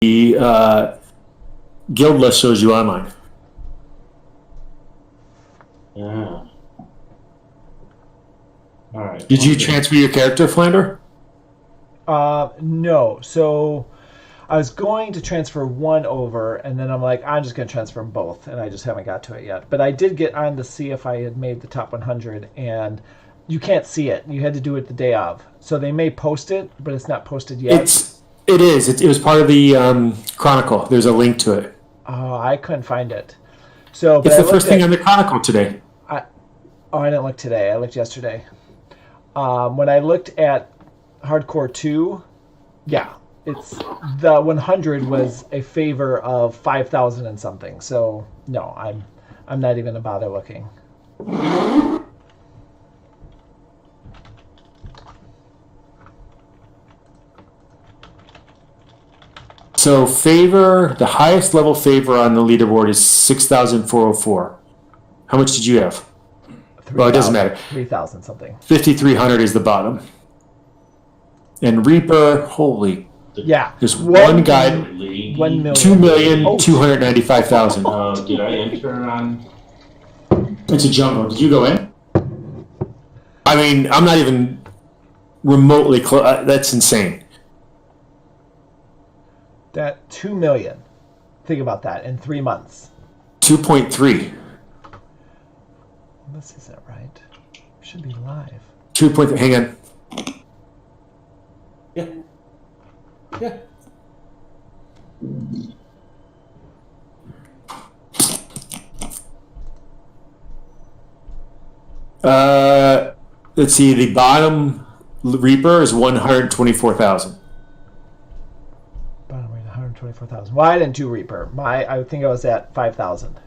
guild list shows you online. Yeah. All right. Did you transfer your character, Flander? No. So I was going to transfer one over, and then I'm like, I'm just going to transfer them both, and I just haven't got to it yet. But I did get on to see if I had made the top 100, and you can't see it. You had to do it the day of. So they may post it, but it's not posted yet. It is. It was part of the Chronicle. There's a link to it. Oh, I couldn't find it. So it's the first thing on the Chronicle today. I didn't look today. I looked yesterday. When I looked at Hardcore 2, yeah, it's the 100 was a favor of 5,000 and something. So no, I'm not even gonna bother looking. So favor, the highest level favor on the leaderboard is 6,404. How much did you have? Well, it doesn't matter. 3,000 something. 5,300 is the bottom. And Reaper, holy. Yeah. There's one guy. 2,295,000. Did I enter on? It's a jumbo. Did you go in? I mean, I'm not even remotely close. That's insane. That 2 million. Think about that in 3 months. 2.3. This isn't right. It should be live. 2.3. Hang on. Yeah. Yeah. Let's see. The bottom Reaper is 124,000. Bottom rate 124,000. Well, I didn't do Reaper. I think I was at 5,000.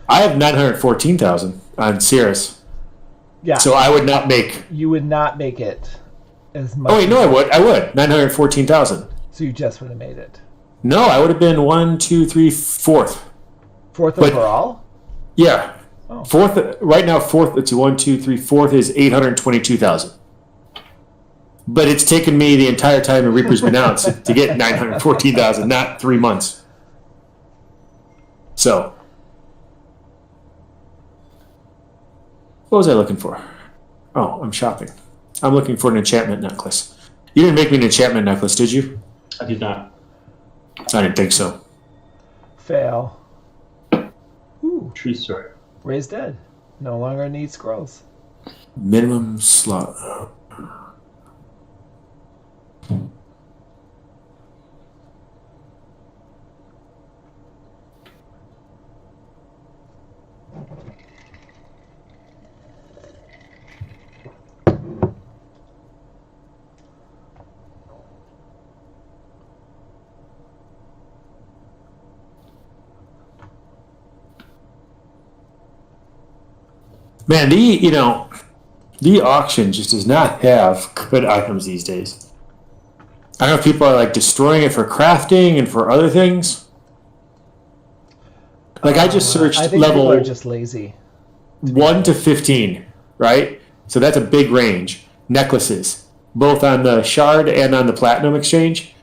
I have 914,000 on Cirrus. Yeah. So I would not make. You would not make it as much. Oh wait, no, I would. 914,000. So you just would have made it. No, I would have been 1, 2, 3, fourth. Fourth overall? Yeah. Oh. Fourth right now. Fourth. Let's see. 1, 2, 3. Fourth is 822,000. But it's taken me the entire time the Reaper's been out to get 914,000, not 3 months. So, what was I looking for? Oh, I'm shopping. I'm looking for an enchantment necklace. You didn't make me an enchantment necklace, did you? I did not. I didn't think so. Fail. Ooh. True story. Raised dead. No longer need scrolls. Minimum slot. Man, the auction just does not have good items these days. I don't know if people are like destroying it for crafting and for other things. Like I just searched I think level people are just lazy. 1 to 15, right? So that's a big range. Necklaces, both on the Shard and on the Platinum Exchange,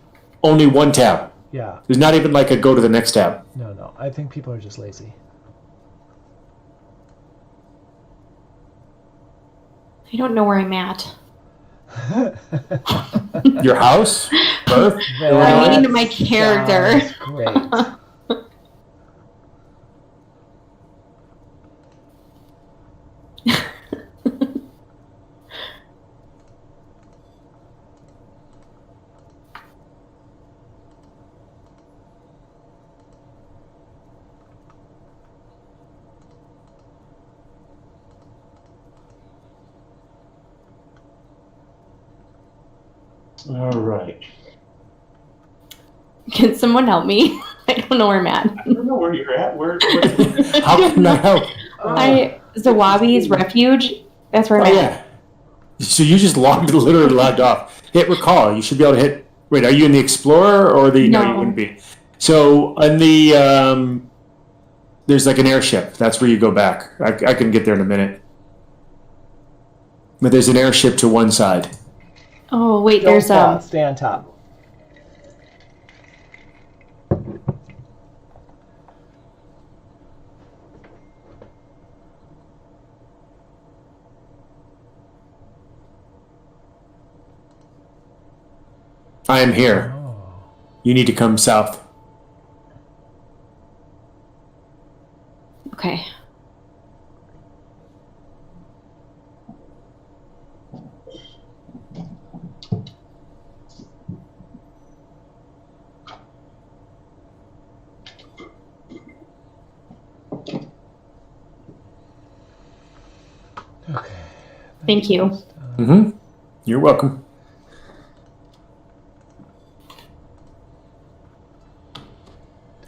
only one tab. Yeah. There's not even like a go to the next tab. No. I think people are just lazy. I don't know where I'm at. Your house? Birth? I mean my character. Great. All right. Can someone help me? I don't know where I'm at. I don't know where you're at. Where How can I help? Zawabi's Refuge. That's where I'm at. Yeah. So you just literally logged off. Hit recall. You should be able to hit. Wait, are you in the Explorer or the? No, you wouldn't be. So on the there's like an airship. That's where you go back. I can get there in a minute. But there's an airship to one side. Oh wait, Don't there's fall. Stay on top. I am here. Oh. You need to come south. Okay. Okay. Thank you. Mm-hmm. You're welcome.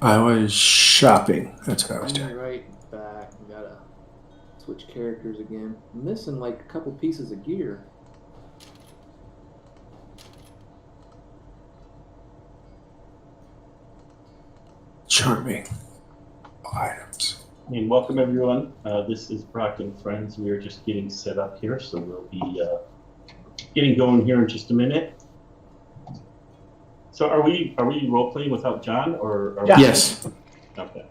I was shopping. That's what I was doing. Right back. Gotta switch characters again. I'm missing like a couple pieces of gear. Charming items. Welcome everyone. This is Brock and Friends. We are just getting set up here, so we'll be getting going here in just a minute. So are we role playing without John, or are Yeah. we? Yes. Okay.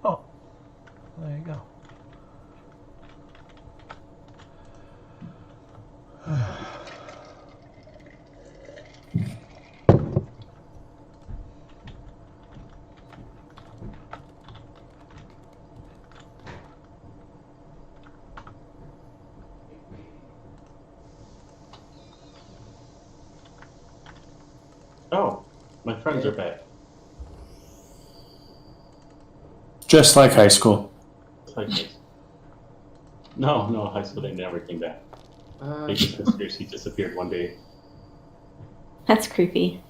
Oh. There you go. Oh, my friends are back. Just like high school. It's like this. No, high school they never came back. They just mysteriously disappeared one day. That's creepy.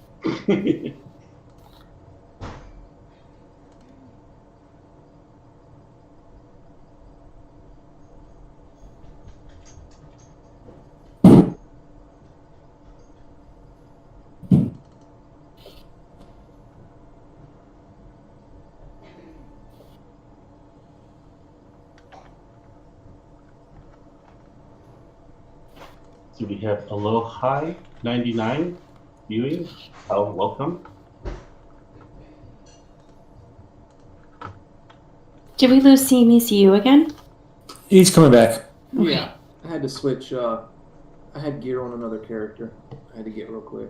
So we have Aloha 99 viewing. Oh, welcome. Did we lose See Me See You again? He's coming back. Yeah. I had to switch. I had gear on another character. I had to get real quick.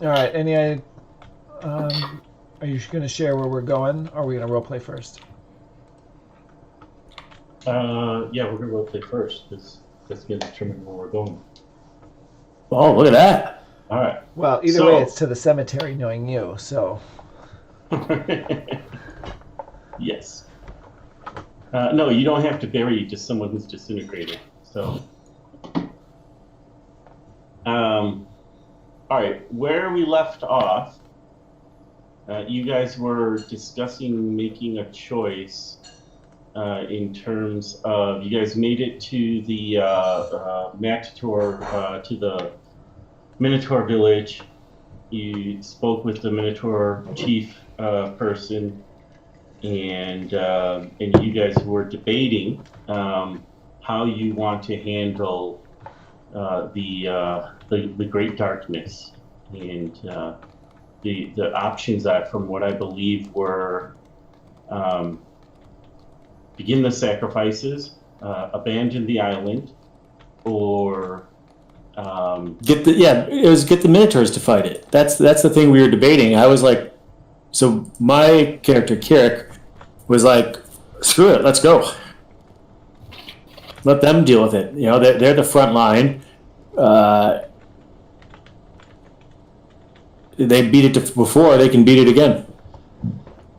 All right. Are you going to share where we're going, or are we going to roleplay first? Yeah, we're gonna roleplay first because that's gonna determine where we're going. Oh, look at that. All right. Well, either way, it's to the cemetery, knowing you. So. Yes. No, you don't have to bury just someone who's disintegrated. So. All right, where we left off, you guys were discussing making a choice in terms of you guys made it to the Matator, to the Minotaur village. You spoke with the Minotaur chief person, and you guys were debating how you want to handle the Great Darkness, and the options that, from what I believe, were begin the sacrifices, abandon the island, or get the Minotaurs to fight it. That's the thing we were debating. I was like, so my character Kirik was like, screw it, let's go. Let them deal with it. You know, they're the front line. They beat it before. They can beat it again.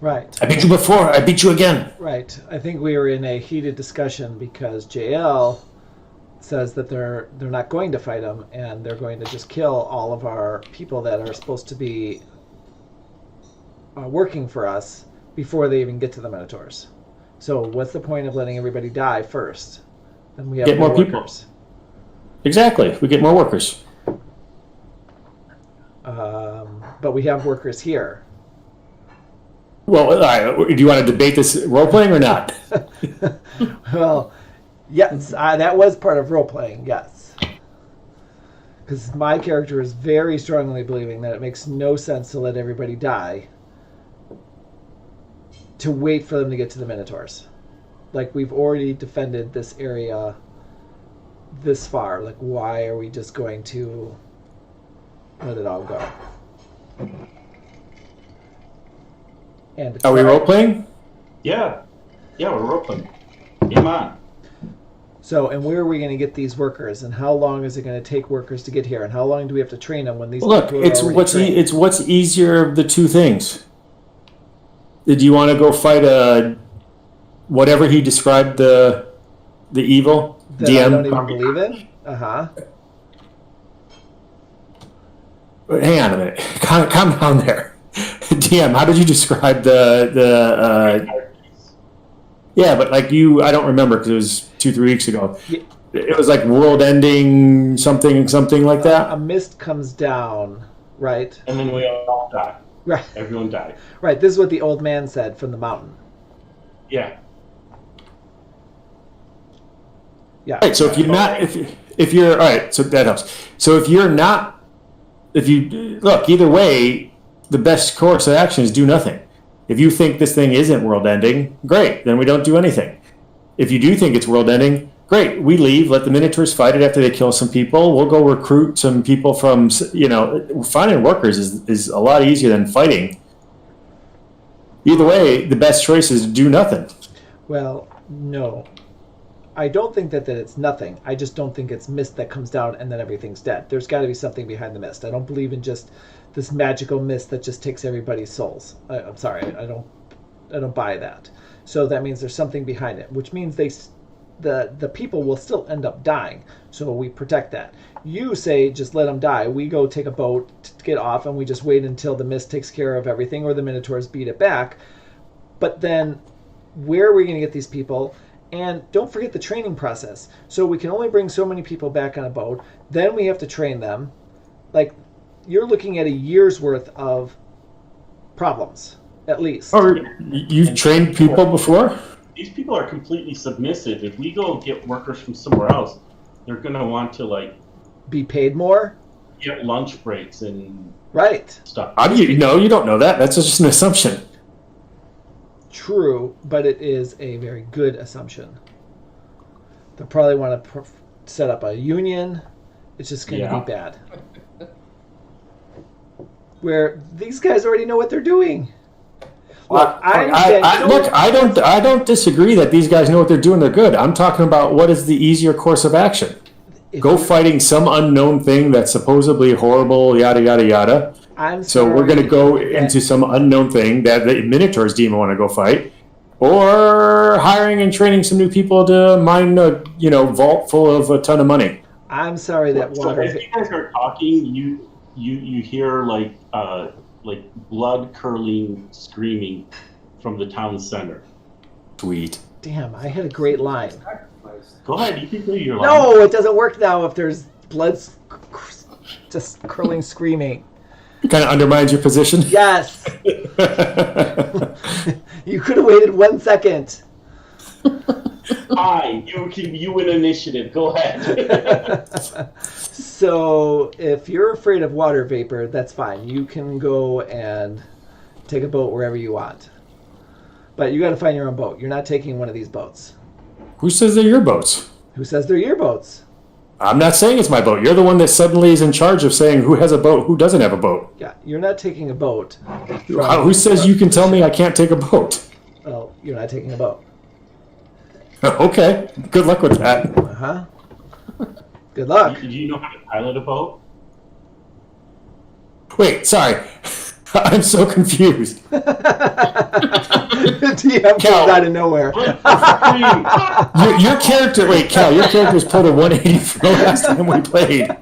Right. I beat you before. I beat you again. Right. I think we were in a heated discussion because JL says that they're not going to fight them, and they're going to just kill all of our people that are supposed to be working for us before they even get to the Minotaurs. So what's the point of letting everybody die first? Then we have get more people. Workers. Exactly. We get more workers. But we have workers here. Well, all right. Do you want to debate this role playing or not? Well, yes, that was part of role playing. Yes, because my character is very strongly believing that it makes no sense to let everybody die to wait for them to get to the Minotaurs. Like, we've already defended this area this far. Like, why are we just going to let it all go? And are we role playing? Yeah, we're role playing. Game on. So, and where are we going to get these workers, and how long is it going to take workers to get here, and how long do we have to train them when these Look, people are it's already what's trained? it's what's easier of the two things. Did you want to go fight whatever he described the evil that DM? I don't even believe in? Hang on a minute. Calm down there. DM, how did you describe yeah, but like I don't remember because it was 2-3 weeks ago. Yeah. It was like world-ending something like that. A mist comes down, right? And then we all die. Right. Everyone died. Right. This is what the old man said from the mountain. Yeah. Yeah. Right. So if you're all right, so that helps. So if you look, either way, the best course of action is do nothing. If you think this thing isn't world-ending, great. Then we don't do anything. If you do think it's world-ending, great. We leave. Let the Minotaurs fight it after they kill some people. We'll go recruit some people from. Finding workers is a lot easier than fighting. Either way, the best choice is do nothing. Well, no. I don't think that it's nothing. I just don't think it's mist that comes down and then everything's dead. There's got to be something behind the mist. I don't believe in just this magical mist that just takes everybody's souls. I'm sorry, I don't buy that. So that means there's something behind it, which means the people will still end up dying. So we protect that. You say just let them die. We go take a boat to get off, and we just wait until the mist takes care of everything, or the Minotaurs beat it back. But then, where are we going to get these people? And don't forget the training process. So we can only bring so many people back on a boat. Then we have to train them. Like, you're looking at a year's worth of problems, at least. Or you've trained people before? These people are completely submissive. If we go get workers from somewhere else, they're going to want to, be paid more? Get lunch breaks and stuff. How do you know? You don't know that. That's just an assumption. True, but it is a very good assumption. They'll probably want to set up a union. It's just going to be bad. Where these guys already know what they're doing. Look, I don't disagree that these guys know what they're doing. They're good. I'm talking about what is the easier course of action. Go fighting some unknown thing that's supposedly horrible, yada yada yada. So we're going to go into some unknown thing that the Minotaurs demon want to go fight, or hiring and training some new people to mine a vault full of a ton of money. I'm sorry that water. So as you guys are talking, you hear like blood curdling screaming from the town center. Sweet. Damn, I had a great line. Go ahead, you can do your line. No, it doesn't work now if there's blood just curling, screaming. Kind of undermines your position. Yes. You could have waited 1 second. Fine, you win initiative. Go ahead. So if you're afraid of water vapor, that's fine. You can go and take a boat wherever you want. But you got to find your own boat. You're not taking one of these boats. Who says they're your boats? Who says they're your boats? I'm not saying it's my boat. You're the one that suddenly is in charge of saying who has a boat, who doesn't have a boat. Yeah, you're not taking a boat. Who says you can tell me I can't take a boat? Well, you're not taking a boat. Okay, good luck with that. Uh-huh. Good luck. Do you know how to pilot a boat? Wait, sorry. I'm so confused. DM comes out of nowhere. Your character, wait, Cal, your character was pulled a 180 from the last time we played.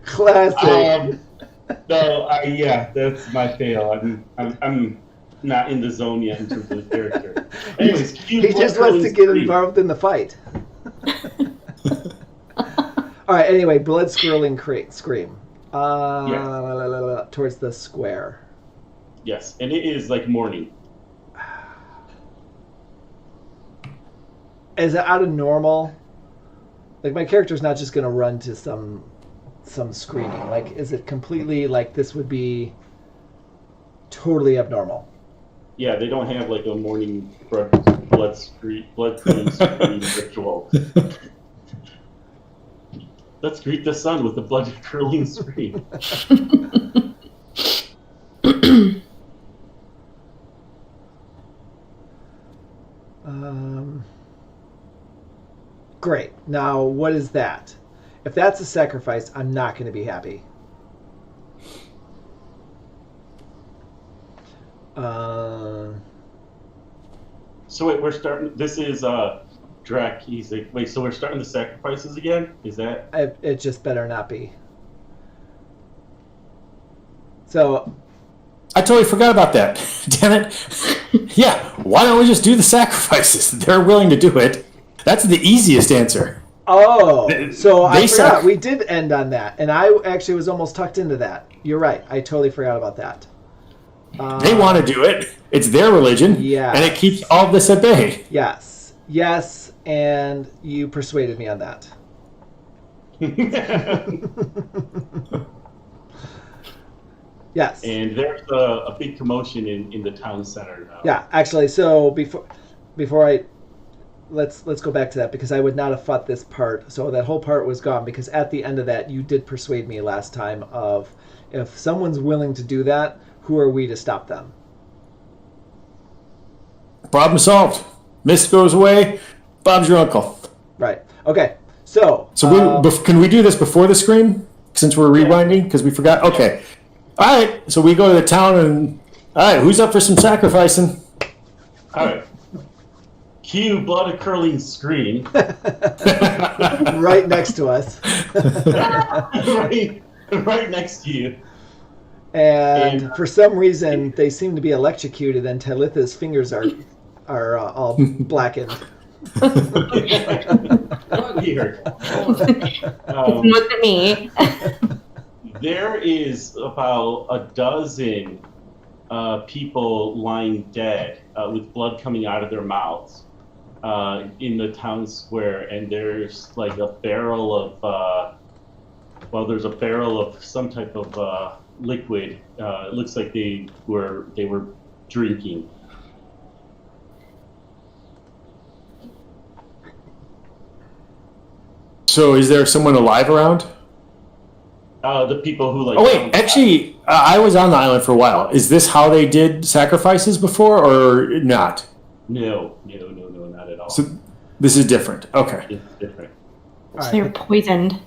Classic. Yeah, that's my fail. I'm not in the zone yet in terms of the character. Anyways, he just wants to get involved in the fight. All right. Anyway, blood swirling scream. Towards the square. Yes, and it is like morning. Is it out of normal? Like my character's not just gonna run to some screaming. Like, is it completely like this would be totally abnormal? Yeah, they don't have like a morning blood curdling scream ritual. Let's greet the sun with a blood curdling scream. Great. Now, what is that? If that's a sacrifice, I'm not going to be happy. So wait, we're starting. This is Drek. He's like, wait. So we're starting the sacrifices again? Is that? It just better not be. So. I totally forgot about that. Damn it. Yeah, why don't we just do the sacrifices? They're willing to do it. That's the easiest answer. Oh, so I forgot. We did end on that. And I actually was almost tucked into that. You're right. I totally forgot about that. They want to do it. It's their religion. Yeah. And it keeps all of this at bay. Yes. Yes, and you persuaded me on that. Yes. And there's a big commotion in the town center now. Yeah, actually, so before I let's go back to that because I would not have fought this part. So that whole part was gone because at the end of that you did persuade me last time of if someone's willing to do that, who are we to stop them? Problem solved. Mist goes away. Bob's your uncle. Right. Okay. So can we do this before the scream? Since we're rewinding? Because we forgot? Okay. All right. So we go to the town and... All right. Who's up for some sacrificing? All right. Cue blood curling scream. Right next to us. right next to you. And for some reason, they seem to be electrocuted, and Talitha's fingers are all blackened. Weird. Look at me. There is about a dozen people lying dead with blood coming out of their mouths in the town square, and there's like a barrel of there's a barrel of some type of liquid. It looks like they were drinking. So is there someone alive around? The people who like. Oh wait, actually, I was on the island for a while. Is this how they did sacrifices before, or not? No, not at all. So this is different. Okay. It's different. So they're poisoned.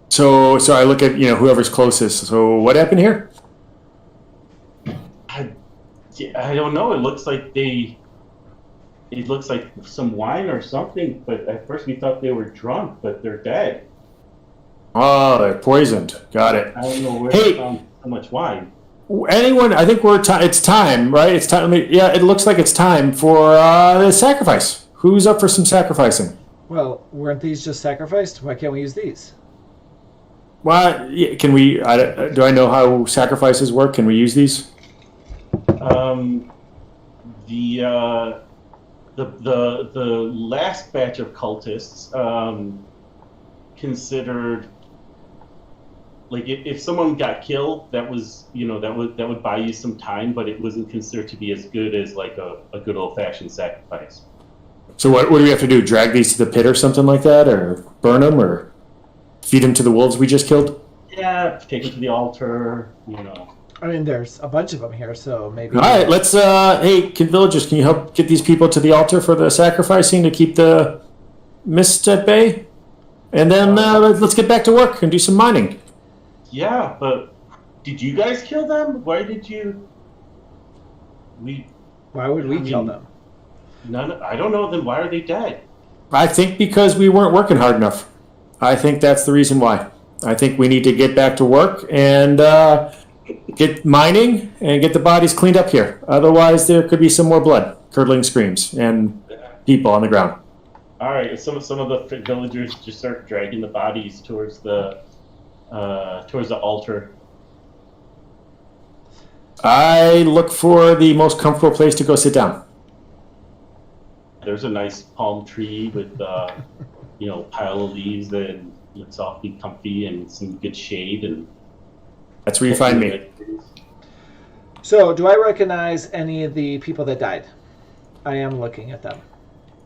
So I look at whoever's closest. So what happened here? I don't know. It looks like some wine or something. But at first we thought they were drunk, but they're dead. Oh, they're poisoned. Got it. I don't know where they found so much wine. Anyone? I think it's time, right? It's time. Yeah, it looks like it's time for the sacrifice. Who's up for some sacrificing? Well, weren't these just sacrificed? Why can't we use these? Why can we? Do I know how sacrifices work? Can we use these? The last batch of cultists considered, like, if someone got killed, that would buy you some time, but it wasn't considered to be as good as like a good old fashioned sacrifice. So what do we have to do? Drag these to the pit or something like that, or burn them, or feed them to the wolves we just killed? Yeah, take them to the altar. I mean, there's a bunch of them here, so maybe. All right, let's. Hey, villagers, can you help get these people to the altar for the sacrificing to keep the mist at bay? And then let's get back to work and do some mining. Yeah, but did you guys kill them? Why did you? Why would we kill them? I don't know. Then why are they dead? I think because we weren't working hard enough. I think that's the reason why. I think we need to get back to work and get mining and get the bodies cleaned up here. Otherwise, there could be some more blood, curdling screams, and people on the ground. All right, some of the villagers just start dragging the bodies towards the altar. I look for the most comfortable place to go sit down. There's a nice palm tree with pile of leaves that looks awfully comfy and some good shade, and that's where you find me. So, do I recognize any of the people that died? I am looking at them.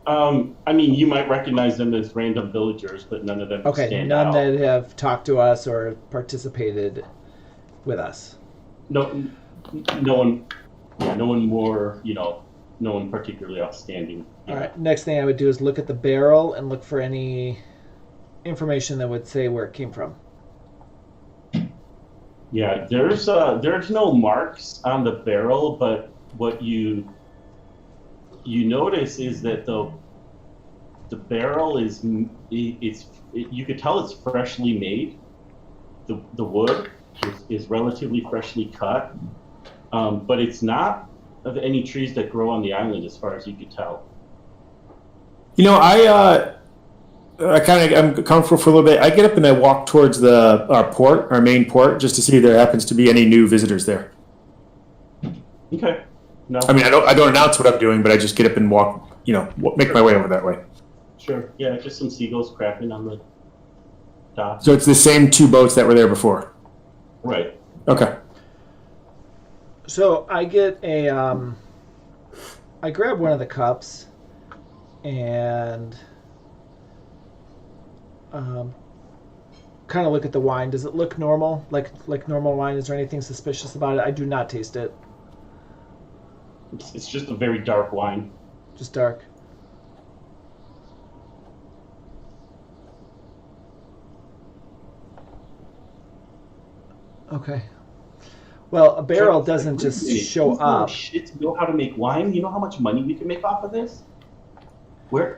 I mean, you might recognize them as random villagers, but none of them stand none out. that have talked to us or participated with us. No one more, no one particularly outstanding. All right. Next thing I would do is look at the barrel and look for any information that would say where it came from. Yeah, there's no marks on the barrel, but what you notice is that the barrel you could tell it's freshly made. The wood is relatively freshly cut, but it's not of any trees that grow on the island, as far as you could tell. I'm comfortable for a little bit. I get up and I walk towards our main port, just to see if there happens to be any new visitors there. Okay. No. I mean, I don't announce what I'm doing, but I just get up and walk. Make my way over that way. Sure. Yeah, just some seagulls crapping on the dock. So it's the same two boats that were there before. Right. Okay. So I get I grab one of the cups and kind of look at the wine. Does it look normal? Like normal wine? Is there anything suspicious about it? I do not taste it. It's just a very dark wine. Just dark. Okay. Well, a barrel doesn't just show up. Shit, to know how to make wine. You know how much money we can make off of this? Where?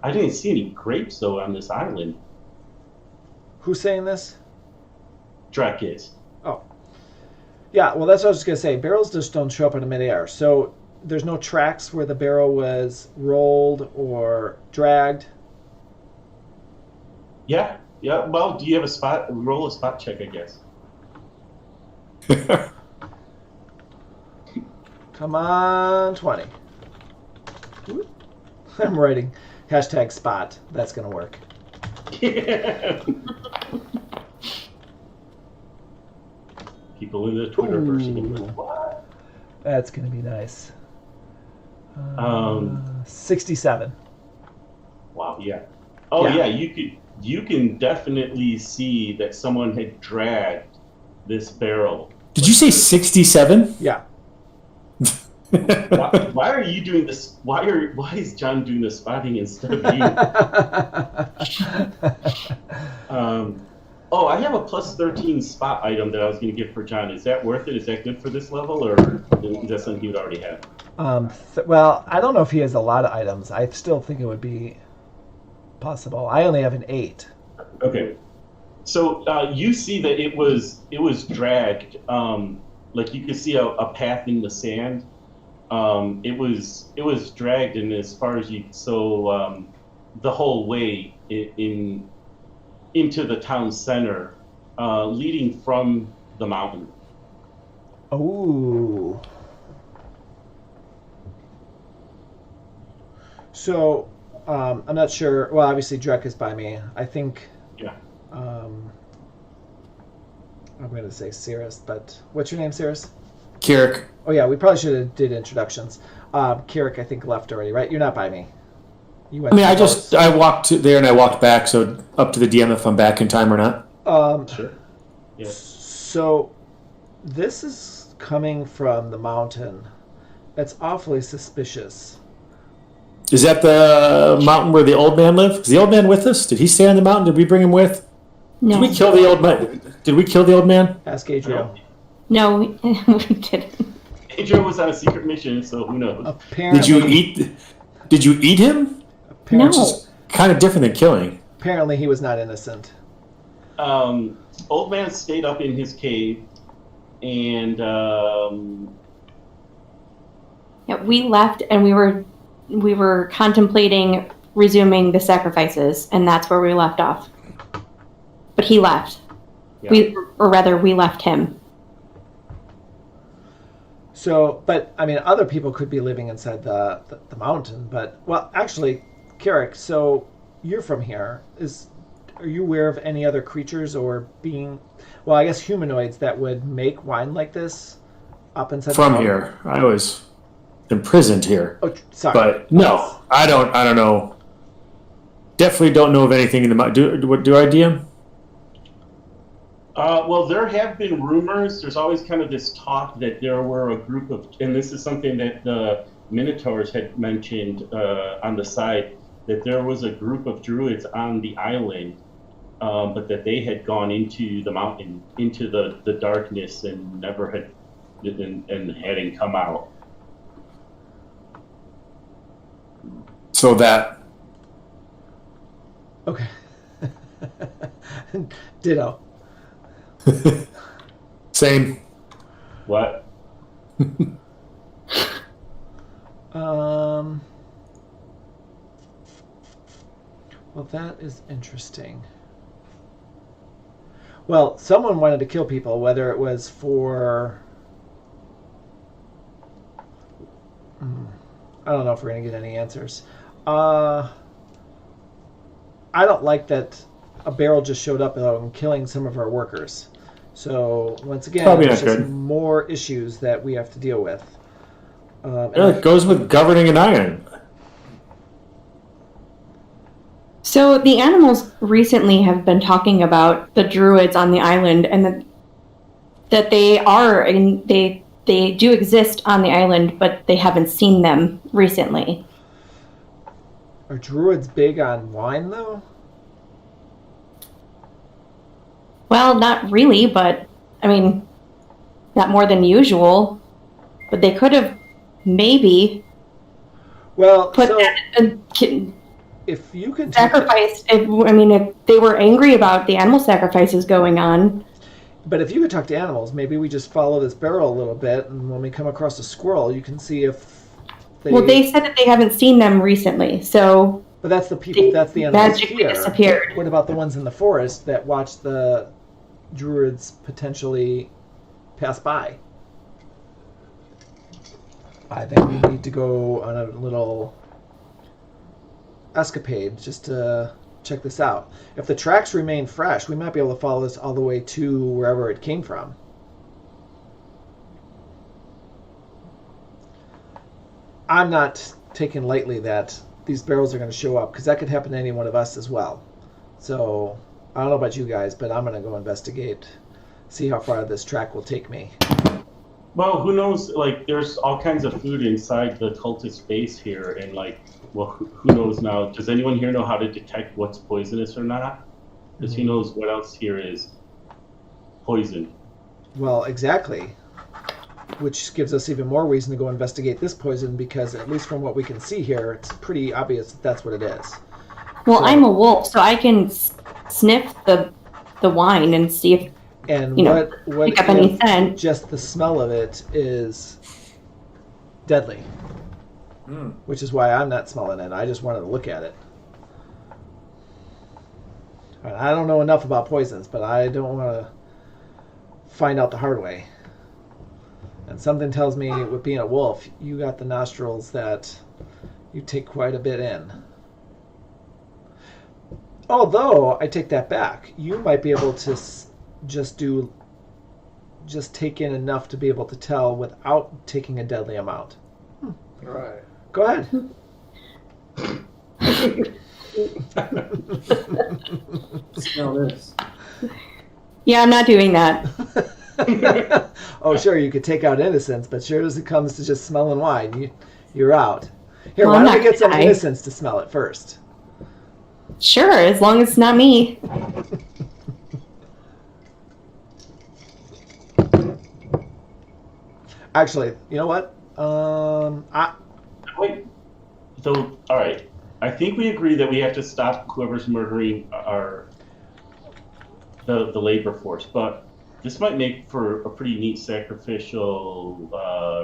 I didn't see any grapes though on this island. Who's saying this? Drac is. Oh. Yeah, well, that's what I was just going to say. Barrels just don't show up in midair. So there's no tracks where the barrel was rolled or dragged? Yeah. Well, do you have a spot? Roll a spot check, I guess. Come on, 20. I'm writing #spot. That's going to work. People in the Twitterverse are going to be like, what? That's going to be nice. 67. Wow, yeah. Oh, yeah, you can definitely see that someone had dragged this barrel. Did you say 67? Yeah. Why are you doing this? Why is John doing the spotting instead of you? I have a plus 13 spot item that I was going to give for John. Is that worth it? Is that good for this level, or is that something he would already have? Well, I don't know if he has a lot of items. I still think it would be possible. I only have an 8. Okay. So you see that it was dragged, like you could see a path in the sand, It was dragged in as far as the whole way into the town center, leading from the mountain. Oh. So, I'm not sure. Well, obviously, Drek is by me. I think. Yeah. I'm going to say Cirrus, but what's your name, Cirrus? Kirik. Oh yeah, we probably should have did introductions. Kirik, I think, left already, right? You're not by me. You went. I mean, I walked there and I walked back, so up to the DM if I'm back in time or not. Sure. Yeah. So, this is coming from the mountain. That's awfully suspicious. Is that the mountain where the old man lived? Is the old man with us? Did he stay on the mountain? Did we bring him with? No. Did we kill the old man? Did we kill the old man? Ask Adriel. No, we didn't. Adriel was on a secret mission, so who knows? Apparently, Did you eat him? apparently, No. It's kind of different than killing. apparently he was not innocent. Old man stayed up in his cave, and Yeah, we left and we were contemplating resuming the sacrifices, and that's where we left off. But he left. yeah. We left him. So, but I mean, other people could be living inside the mountain. But well, actually, Kirik, so you're from here. Are you aware of any other creatures or well, I guess humanoids that would make wine like this up inside the From mountain? here, I was imprisoned here, Oh, sorry. but no, I don't know. Definitely don't know of anything in the mountain. Do I, DM? Well, there have been rumors. There's always kind of this talk that there were a group of, and this is something that the Minotaurs had mentioned on the side, that there was a group of druids on the island, but that they had gone into the mountain, into the darkness, and never had, and hadn't come out. So that Okay. Ditto. same. What? Well, that is interesting. Well, someone wanted to kill people, whether it was for... I don't know if we're going to get any answers. I don't like that a barrel just showed up and killing some of our workers. So, once again, Probably there's not just good. more issues that we have to deal with. And Yeah, it goes with governing an island. So the animals recently have been talking about the druids on the island, and that they are, and they do exist on the island, but they haven't seen them recently. Are druids big on wine, though? Well, not really, but I mean, not more than usual. But they could have maybe Well, put so that if you can take sacrifice. If they were angry about the animal sacrifices going on. But if you could talk to animals, maybe we just follow this barrel a little bit, and when we come across a squirrel, you can see if they... Well, they said that they haven't seen them recently, so But that's the people. That's the animals magically here. disappeared. What about the ones in the forest that watch the druids potentially pass by? I think we need to go on a little escapade just to check this out. If the tracks remain fresh, we might be able to follow this all the way to wherever it came from. I'm not taking lightly that these barrels are going to show up, because that could happen to any one of us as well. So I don't know about you guys, but I'm going to go investigate, see how far this track will take me. Well, who knows? Like, there's all kinds of food inside the cultist base here, and like, well, who knows now? Does anyone here know how to detect what's poisonous or not? Because who knows what else here is poison? Well, exactly. Which gives us even more reason to go investigate this poison, because at least from what we can see here, it's pretty obvious that that's what it is. Well, So- I'm a wolf, so I can sniff the wine and see if And You know, what pick up any if scent. just the smell of it is deadly, Hmm. which is why I'm not smelling it. I just wanted to look at it. I don't know enough about poisons, but I don't want to find out the hard way. And something tells me, with being a wolf, you got the nostrils that you take quite a bit in. Although, I take that back. You might be able to just take in enough to be able to tell without taking a deadly amount. Right. Go ahead. Smell this. Yeah, I'm not doing that. Oh, sure, you could take out innocence, but sure as it comes to just smelling wine, you're out. Here, Well, why I'm don't we not get some gonna die. innocence to smell it first? Sure, as long as it's not me. Actually, you know what? Wait. So, all right. I think we agree that we have to stop whoever's murdering the labor force, but this might make for a pretty neat sacrificial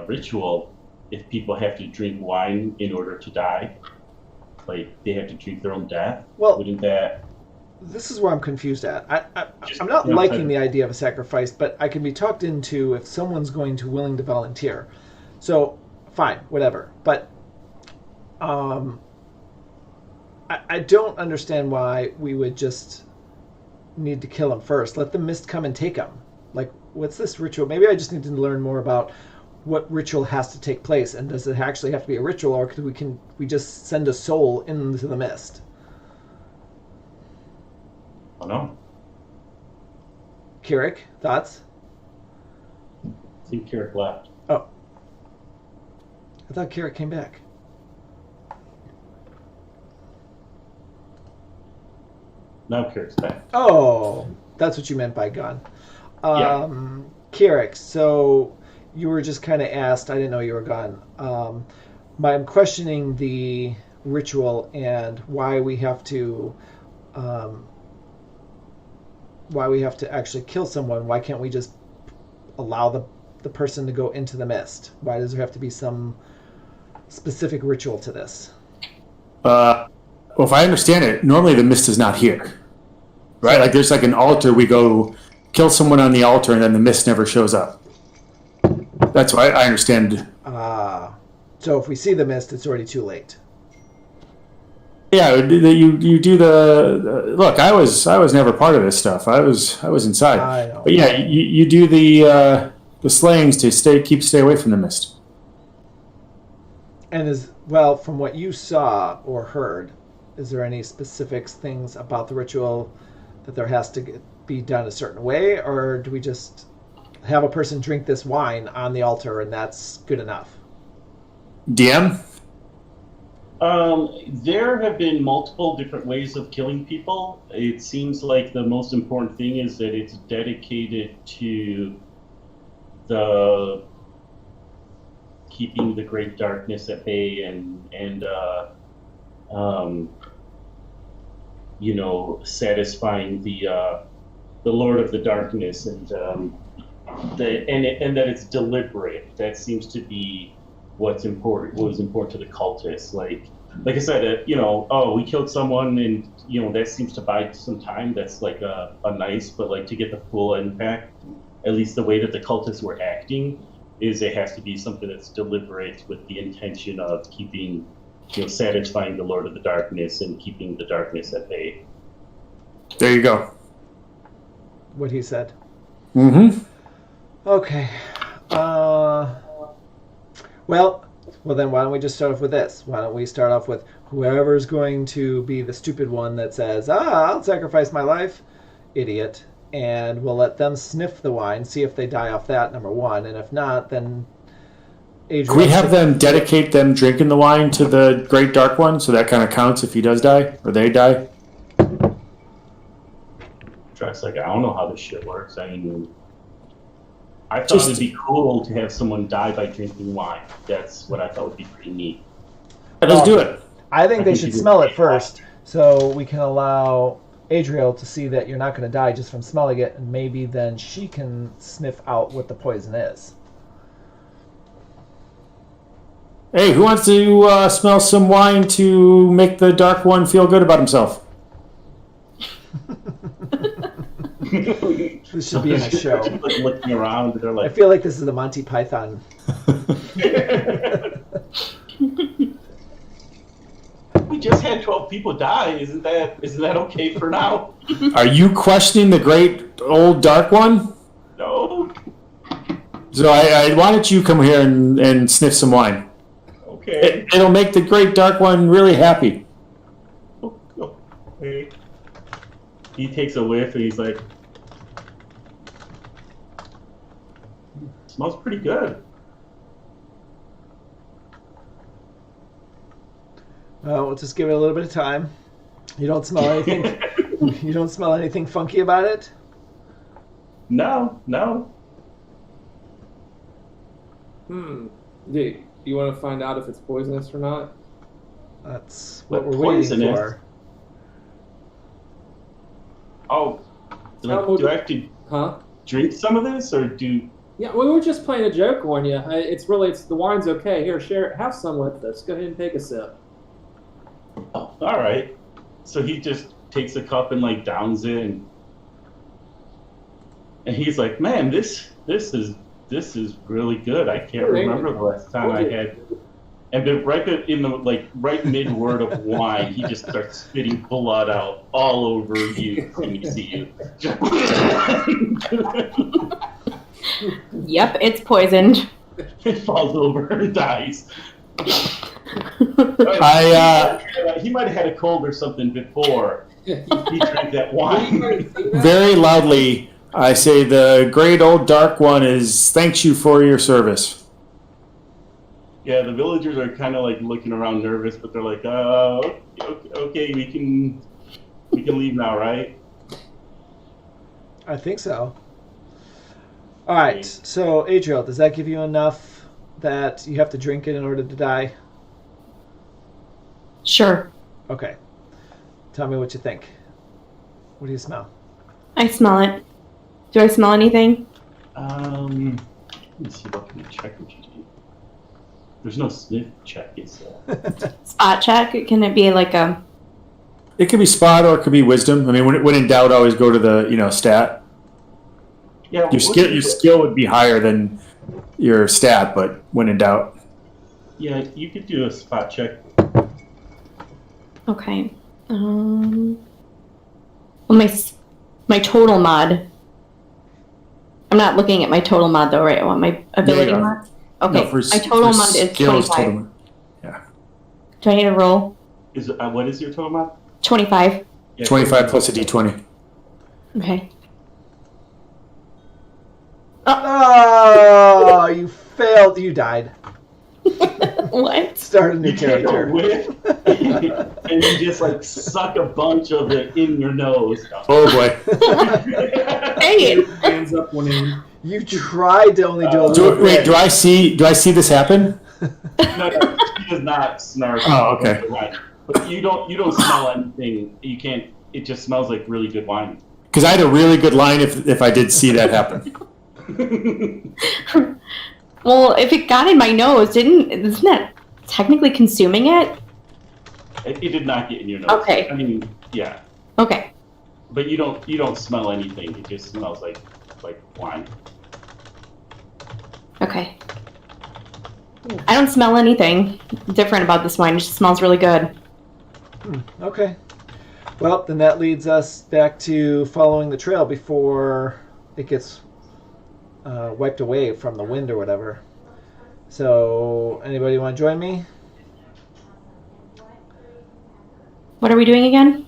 ritual if people have to drink wine in order to die. Like, they have to drink their own death. Well, Wouldn't that... this is where I'm confused at. I'm not liking the idea of a sacrifice, but I can be talked into if someone's willing to volunteer. So, fine, whatever. But I don't understand why we would just need to kill him first. Let the mist come and take him. Like, what's this ritual? Maybe I just need to learn more about what ritual has to take place, and does it actually have to be a ritual, or can we just send a soul into the mist? I don't know. Kirik, thoughts? I think Kirik left. Oh. I thought Kirik came back. Now Kirik's back. Oh, that's what you meant by gun. Kirik, so you were just kind of asked, I didn't know you were gone. I'm questioning the ritual and why we have to actually kill someone. Why can't we just allow the person to go into the mist? Why does there have to be some specific ritual to this? Well, if I understand it, normally the mist is not here, right? Like there's like an altar, we go kill someone on the altar, and then the mist never shows up. That's what I understand. So if we see the mist, it's already too late. Yeah, you do the look. I was never part of this stuff. I was inside. I know. But yeah, you do the slayings to stay away from the mist. And from what you saw or heard, is there any specific things about the ritual that there has to be done a certain way, or do we just have a person drink this wine on the altar and that's good enough? DM? There have been multiple different ways of killing people. It seems like the most important thing is that it's dedicated to the keeping the great darkness at bay and satisfying the Lord of the Darkness, and that it's deliberate. That seems to be what was important to the cultists. Like I said, we killed someone, and that seems to buy some time. That's like a nice, but like to get the full impact, at least the way that the cultists were acting, is it has to be something that's deliberate with the intention of keeping, satisfying the Lord of the Darkness and keeping the darkness at bay. There you go. What he said. Mm-hmm. Okay. Well, then why don't we just start off with this? Why don't we start off with whoever's going to be the stupid one that says, I'll sacrifice my life, idiot, and we'll let them sniff the wine, see if they die off that, number one, and if not, then Adrian... Can we have them dedicate them drinking the wine to the Great Dark One, so that kind of counts if he does die, or they die? Drax, I don't know how this shit works. I mean, I thought it'd be cool to have someone die by drinking wine. That's what I thought would be pretty neat. Let's do it. I think they should smell it first, so we can allow Adriel to see that you're not going to die just from smelling it, and maybe then she can sniff out what the poison is. Hey, who wants to smell some wine to make the dark one feel good about himself? This should be in a show. Like looking around, and they're I like, feel like this is the Monty Python. "We just had 12 people die. Isn't that okay for now?" Are you questioning the great old dark one? No. So why don't you come here and sniff some wine? Okay. It'll make the great dark one really happy. Okay. He takes a whiff and he's like, "Smells pretty good." Well, we'll just give it a little bit of time. You don't smell anything. You don't smell anything funky about it? No. Do you want to find out if it's poisonous or not? That's what What we're waiting poisonous? for. Oh, How do I have to Huh? drink some of this, or do? Yeah, we were just playing a joke on you. It's the wine's okay. Here, share it. Have some with us. Go ahead and take a sip. Oh, all right. So he just takes a cup and like downs it, and he's like, "Man, this is really good. I can't remember the last time I had." And then right in the right mid word of wine, he just starts spitting blood out all over you when you see you. Yep, it's poisoned. It falls over and dies. He might have had a cold or something before he drank that wine. Very loudly, I say the great old dark one thanks you for your service. Yeah, the villagers are kind of like looking around nervous, but they're like, okay, we can leave now, right?" I think so. All right. So, Adriel, does that give you enough that you have to drink it in order to die? Sure. Okay. Tell me what you think. What do you smell? I smell it. Do I smell anything? Let me see what kind of check would you do. There's no sniff check, is there? Spot check? Can it be like a... It could be spot or it could be wisdom. I mean, when in doubt, always go to the stat. Yeah, Your skill would be higher than your stat, but when in doubt. Yeah, you could do a spot check. Okay. Well, my total mod. I'm not looking at my total mod though, right? I want my ability Yeah. mod. Okay. No, for my total for mod is skills, 25. total- Yeah. Do I need to roll? What is your total amount? 25. Yeah, 25 plus a d20. Okay. Oh, you failed. You died. What? Start a new You take a character. whiff, and you just like suck a bunch of it in your nose. Oh boy. Dang it. Hands up when in. You tried to only do a little Wait, bit. do I see this happen? No, she does not snark. Oh, okay. But you don't smell anything. You can't. It just smells like really good wine. Because I had a really good line if I did see that happen. Well, if it got in my nose, isn't that technically consuming it? It did not get in your nose. Okay. I mean, yeah. Okay. But you don't smell anything. It just smells like wine. Okay. I don't smell anything different about this wine. It just smells really good. Okay. Well, then that leads us back to following the trail before it gets wiped away from the wind or whatever. So, anybody want to join me? What are we doing again?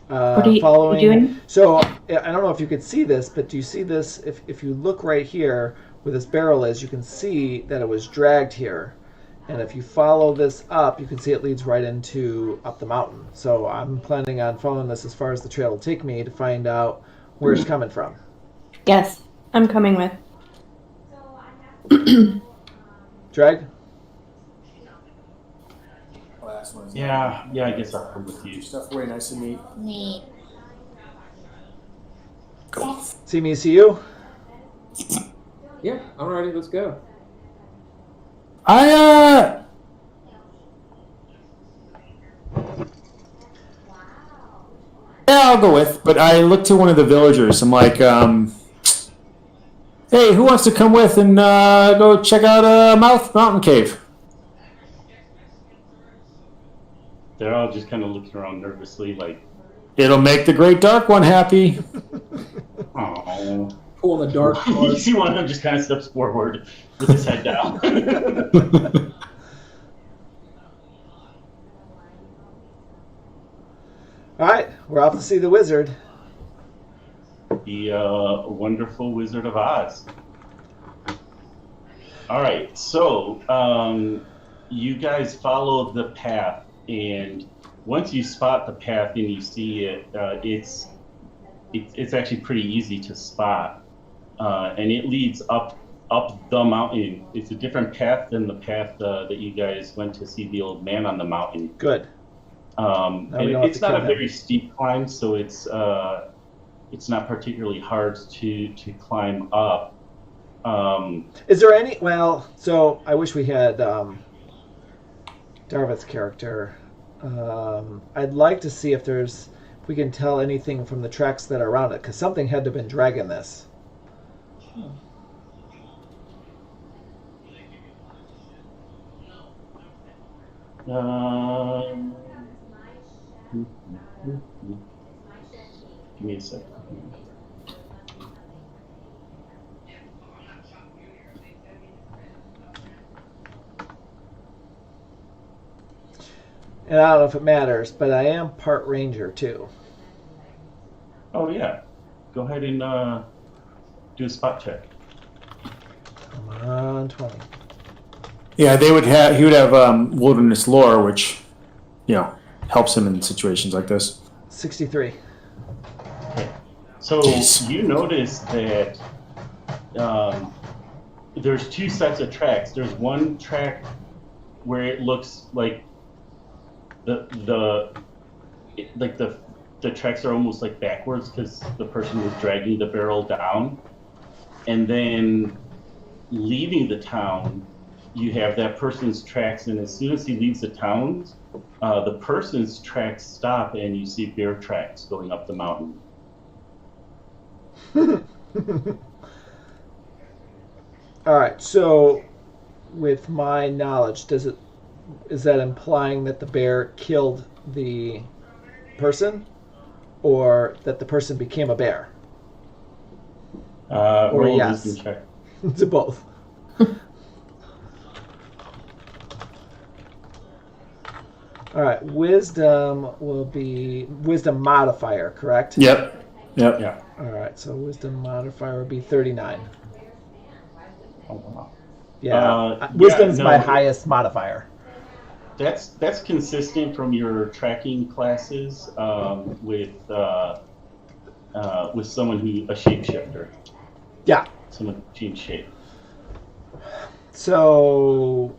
What are you Following. doing? So, I don't know if you could see this, but do you see this? If you look right here where this barrel is, you can see that it was dragged here. And if you follow this up, you can see it leads right into up the mountain. So I'm planning on following this as far as the trail will take me to find out where it's coming from. Yes, I'm coming with. Drag? Yeah, I guess I'll come with you. Stuff very nice to meet. Neat. See me, see you? Yeah, I'm ready. Let's go. I'll go with. But I looked to one of the villagers. I'm like, hey, who wants to come with and go check out a mountain cave? They're all just kind of looking around nervously, like, It'll make the Great Dark One happy. oh. Pulling the dark You card. see one of them just kind of steps forward with his head down. All right, we're off to see the wizard. The wonderful Wizard of Oz. All right, so you guys follow the path, and once you spot the path and you see it, it's actually pretty easy to spot, and it leads up the mountain. It's a different path than the path that you guys went to see the old man on the mountain. Good. And it's not a very steep climb, so it's not particularly hard to climb up. Is there any? Well, so I wish we had Darvith's character. I'd like to see if we can tell anything from the tracks that are around it, because something had to have been dragging this. Give me a second. And I don't know if it matters, but I am part ranger too. Oh yeah, go ahead and do a spot check. Come on, 20. Yeah, he would have wilderness lore, which, helps him in situations like this. 63. So Jeez. you notice that there's two sets of tracks. There's one track where it looks like the tracks are almost like backwards because the person was dragging the barrel down, and then leaving the town, you have that person's tracks, and as soon as he leaves the town, the person's tracks stop, and you see bear tracks going up the mountain. All right, so with my knowledge, is that implying that the bear killed the person, or that the person became a bear? Or Roll a yes. wisdom check. To both. All right, wisdom will be wisdom modifier, correct? Yep. Yeah. All right, so wisdom modifier would be 39. Oh wow. Yeah, wisdom's no, my highest modifier. That's consistent from your tracking classes with someone a shapeshifter. Yeah. Someone who changed shape. So,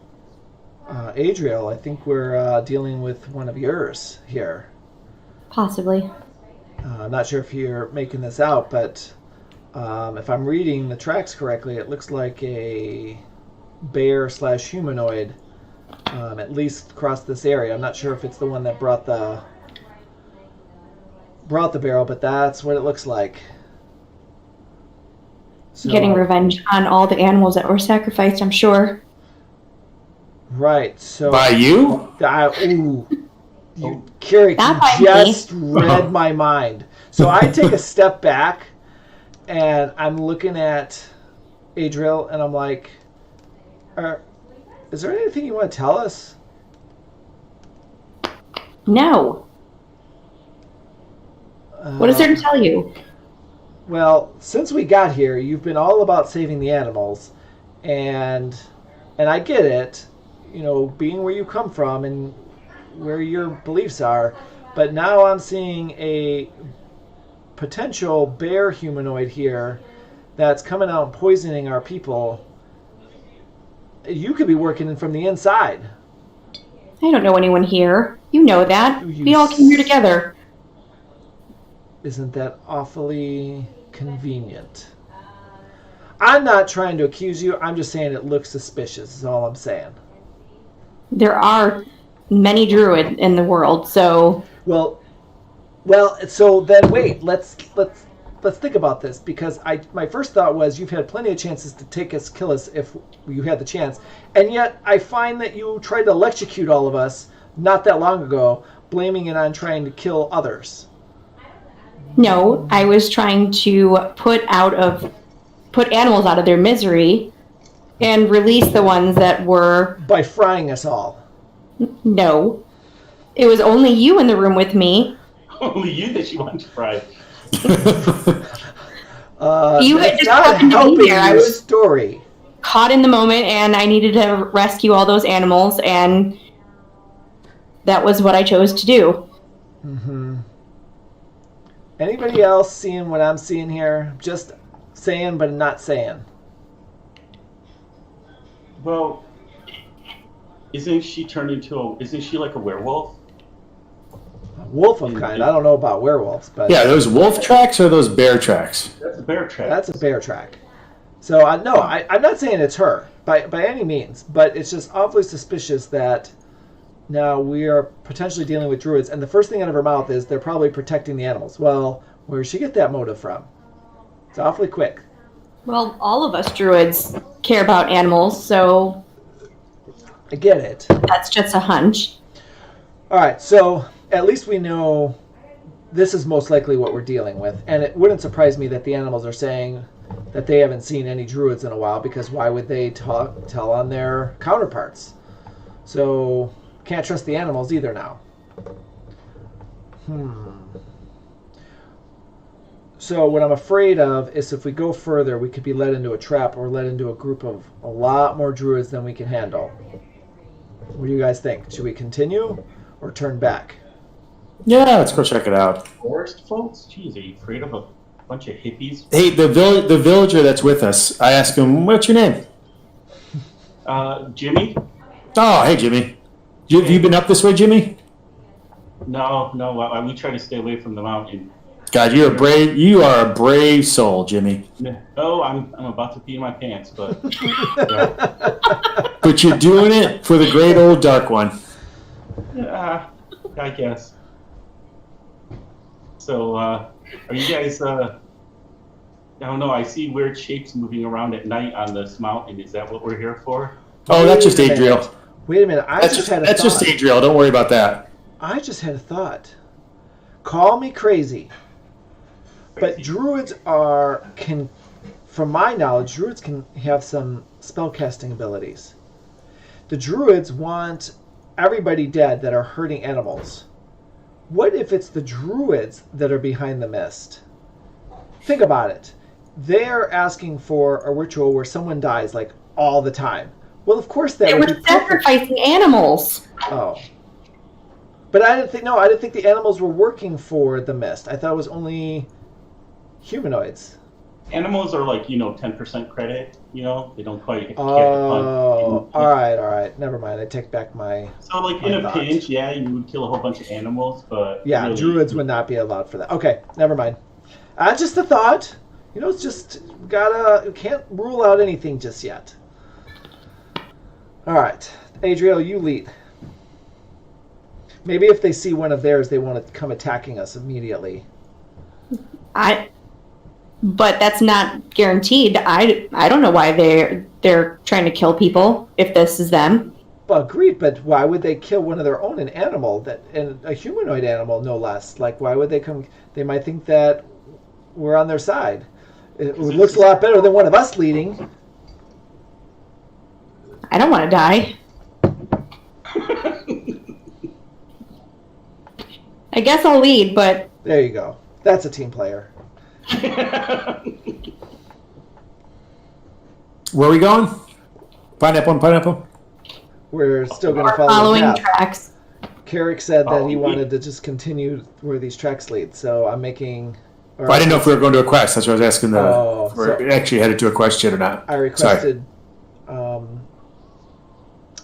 Adriel, I think we're dealing with one of yours here. Possibly. I'm not sure if you're making this out, but if I'm reading the tracks correctly, it looks like a bear/humanoid, at least across this area. I'm not sure if it's the one that brought the barrel, but that's what it looks like. So, Getting revenge on all the animals that were sacrificed, I'm sure. Right. So By you? Carrie Not by just read my mind. So I take a step back, and I'm looking at Adriel, and I'm like, is there anything you want to tell us? No. What is there to tell you? Well, since we got here, you've been all about saving the animals, and I get it, being where you come from and where your beliefs are, but now I'm seeing a potential bear humanoid here that's coming out and poisoning our people. You could be working from the inside. I don't know anyone here. You know that. We all came here together. Isn't that awfully convenient? I'm not trying to accuse you. I'm just saying it looks suspicious is all I'm saying. There are many druid in the world, so... Well, Well, so then wait. Let's think about this, because my first thought was you've had plenty of chances to take us, kill us if you had the chance, and yet I find that you tried to electrocute all of us not that long ago, blaming it on trying to kill others. No, I was trying to put animals out of their misery and release the ones that were... By frying us all. No. It was only you in the room with me. Only you that she wanted to fry. You had that's just not happened to be helping there. I your was story. caught in the moment, and I needed to rescue all those animals, and that was what I chose to do. Mm-hmm. Anybody else seeing what I'm seeing here? Just saying, but not saying. Well, isn't she like a werewolf? Wolf of kind. I don't know about werewolves, but Yeah, those wolf tracks or those bear tracks? That's a bear track. that's a bear track. So I'm not saying it's her by any means, but it's just awfully suspicious that now we are potentially dealing with druids, and the first thing out of her mouth is they're probably protecting the animals. Well, where did she get that motive from? It's awfully quick. Well, all of us druids care about animals, so I get it. that's just a hunch. All right, so at least we know this is most likely what we're dealing with, and it wouldn't surprise me that the animals are saying that they haven't seen any druids in a while, because why would they tell on their counterparts? So can't trust the animals either now. So what I'm afraid of is if we go further, we could be led into a trap or led into a group of a lot more druids than we can handle. What do you guys think? Should we continue or turn back? Yeah, let's go check it out. Forest folks? Jeez, are you afraid of a bunch of hippies? Hey, the villager that's with us, I asked him, what's your name? Jimmy? Oh, hey, Jimmy. Have you been up this way, Jimmy? No, we try to stay away from the mountain. God, you are a brave soul, Jimmy. No, I'm about to pee my pants, but... Yeah. But you're doing it for the great old dark one. I guess. So, are you guys, I don't know, I see weird shapes moving around at night on this mountain. Is that what we're here for? Oh, that's just Adriel. Wait a minute. That's just Adriel. Don't worry about that. I just had a thought. Call me crazy. But druids from my knowledge, druids can have some spellcasting abilities. The druids want everybody dead that are hurting animals. What if it's the druids that are behind the mist? Think about it. They're asking for a ritual where someone dies like all the time. Well, of course that They would were be sacrificing animals. Oh. But I didn't think the animals were working for the mist. I thought it was only humanoids. Animals are like, 10% credit, they don't quite get the Oh, all right. Never mind. I take back my... So, like, in a pinch, yeah, you would kill a whole bunch of animals, but... Yeah, really, druids would not be allowed for that. Okay, never mind. Just a thought. It's just, can't rule out anything just yet. All right. Adriel, you lead. Maybe if they see one of theirs, they want to come attacking us immediately. But that's not guaranteed. I don't know why they're trying to kill people if this is them. Well, agreed, but why would they kill one of their own, an animal, and a humanoid animal, no less? Like, why would they come? They might think that we're on their side. It looks a lot better than one of us leading. I don't want to die. I guess I'll lead, but... There you go. That's a team player. Where are we going? Pineapple? We're still going to follow following the tracks. Carrick said that he wanted to just continue where these tracks lead, so I'm making... Well, I didn't know if we were going to a quest. That's what I was asking. So we're actually headed to a quest yet or not. I requested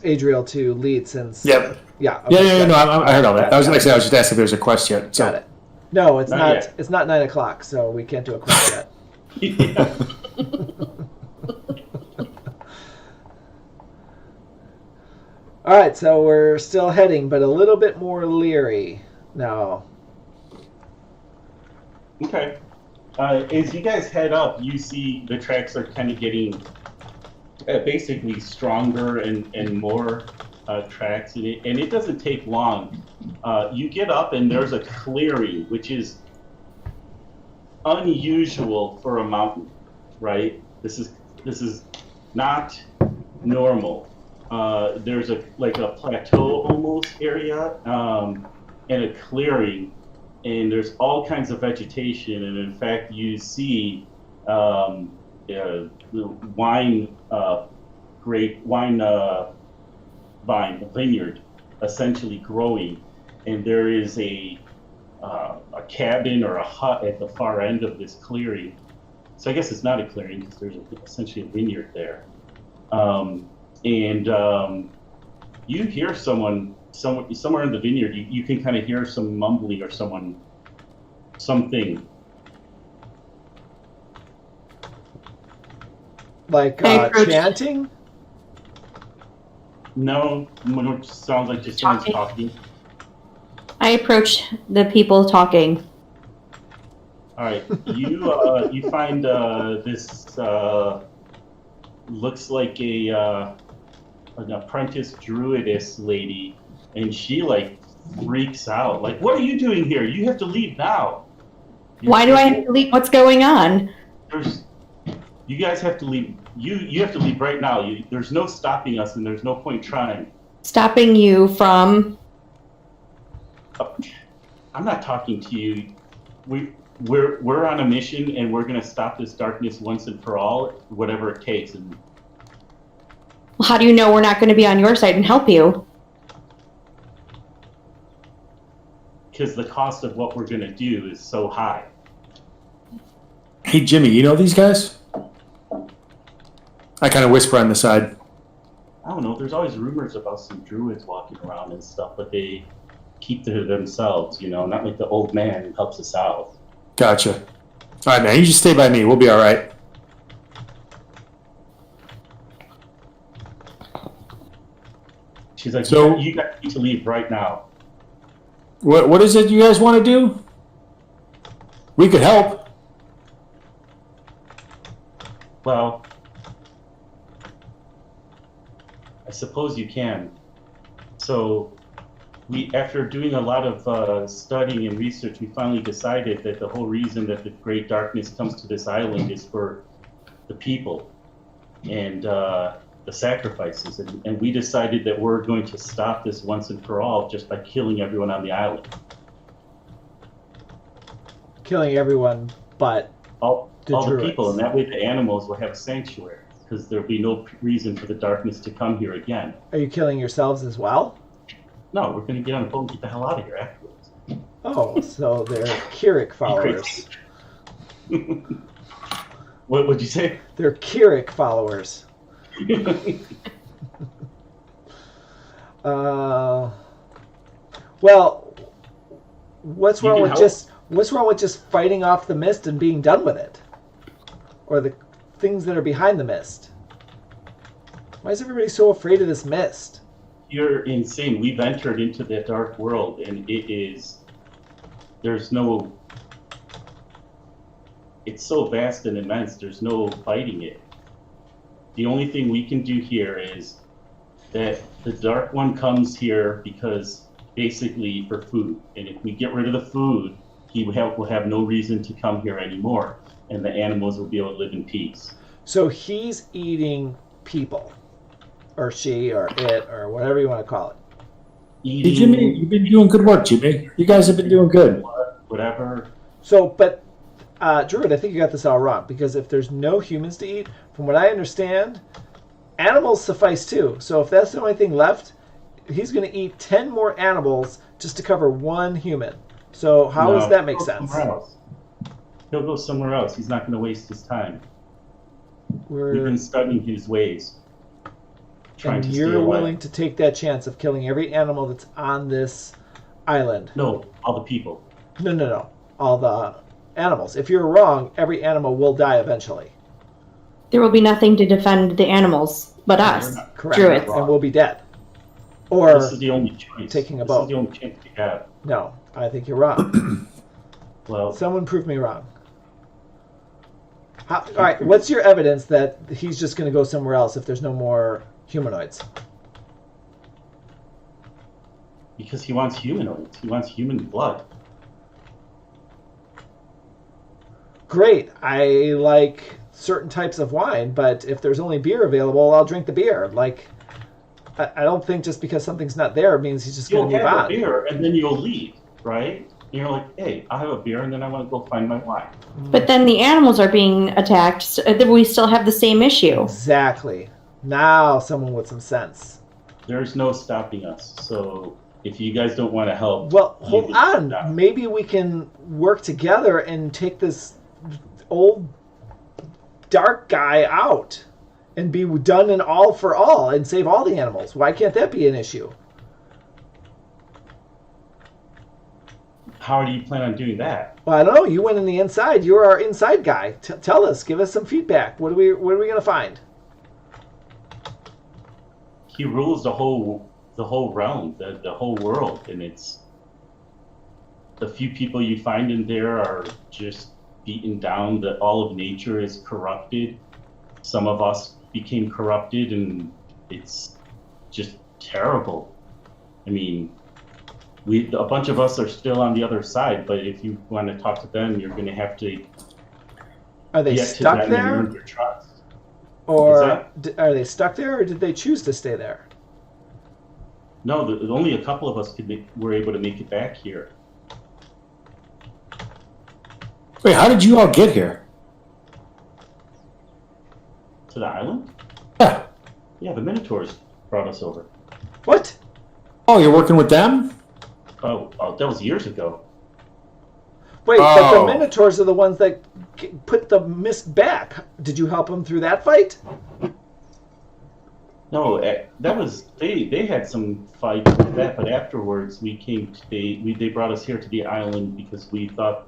Adriel to lead since... Yep. Yeah. Okay, no, I heard all that. I was just asking if there's a quest yet. So. Got it. No, it's not. Yet. It's not 9 o'clock, so we can't do a quest yet. All right, so we're still heading, but a little bit more leery now. Okay. As you guys head up, you see the tracks are kind of getting basically stronger and more tracks, and it doesn't take long. You get up and there's a clearing, which is unusual for a mountain, right? This is not normal. There's a plateau almost area and a clearing, and there's all kinds of vegetation, and in fact you see the wine vineyard essentially growing, and there is a cabin or a hut at the far end of this clearing. So I guess it's not a clearing because there's essentially a vineyard there. You hear someone somewhere in the vineyard. You can kind of hear some mumbling or something. Like chanting? No, it sounds like just someone's talking. I approach the people talking. All right, you find this looks like an apprentice druidess lady, and she like freaks out. Like, what are you doing here? You have to leave now. Why do I have to leave? What's going on? You guys have to leave. You have to leave right now. There's no stopping us, and there's no point trying. Stopping you from? I'm not talking to you. We're on a mission, and we're going to stop this darkness once and for all, whatever it takes. And Well, how do you know we're not going to be on your side and help you? Because the cost of what we're going to do is so high. Hey, Jimmy, you know these guys? I kind of whisper on the side. I don't know. There's always rumors about some druids walking around and stuff, but they keep to themselves, not like the old man who helps us out. Gotcha. All right, man, you just stay by me. We'll be all right. She's like, So- you guys need to leave right now. What is it you guys want to do? We could help. Well, I suppose you can. So, after doing a lot of studying and research, we finally decided that the whole reason that the Great Darkness comes to this island is for the people and the sacrifices. And we decided that we're going to stop this once and for all just by killing everyone on the island. Killing everyone but All the druids. people, and that way the animals will have a sanctuary, because there'll be no reason for the darkness to come here again. Are you killing yourselves as well? No, we're going to get on a boat and get the hell out of here afterwards. Oh, so they're Keurig followers. What would you say? They're Keurig followers. Well, what's wrong with just fighting off the mist and being done with it? Or the things that are behind the mist? Why is everybody so afraid of this mist? You're insane. We've entered into the dark world, and it's so vast and immense, there's no fighting it. The only thing we can do here is that the Dark One comes here because basically for food. And if we get rid of the food, he will have no reason to come here anymore, and the animals will be able to live in peace. So he's eating people. Or she, or it, or whatever you want to call it. Eating, Hey, Jimmy, you've been doing good work, Jimmy. You guys have been doing good. whatever. So, but, Druid, I think you got this all wrong, because if there's no humans to eat, from what I understand, animals suffice too. So if that's the only thing left, he's going to eat 10 more animals just to cover one human. So how does that make sense? He'll go somewhere else. He's not going to waste his time. We've We've been studying his ways. And you're willing to take that chance of killing every animal that's on this island? No, all the people. No. All the animals. If you're wrong, every animal will die eventually. There will be nothing to defend the animals but us, Correct. druids. And we'll be dead. Or This is the only choice. taking a This boat. is the only chance we have. no, I think you're wrong. Well, Someone prove me wrong. All right, what's your evidence that he's just going to go somewhere else if there's no more humanoids? because he wants humanoids. He wants human blood. Great. I like certain types of wine, but if there's only beer available, I'll drink the beer. Like, I don't think just because something's not there means he's just going to You'll move have a on. beer, and then you'll leave, right? And you're like, hey, I'll have a beer, and then I want to go find my wine. But then the animals are being attacked. So we still have the same issue. Exactly. Now someone with some sense. There's no stopping us. So if you guys don't want to help... Well, you hold can on. stop. Maybe we can work together and take this old dark guy out and be done and all for all and save all the animals. Why can't that be an issue? How do you plan on doing that? Well, I don't know. You went in the inside. You're our inside guy. Tell us. Give us some feedback. What are we going to find? He rules the whole realm, the whole world, and it's the few people you find in there are just beaten down. That all of nature is corrupted. Some of us became corrupted, and it's just terrible. I mean, a bunch of us are still on the other side, but if you want to talk to them, you're going to have to Are they get to stuck them and there? earn their trust. Or What's are they stuck there, or did they choose to stay there? No, only a couple of us were able to make it back here. Wait, how did you all get here? To the island? Yeah. Yeah, the Minotaurs brought us over. What? Oh, you're working with them? Oh, that was years ago. Wait, but the Oh. Minotaurs are the ones that put the mist back. Did you help them through that fight? No, that was they had some fight with that, but afterwards they brought us here to the island because we thought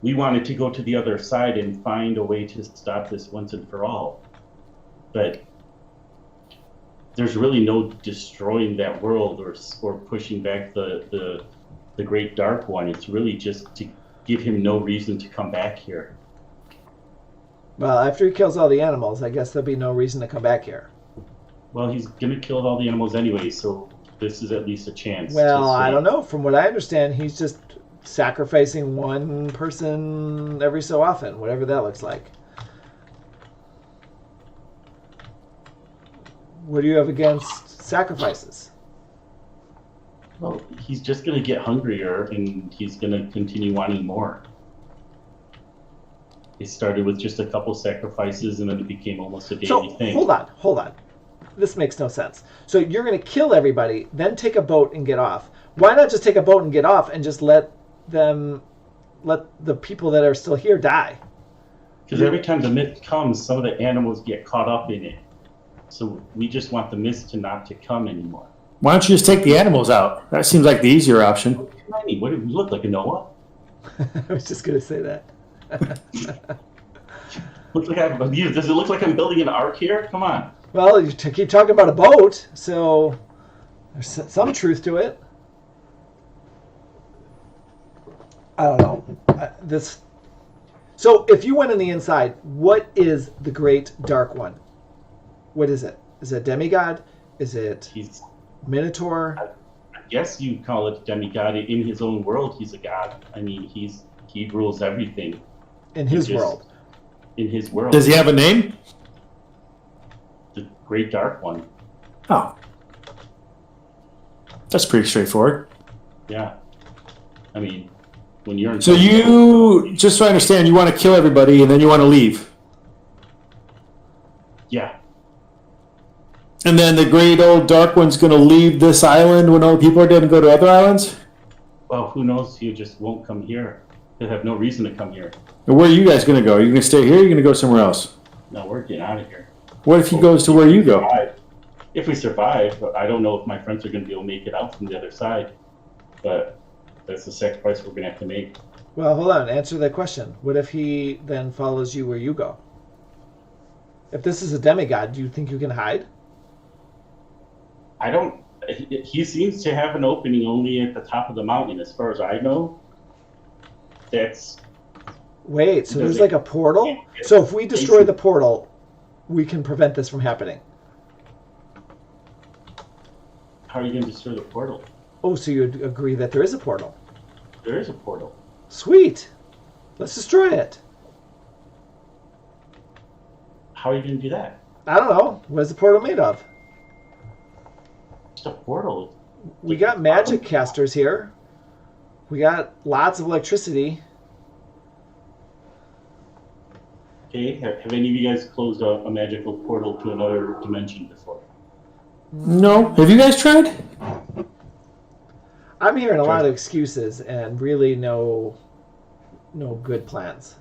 we wanted to go to the other side and find a way to stop this once and for all. But there's really no destroying that world or pushing back the Great Dark One. It's really just to give him no reason to come back here. Well, after he kills all the animals, I guess there'll be no reason to come back here. Well, he's gonna kill all the animals anyway, so this is at least a chance. Well, I don't know. From what I understand, he's just sacrificing one person every so often, whatever that looks like. What do you have against sacrifices? Well, he's just gonna get hungrier, and he's gonna continue wanting more. It started with just a couple sacrifices, and then it became almost a daily thing. Hold on. This makes no sense. So you're going to kill everybody, then take a boat and get off. Why not just take a boat and get off and just let the people that are still here die? Because every time the mist comes, some of the animals get caught up in it. So we just want the mist not to come anymore. Why don't you just take the animals out? That seems like the easier option. What do you look like, a Noah? I was just going to say that. Does it look like I'm building an ark here? Come on. Well, you keep talking about a boat, so there's some truth to it. I don't know. So if you went on the inside, what is the Great Dark One? What is it? Is it a demigod? Is it Minotaur? I guess you call it demigod. In his own world, he's a god. I mean, he rules everything. In his world. In his world. Does he have a name? The Great Dark One. Oh. That's pretty straightforward. Yeah. I mean, when you're in... So you, just so I understand, you want to kill everybody and then you want to leave. Yeah. And then the great old dark one's going to leave this island when all the people are dead and go to other islands? Well, who knows? He just won't come here. He'll have no reason to come here. And where are you guys going to go? Are you going to stay here or are you going to go somewhere else? No, we're getting out of here. What if he goes to where you go? If we survive, I don't know if my friends are going to be able to make it out from the other side. But that's the sacrifice we're going to have to make. Well, hold on. Answer that question. What if he then follows you where you go? If this is a demigod, do you think you can hide? I don't... He seems to have an opening only at the top of the mountain, as far as I know. that's Wait, so Does there's it- like a portal? So if we destroy the portal, we can prevent this from happening. how are you going to destroy the portal? Oh, so you agree that there is a portal? There is a portal. Sweet. Let's destroy it. How are you going to do that? I don't know. What is the portal made of? Just a portal. We got magic casters here. We got lots of electricity. Okay, have any of you guys closed a magical portal to another dimension before? No. Have you guys tried? I'm hearing a lot of excuses and really no good plans.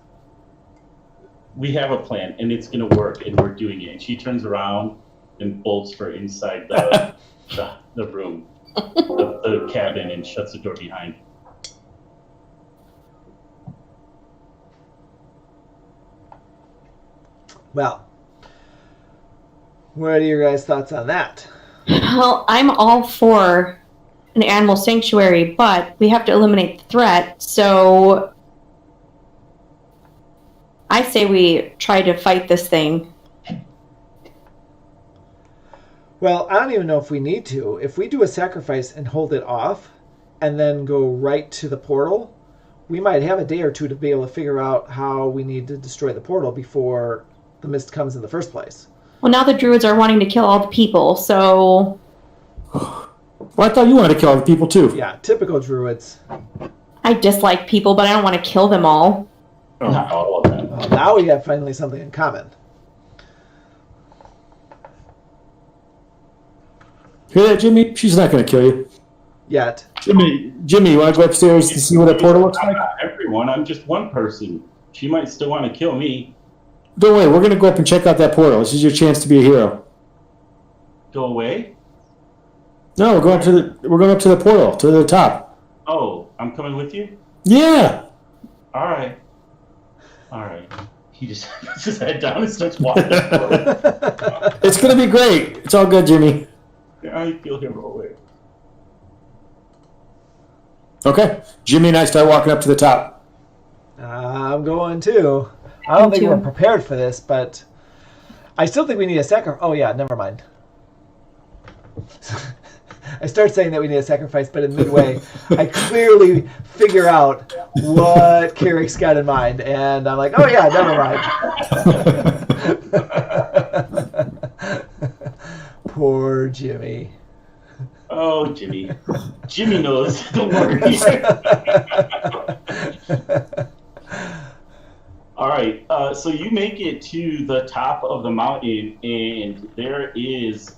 We have a plan, and it's going to work, and we're doing it. And she turns around and bolts her inside the room, the cabin, and shuts the door behind. Well, what are your guys' thoughts on that? Well, I'm all for an animal sanctuary, but we have to eliminate the threat, so I say we try to fight this thing. Well, I don't even know if we need to. If we do a sacrifice and hold it off and then go right to the portal, we might have a day or two to be able to figure out how we need to destroy the portal before the mist comes in the first place. Well, now the druids are wanting to kill all the people, so... Well, I thought you wanted to kill all the people too. Yeah, typical druids. I dislike people, but I don't want to kill them all. Not all of them. Well, now we have finally something in common. Hear that, Jimmy? She's not going to kill you. Yet. Jimmy, you want to go upstairs to see what that portal looks I'm like? not everyone. I'm just one person. She might still want to kill me. Don't worry, we're going to go up and check out that portal. This is your chance to be a hero. Go away? No, we're going up to the portal, to the top. Oh, I'm coming with you? Yeah. All right. He just puts his head down and starts walking. Yeah, It's going to be great. It's all good, Jimmy. I feel him roll away. Okay. Jimmy and I start walking up to the top. I'm going too. I don't Me think too. we're prepared for this, but I still think we need a sacrifice. Oh yeah, never mind. I start saying that we need a sacrifice, but in midway, I clearly figure out what Carrick's got in mind, and I'm like, oh yeah, never mind. Poor Jimmy. Oh, Jimmy. Jimmy knows the word. All right. So you make it to the top of the mountain, and there is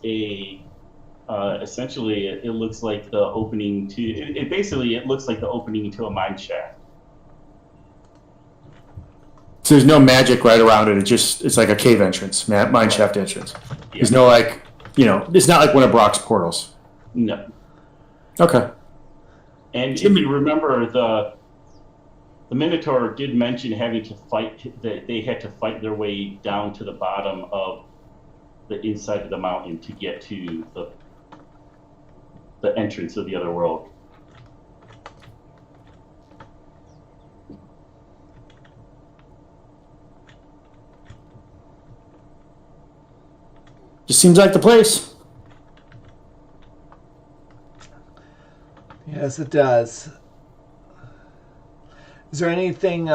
essentially, it looks like the opening to. It looks like the opening to a mine shaft. So there's no magic right around it. It's like a cave entrance, mine shaft entrance. There's no it's not like one of Brock's portals. No. Okay. And if you remember, the Minotaur did mention having to fight, that they had to fight their way down to the bottom of the inside of the mountain to get to the entrance of the other world. Just seems like the place. Yes, it does. Is there anything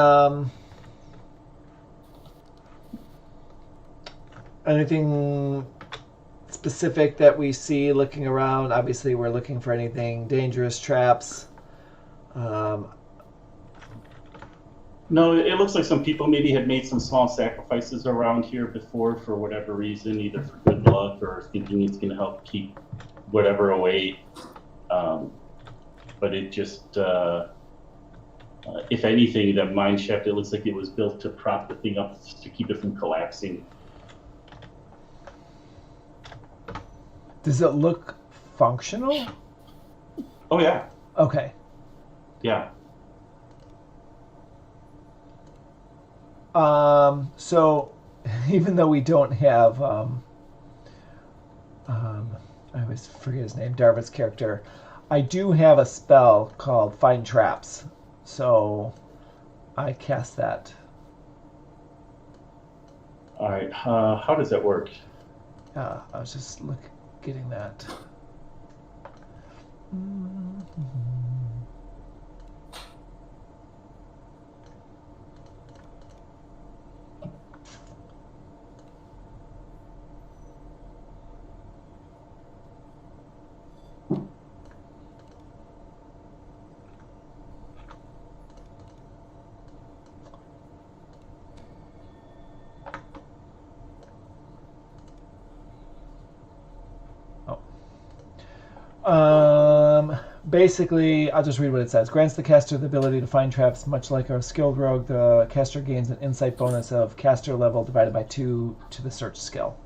specific that we see looking around? Obviously, we're looking for anything dangerous, traps. No, it looks like some people maybe had made some small sacrifices around here before for whatever reason, either for good luck or thinking it's going to help keep whatever away. But it just, if anything, that mine shaft, it looks like it was built to prop the thing up to keep it from collapsing. Does it look functional? Oh, yeah. Okay. Yeah. So even though we don't have, I always forget his name, Darvin's character, I do have a spell called Find Traps. So I cast that. All right. How does that work? I was just getting that. Basically, I'll just read what it says. Grants the caster the ability to find traps, much like our skilled rogue. The caster gains an insight bonus of caster level divided by 2 to the search skill.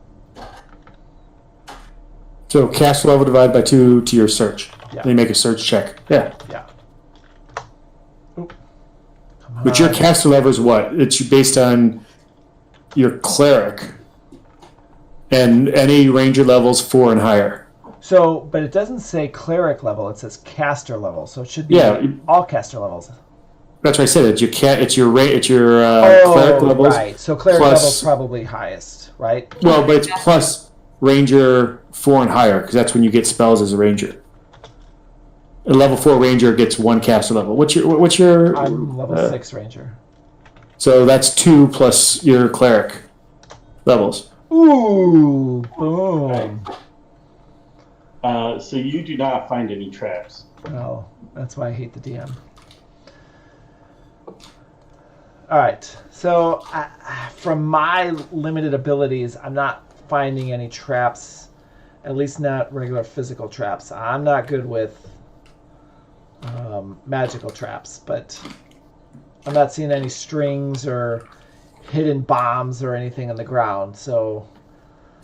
So caster level divided by 2 to your search. Yeah. Then you make a search check. Yeah. Yeah. Oop. But your caster level is what? It's based on your cleric. And any ranger levels 4 and higher. So, but it doesn't say cleric level. It says caster level. So it should be all caster levels. That's what I said. It's your cleric levels. Right. So cleric plus, level's probably highest, right? Well, but it's plus ranger 4 and higher, because that's when you get spells as a ranger. A level 4 ranger gets 1 caster level. What's your? I'm level 6 ranger. So that's 2 plus your cleric levels. Ooh, boom. So you do not find any traps. Well, that's why I hate the DM. All right. So, from my limited abilities, I'm not finding any traps, at least not regular physical traps. I'm not good with magical traps, but I'm not seeing any strings or hidden bombs or anything on the ground. So,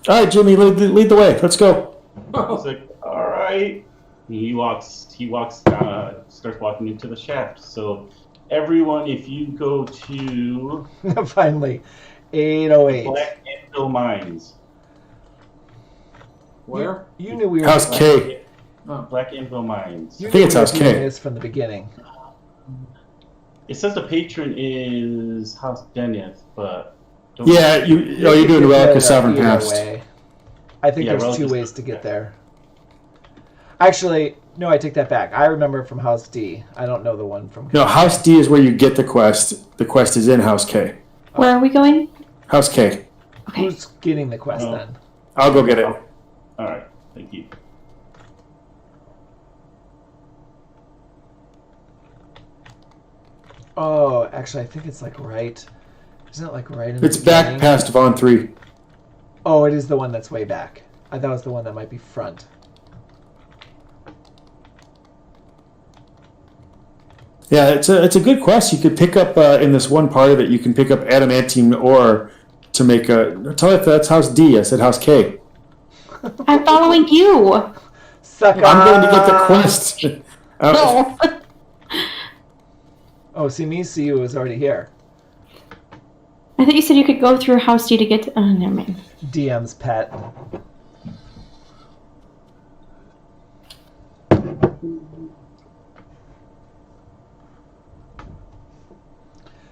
all right, Jimmy, lead the way. Let's go. He's like, all right. He starts walking into the shaft. So everyone, if you go to finally 808 Black Anvil Mines. Where? You knew we were House K. Black Anvil Mines. I think it's House K. This from the beginning. It says the patron is House Deneth, but yeah, you're doing Relic of Sovereign Past. Way. I think there's 2 ways to get there. Actually, no, I take that back. I remember from House D. I don't know the one from... No, House D is where you get the quest. The quest is in House K. Where are we going? House K. Okay. Who's getting the quest then? I'll go get it. All right, thank you. Oh, actually, I think it's like right... Isn't it like right in It's the back beginning? past Vaughn 3. Oh, it is the one that's way back. I thought it was the one that might be front. Yeah, it's a good quest. You could pick up in this one part of it. You can pick up adamantine ore to make a. Tell it that's House D. I said House K. I'm following you. Suck I'm going to get the quest. No. Oh, see me, see you is already here. I thought you said you could go through House D to get to... Oh, never mind. DM's pet.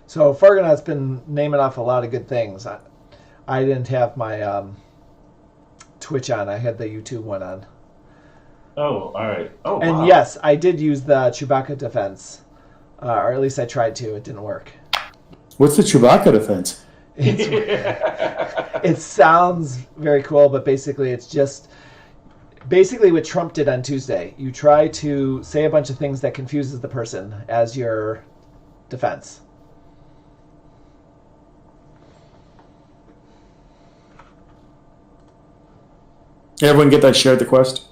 So Fargonaut's been naming off a lot of good things. I didn't have my Twitch on. I had the YouTube one on. Oh, all right. Oh, and wow. yes, I did use the Chewbacca defense. Or at least I tried to. It didn't work. What's the Chewbacca defense? It sounds very cool, but basically it's just... Basically what Trump did on Tuesday. You try to say a bunch of things that confuses the person as your defense. Everyone get that shared the quest?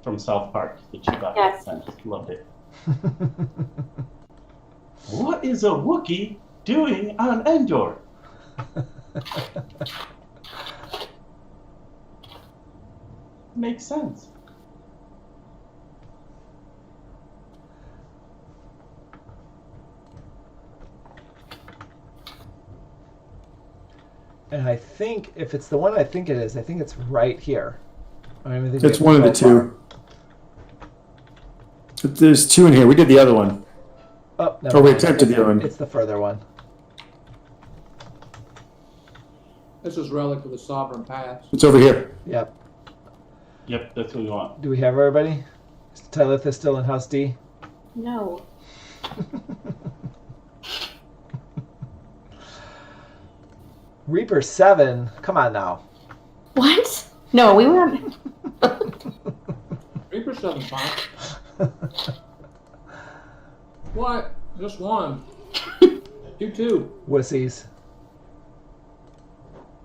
From South Park, the Chewbacca. Yes. I just loved it. What is a Wookiee doing on Endor? Makes sense. And I think, if it's the one I think it is, I think it's right here. I don't even think It's one of the so far. two. There's 2 in here. We did the other one. Oh, Oh, never Oh, we mind. attempted the other one. It's the further one. This is Relic of the Sovereign Past. It's over here. Yep. Yep, that's what we want. Do we have everybody? Is Tylith still in House D? No. Reaper 7? Come on now. What? No, we went. Reaper 7 fine. What? Just one. You two. Wussies.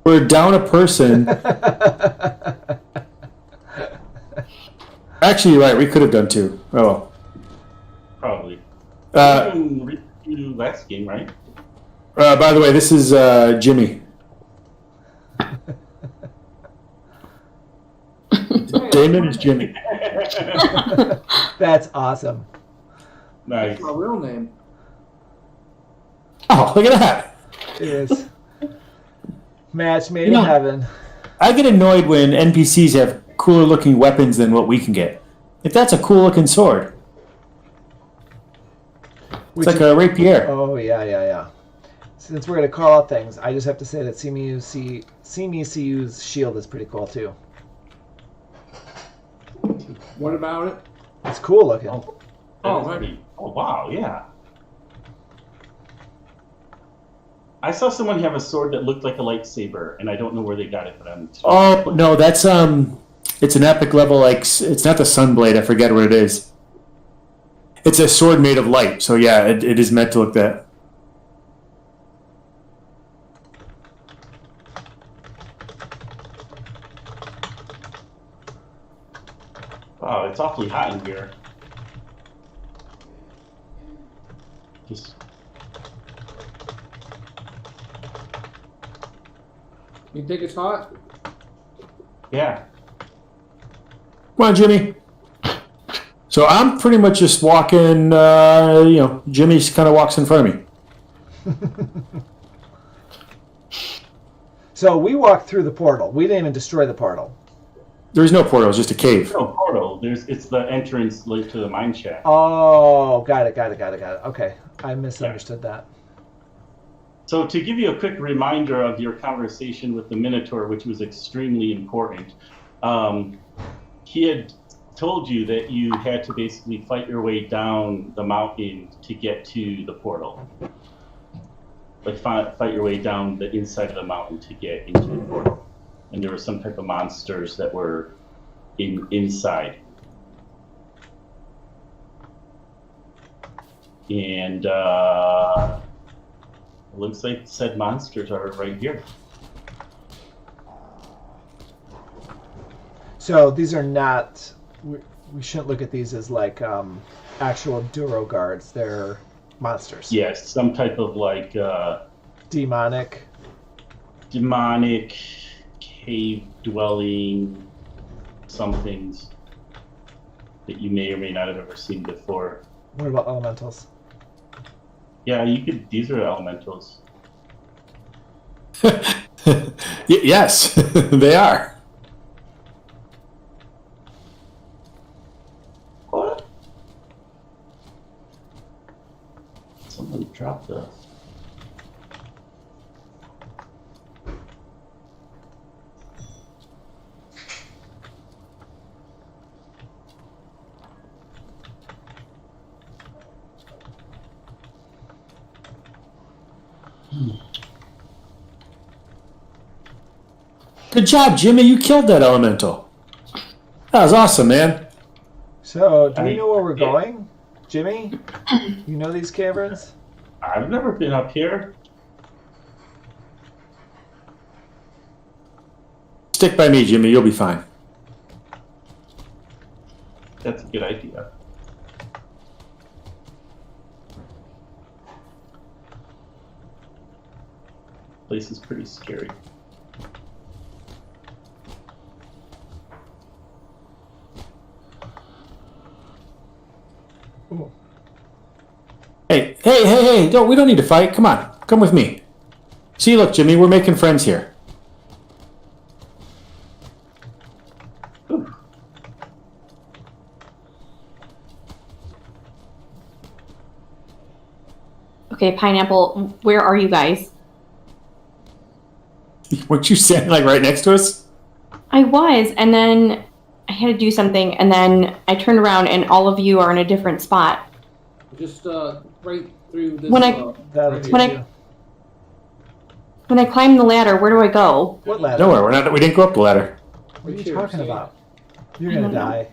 We're down a person. Actually, you're right. We could have done 2. Oh, well. Probably. Uh, We didn't last game, right? by the way, this is Jimmy. Damon is Jimmy. That's awesome. Nice. That's my real name. Oh, look at that. It is. Match made in heaven. I get annoyed when NPCs have cooler looking weapons than what we can get. If that's a cool looking sword. It's like a rapier. Oh, yeah. Since we're going to call out things, I just have to say that CMECU's shield is pretty cool, too. What about it? It's cool looking. Oh, Oh, right. Oh, wow, yeah. I saw someone have a sword that looked like a lightsaber, and I don't know where they got it, but I'm... Oh, no, that's, it's an epic level, like, it's not the Sunblade, I forget what it is. It's a sword made of light, so yeah, it is meant to look that. Wow, it's awfully hot in here. Just... You think it's hot? Yeah. Come on, Jimmy. So I'm pretty much just walking, Jimmy's kind of walks in front of me. So we walked through the portal. We didn't even destroy the portal. There's no portal, it's just a cave. No portal. It's the entrance to the mine shaft. Oh, got it. Okay, I misunderstood that. So to give you a quick reminder of your conversation with the Minotaur, which was extremely important, he had told you that you had to basically fight your way down the mountain to get to the portal. Like fight your way down the inside of the mountain to get into the portal. And there were some type of monsters that were inside. And it looks like said monsters are right here. So these are not. We shouldn't look at these as like actual Duro guards. They're monsters. Yes, some type of like Demonic. Cave dwelling somethings that you may or may not have ever seen before. What about elementals? Yeah, these are elementals. Yes, they are. What? Somebody dropped the... Good job, Jimmy. You killed that elemental. That was awesome, man. So, do we know where we're going? Jimmy? You know these caverns? I've never been up here. Stick by me, Jimmy. You'll be fine. That's a good idea. Place is pretty scary. Ooh. Hey! We don't need to fight. Come on, come with me. See, look, Jimmy, we're making friends here. Ooh. Okay, Pineapple, where are you guys? Weren't you standing like right next to us? I was, and then I had to do something, and then I turned around, and all of you are in a different spot. Just right through this. When I- That'll When do I- you. When I climb the ladder, where do I go? What ladder? Nowhere. We didn't go up the ladder. What are you Here, talking see? about? You're gonna die.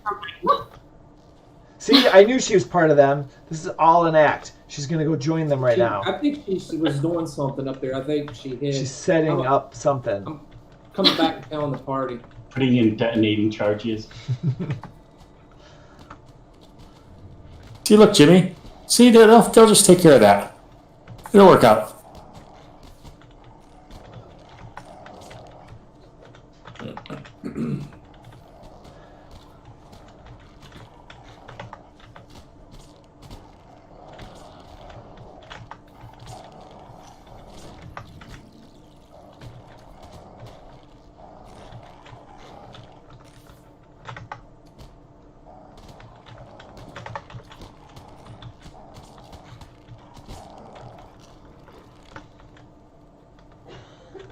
See, I knew she was part of them. This is all an act. She's gonna go join them right now. I think she was doing something up there. I think she hid. She's setting up something. Coming back down the party. Putting in detonating charges. See, look, Jimmy. See, they'll just take care of that. It'll work out.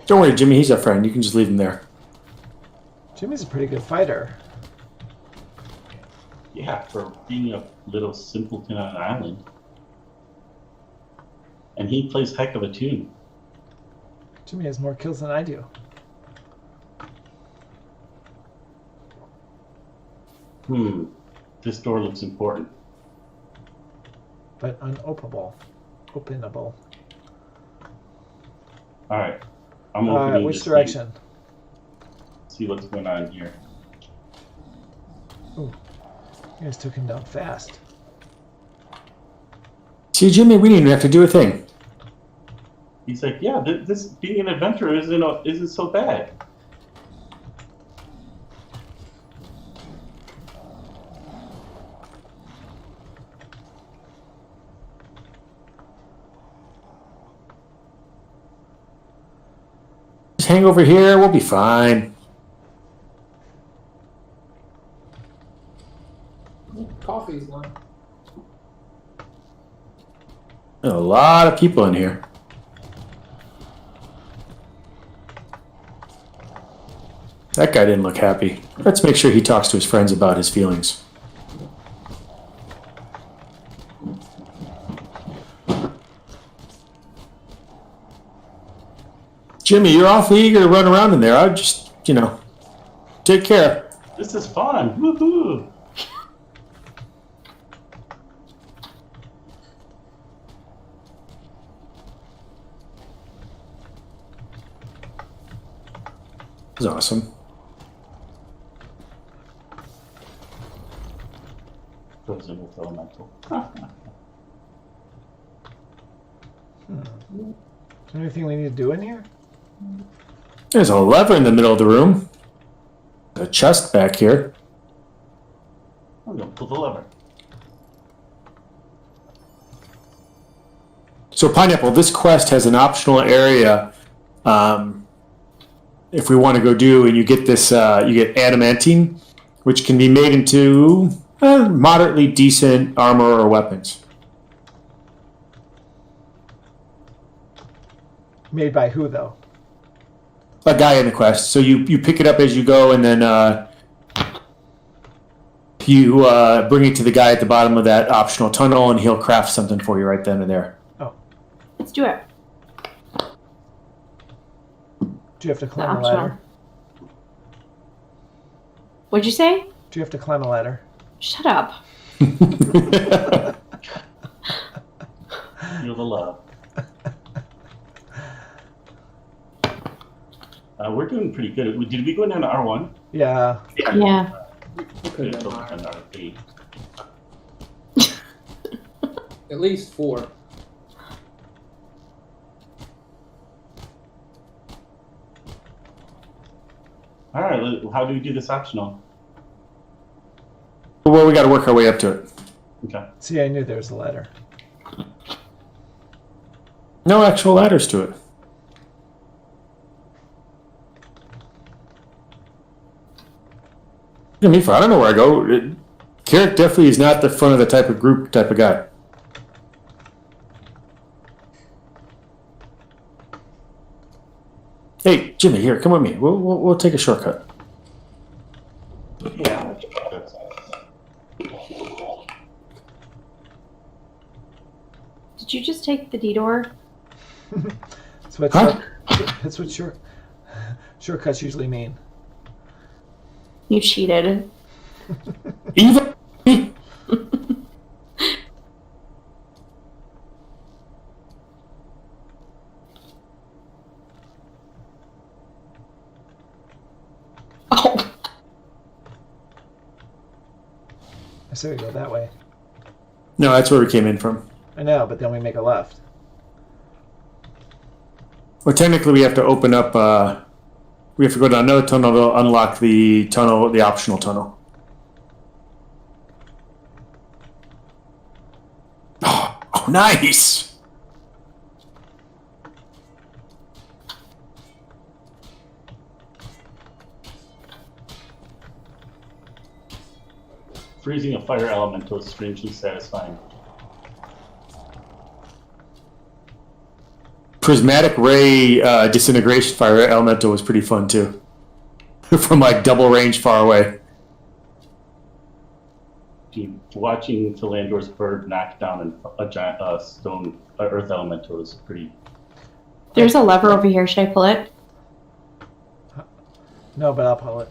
Don't worry, Jimmy. He's our friend. You can just leave him there. Jimmy's a pretty good fighter. Yeah, for being a little simpleton on an island. And he plays heck of a tune. Jimmy has more kills than I do. This door looks important. But unopenable. Openable. Alright. I'm opening Which this direction? gate. See what's going on here. Ooh. You guys took him down fast. See, Jimmy, we didn't even have to do a thing. He's like, yeah, this being an adventurer isn't so bad. Just hang over here. We'll be fine. Coffee's not. There's a lot of people in here. That guy didn't look happy. Let's make sure he talks to his friends about his feelings. Jimmy, you're awfully eager to run around in there. I'd just, take care. This is fun. Woohoo! This is awesome. Frozen with elemental. Is there anything we need to do in here? There's a lever in the middle of the room. A chest back here. I'm gonna pull the lever. So, Pineapple, this quest has an optional area. If we want to go do, and you get this, you get adamantine, which can be made into moderately decent armor or weapons. Made by who, though? A guy in the quest. So you pick it up as you go, and then you bring it to the guy at the bottom of that optional tunnel, and he'll craft something for you right then and there. Oh. Let's do it. Do you have to The climb a optional. ladder? What'd you say? Do you have to climb a ladder? Shut up. Feel the love. We're doing pretty good. Did we go down to R1? Yeah. Yeah. Could have focused on R8. At least 4. Alright, how do we do this optional? Well, we got to work our way up to it. Okay. See, I knew there was a ladder. No actual ladders to it. I mean, I don't know where I go. Carrick definitely is not the front of the type of guy. Hey, Jimmy, here, come with me. We'll take a shortcut. Yeah. Did you just take the D-door? That's what shortcuts usually mean. You cheated. Even. Oh. I say we go that way. No, that's where we came in from. I know, but then we make a left. Well, technically, we have to open up. We have to go down another tunnel to unlock the tunnel, the optional tunnel. Oh, nice! Freezing a fire elemental is strangely satisfying. Prismatic ray disintegration fire elemental was pretty fun too. From like double range far away. Dude, watching Philander's bird knock down a giant stone earth elemental is pretty. There's a lever over here. Should I pull it? No, but I'll pull it.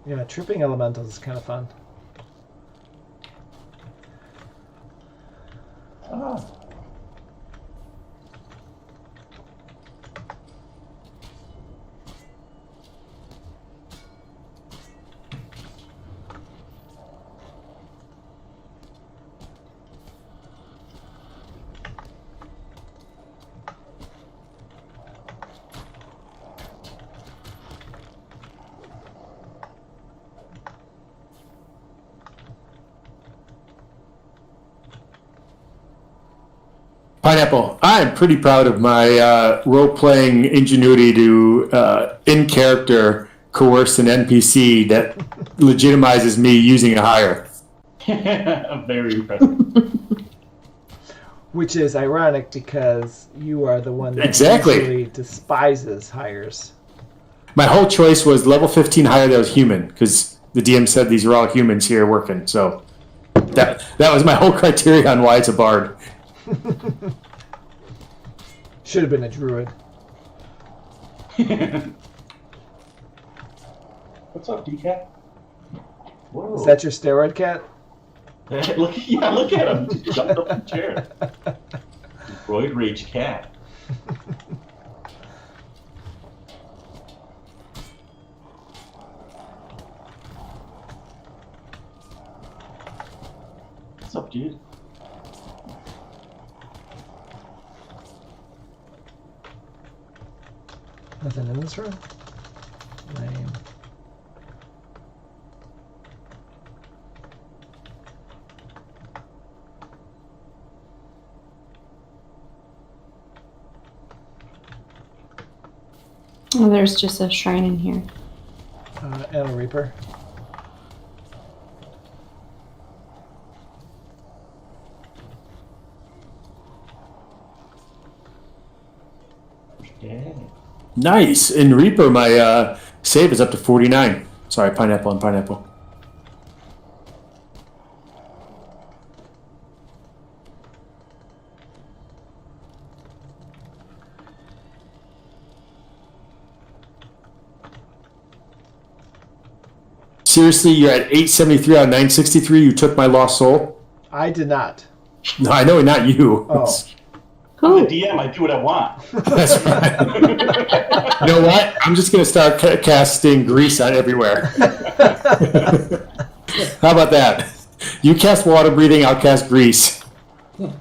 Yeah, tripping elementals is kind of fun. Ah. Pineapple, I'm pretty proud of my role-playing ingenuity to, in character, coerce an NPC that legitimizes me using a hire. Very impressive. Which is ironic because you are the one that Exactly. usually despises hires. My whole choice was level 15 hire that was human, because the DM said these are all humans here working, so that was my whole criteria on why it's a bard. Should have been a druid. What's up, DCat? Whoa. Is that your steroid cat? look at him. Just jumped up the chair. Roid Rage Cat. What's up, dude? Nothing in this room? Lame. Oh, there's just a shrine in here. And a reaper. Yeah. Nice. In Reaper, my save is up to 49. Sorry, pineapple and pineapple. Seriously, you're at 873 out of 963. You took my lost soul? I did not. No, I know, not you. Oh. I'm the DM. I do what I want. That's right. You know what? I'm just going to start casting grease on everywhere. How about that? You cast water breathing, I'll cast grease. Then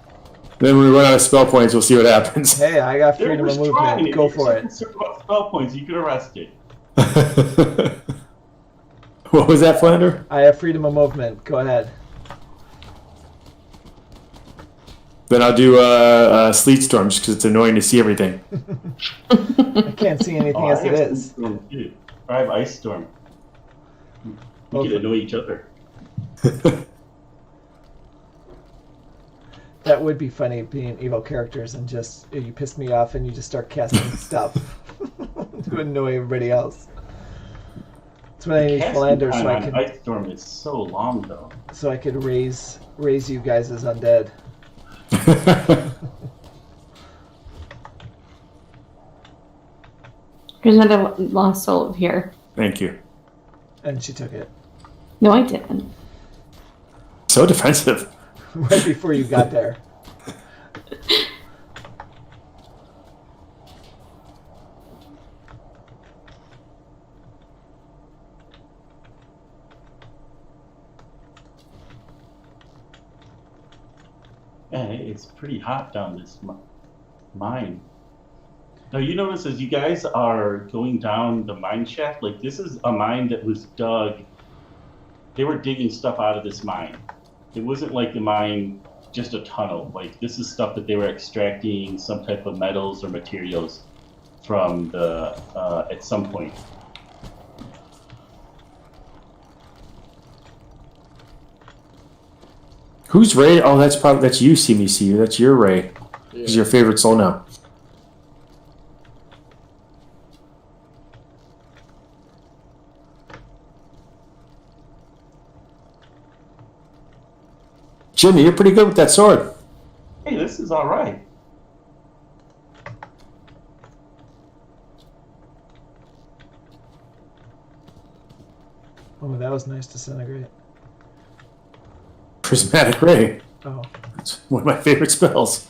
when we run out of spell points, we'll see what happens. Hey, I got freedom of movement. Go for it. About spell points, you get arrested. What was that, Flander? I have freedom of movement. Go ahead. Then I'll do sleet storm just because it's annoying to see everything. I can't see anything as it is. Storm, too. I have ice storm. We can annoy each other. That would be funny, being evil characters and just you piss me off and you just start casting stuff to annoy everybody else. That's what I need Casting Philander so I time on can Ice Storm is so long, though. so I could raise you guys as undead. There's another lost soul here. Thank you. And she took it No, I didn't. So defensive. right before you got there. Man, it's pretty hot down this mine. Now, you notice as you guys are going down the mine shaft, like this is a mine that was dug. They were digging stuff out of this mine. It wasn't like the mine, just a tunnel. Like this is stuff that they were extracting some type of metals or materials from the at some point. Who's Ray? Oh, that's you, CMCU. That's your Ray. He's your favorite soul now. Jimmy, you're pretty good with that sword. Hey, this is all right. Oh, that was nice, disintegrate. Prismatic Ray. Oh. It's one of my favorite spells.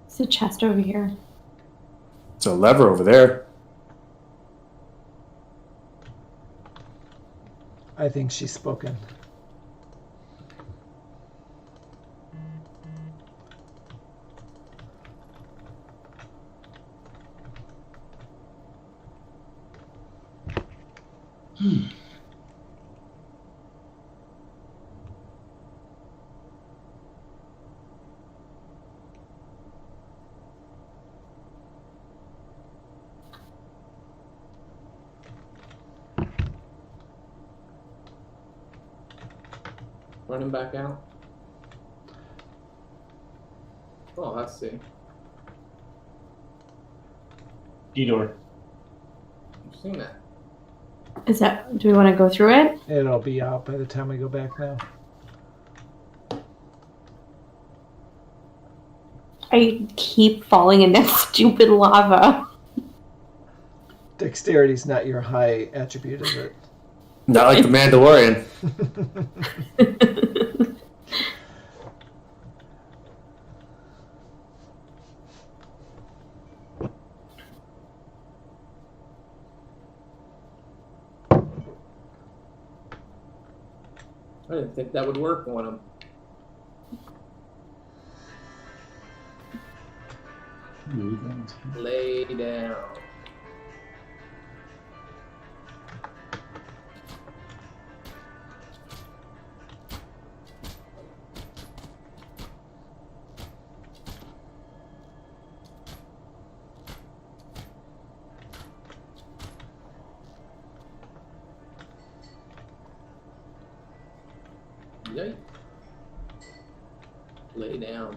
It's a chest over here. It's a lever over there. I think she's spoken. Running back out. Oh, I see. Detour. I've seen that. Is that? Do we want to go through it? It'll be out by the time we go back now. I keep falling in that stupid lava. Dexterity's not your high attribute, is it? Not like the Mandalorian. I didn't think that would work on him. Lay down. Yikes. Lay down.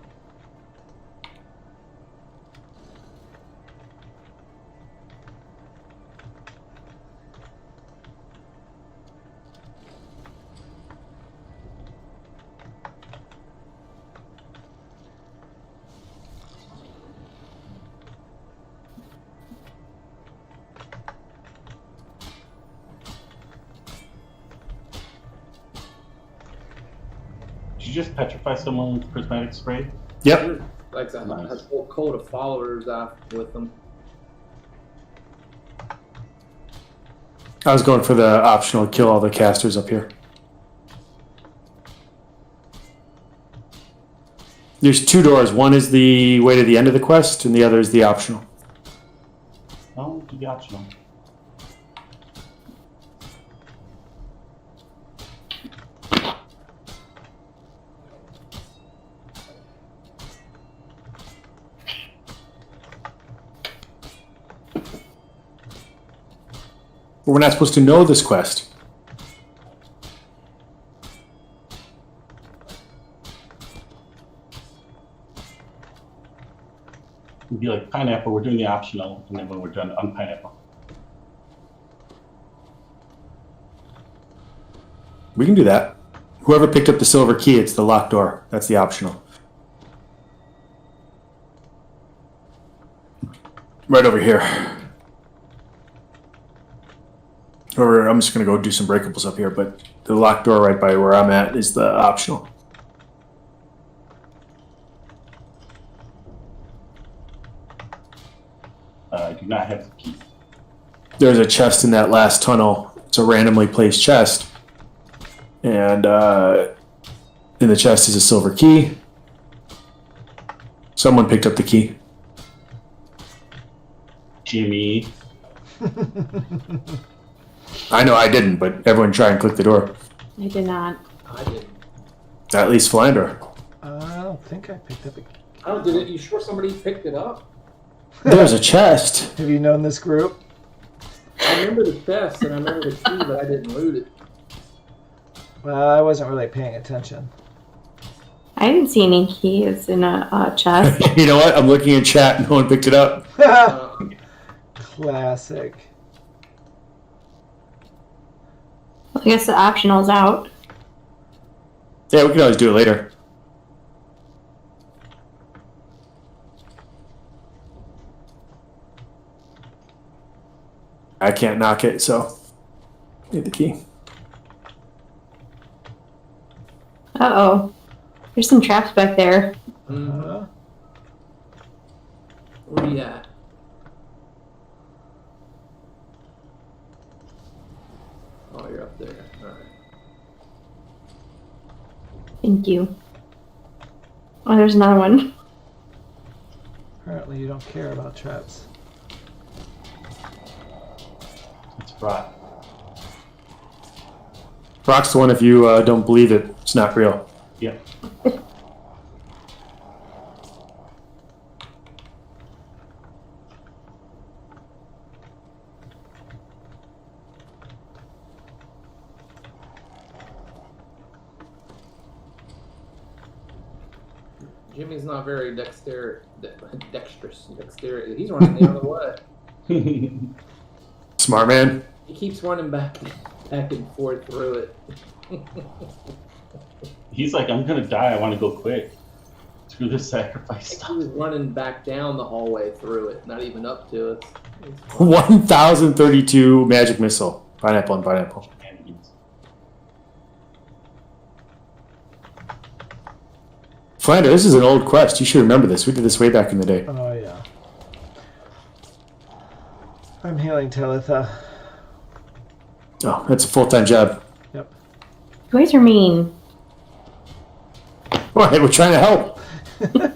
Did you just petrify someone with prismatic spray? Yep. Like I Nice. had a whole coat of followers off with them. I was going for the optional kill all the casters up here. There's two doors. One is the way to the end of the quest, and the other is the optional. Oh, do the optional. We're not supposed to know this quest. It'd be like pineapple, we're doing the optional, and then when we're done on pineapple. We can do that. Whoever picked up the silver key, it's the locked door. That's the optional. Right over here. Or I'm just going to go do some breakables up here, but the locked door right by where I'm at is the optional. I do not have the key. There's a chest in that last tunnel. It's a randomly placed chest. And in the chest is a silver key. Someone picked up the key. Jimmy. I know I didn't, but everyone try and click the door. I did not. I didn't. At least Philander. I don't think I picked up a... Oh, did it? You sure somebody picked it up? There's a chest. Have you known this group? I remember the chest and I remember the key, but I didn't loot it. Well, I wasn't really paying attention. I didn't see any keys in a chest. You know what? I'm looking in chat. No one picked it up. Classic. I guess the optional's out. Yeah, we can always do it later. I can't knock it, so need the key. Uh-oh. There's some traps back there. Uh, Where you at? Oh, you're up there. Alright. Thank you. Oh, there's another one. apparently you don't care about traps. It's Brock. Brock's the one if you don't believe it. It's not real. Yep. Jimmy's not very dexterous. Dexterity. He's running the other way. Smart man. He keeps running back and forth through it. He's like, I'm gonna die. I want to go quick. Screw this sacrifice He stuff. was running back down the hallway through it, not even up to it. 1032 magic missile. Pineapple and pineapple. Shenanigans. Flander, this is an old quest. You should remember this. We did this way back in the day. Oh, yeah. I'm healing Talitha. Oh, that's a full-time job. Yep. You guys are mean. All right, we're trying to help.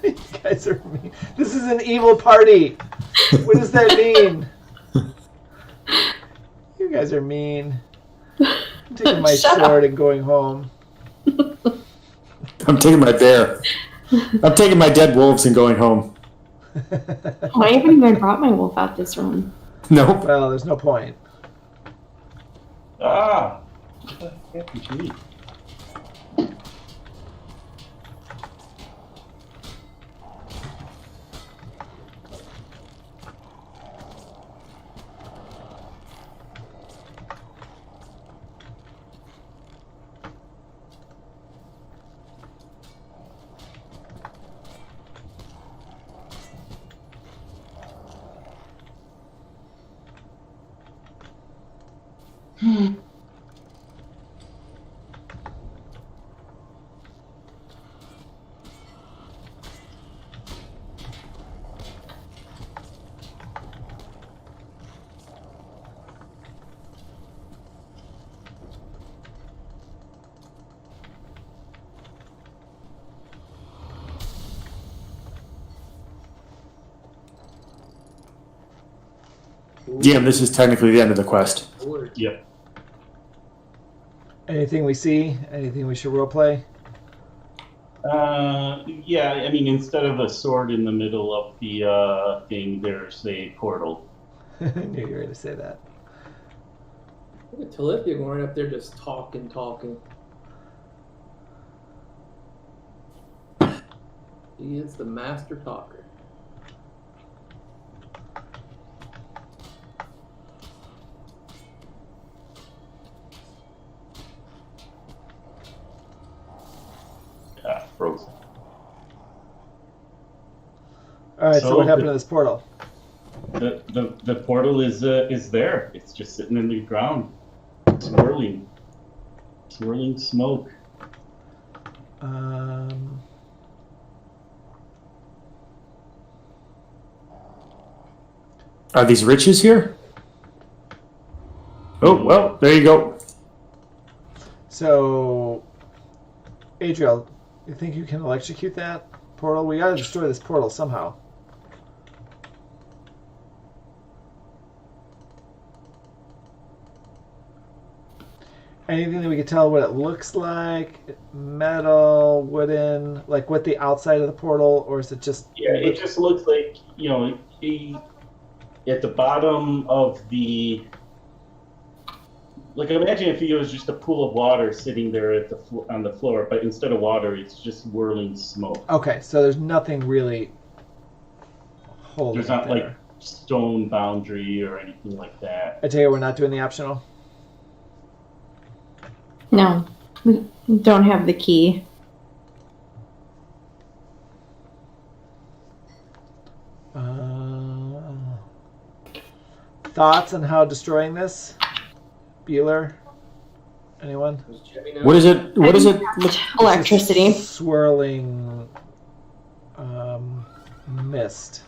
You guys are mean. This is an evil party. What does that mean? You guys are mean. I'm taking my Shut sword and going home. I'm taking my bear. I'm taking my dead wolves and going home. Oh, I haven't even brought my wolf out this run. Nope. Well, there's no point. Ah! What the heck happened to me? DM, this is technically the end of the quest. Lord. Yep. Anything we see? Anything we should roleplay? Yeah, I mean, instead of a sword in the middle of the thing, there's a portal. I knew you were going to say that. Look at Talithia going right up there just talking. He is the master talker. Frozen. All right. So, So what happened to this portal? The portal is there. It's just sitting in the ground, swirling smoke. Are these riches here? Oh, well, there you go. So, Adriel, you think you can electrocute that portal? We gotta destroy this portal somehow. Anything that we can tell what it looks like? Metal, wooden, like what the outside of the portal, or is it just... Yeah, it just looks like, at the bottom of the... Like, imagine if it was just a pool of water sitting there on the floor, but instead of water, it's just whirling smoke. Okay, so there's nothing really holding There's not, there. like, stone boundary or anything like that. I tell you, we're not doing the optional. No, we don't have the key. Thoughts on how destroying this? Bueller? Anyone? What is it? What is it? Electricity. Swirling mist.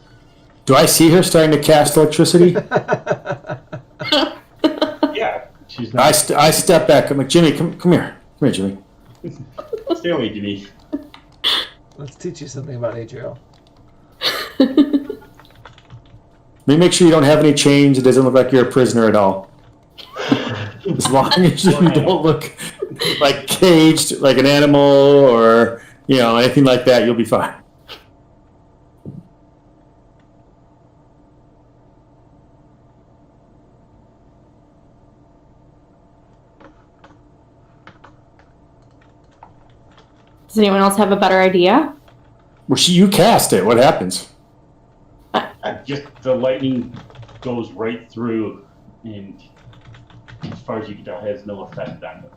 Do I see her starting to cast electricity? Yeah, she's not. I step back. I'm like, Jimmy, come here. Come here, Jimmy. Stay away, Jimmy. Let's teach you something about Adriel. Make sure you don't have any chains. It doesn't look like you're a prisoner at all. As long as you don't look like caged, like an animal, or anything like that, you'll be fine. Does anyone else have a better idea? Well, you cast it. What happens? Just the lightning goes right through, and as far as you can tell, has no effect on it.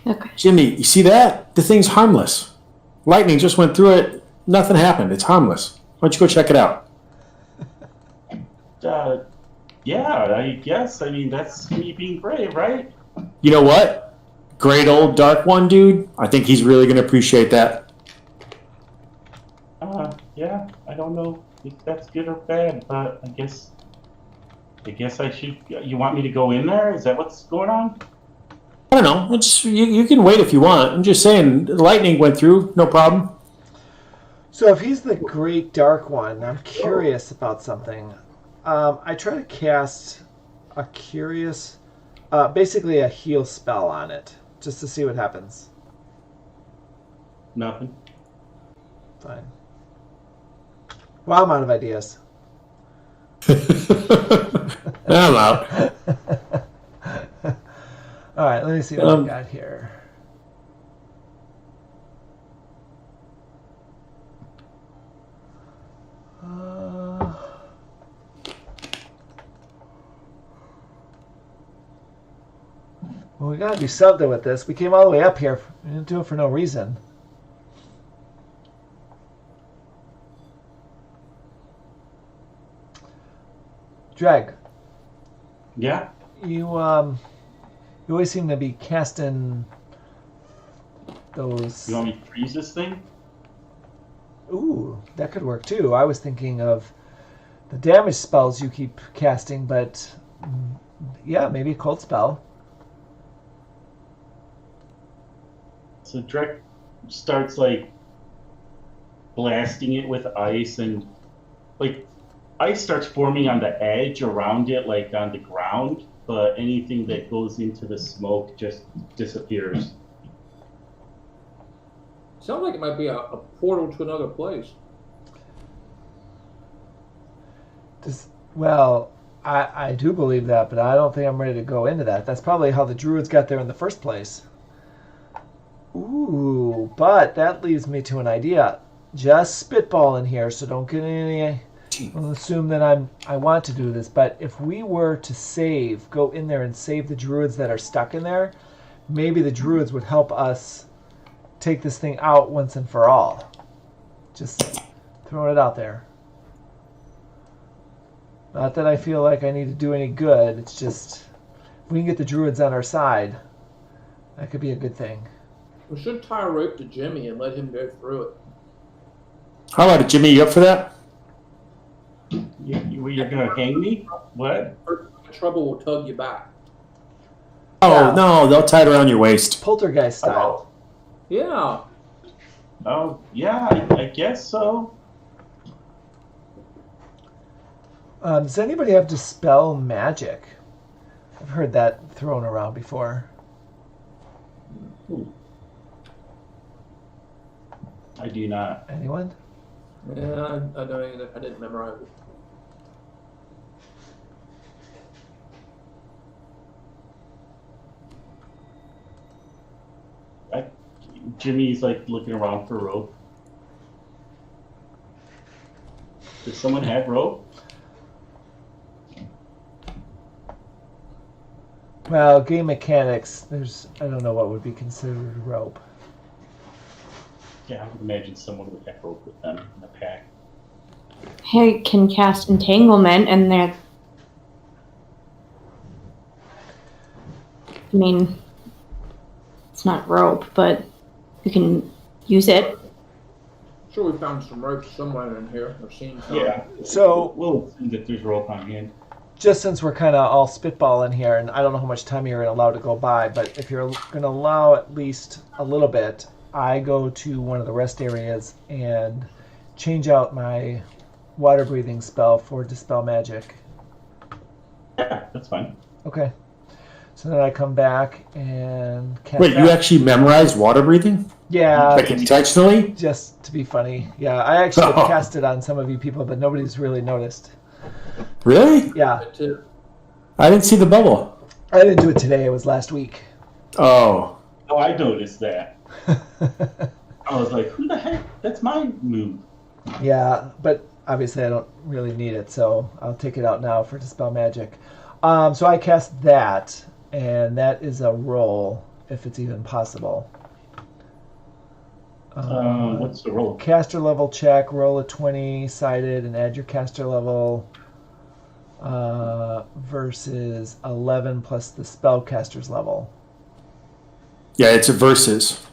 Okay. Jimmy, you see that? The thing's harmless. Lightning just went through it. Nothing happened. It's harmless. Why don't you go check it out? Yeah, I guess. I mean, that's me being brave, right? You know what? Great old Dark One, dude. I think he's really going to appreciate that. Yeah, I don't know if that's good or bad, but I guess I should. You want me to go in there? Is that what's going on? I don't know. You can wait if you want. I'm just saying, lightning went through. No problem. So if he's the Great Dark One, I'm curious about something. I try to cast a curious, basically a heal spell on it, just to see what happens. Nothing. Fine. Well, I'm out of ideas. I'm out. All right, let me see what we got here. Well, we gotta do something with this. We came all the way up here. We didn't do it for no reason. Dreg. Yeah. You always seem to be casting those. You want me to freeze this thing? Ooh, that could work too. I was thinking of the damage spells you keep casting, but yeah, maybe a cold spell. So Drek starts like blasting it with ice, and like ice starts forming on the edge around it, like on the ground, but anything that goes into the smoke just disappears. Sounds like it might be a portal to another place. Well, I do believe that, but I don't think I'm ready to go into that. That's probably how the druids got there in the first place. Ooh, but that leads me to an idea. Just spitballing here, so don't get any. I'll assume that I want to do this, but if we were to go in there and save the druids that are stuck in there, maybe the druids would help us take this thing out once and for all. Just throwing it out there. Not that I feel like I need to do any good. It's just, if we can get the druids on our side, that could be a good thing. We should tie a rope to Jimmy and let him go through it. How about it, Jimmy? You up for that? You're going to hang me? What? Trouble will tug you back. Oh, Yeah. no, they'll tie it around your waist. Poltergeist style. Yeah. Oh, yeah, I guess so. Does anybody have Dispel Magic? I've heard that thrown around before. Ooh. I do not. Anyone? Yeah, I don't either. I didn't memorize it. Jimmy's like looking around for rope. Does someone have rope? Well, game mechanics, I don't know what would be considered rope. Yeah, I would imagine someone would have rope with them in a pack. I can cast entanglement, and I mean, it's not rope, but you can use it. Sure, we found some ropes somewhere in here. I've seen some. Yeah. So, We'll assume that there's rope on hand. just since we're kind of all spitballing here, and I don't know how much time you're allowed to go by, but if you're going to allow at least a little bit, I go to one of the rest areas and change out my water breathing spell for Dispel Magic. Yeah, that's fine. Okay. So then I come back and cast Wait, you actually memorized water breathing? Yeah. Like intentionally? Just to be funny. Yeah, I actually cast it on some of you people, but nobody's really noticed. Really? Yeah. I didn't see the bubble. I didn't do it today. It was last week. Oh. Oh, I noticed that. I was like, who the heck? That's my move. Yeah, but obviously I don't really need it, so I'll take it out now for Dispel Magic. So I cast that, and that is a roll, if it's even possible. What's the roll? Caster level check, roll a 20-sided, and add your caster level versus 11 plus the spellcaster's level. Yeah, it's a versus.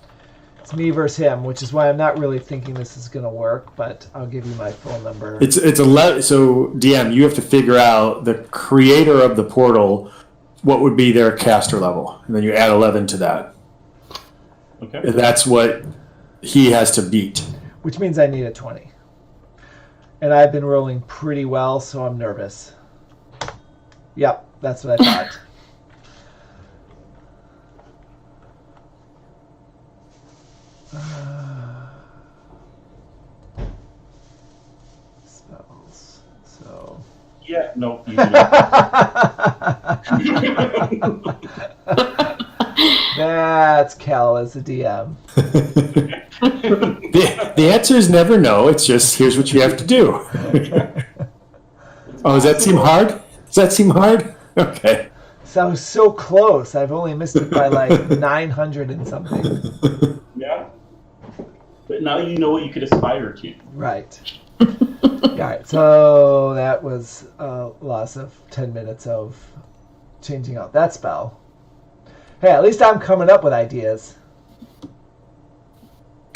It's me versus him, which is why I'm not really thinking this is going to work, but I'll give you my full number. It's 11. So DM, you have to figure out the creator of the portal, what would be their caster level, and then you add 11 to that. Okay. And that's what he has to beat. Which means I need a 20. And I've been rolling pretty well, so I'm nervous. Yep, that's what I thought. Spells. So. Yeah, no. You That's Cal as the DM. The answer is never no. It's just here's what you have to do. Oh, does that seem hard? Does that seem hard? Okay. Sounds so close. I've only missed it by like 900 and something. Yeah. But now you know what you could aspire to. Right. All right. So that was a loss of 10 minutes of changing out that spell. Hey, at least I'm coming up with ideas.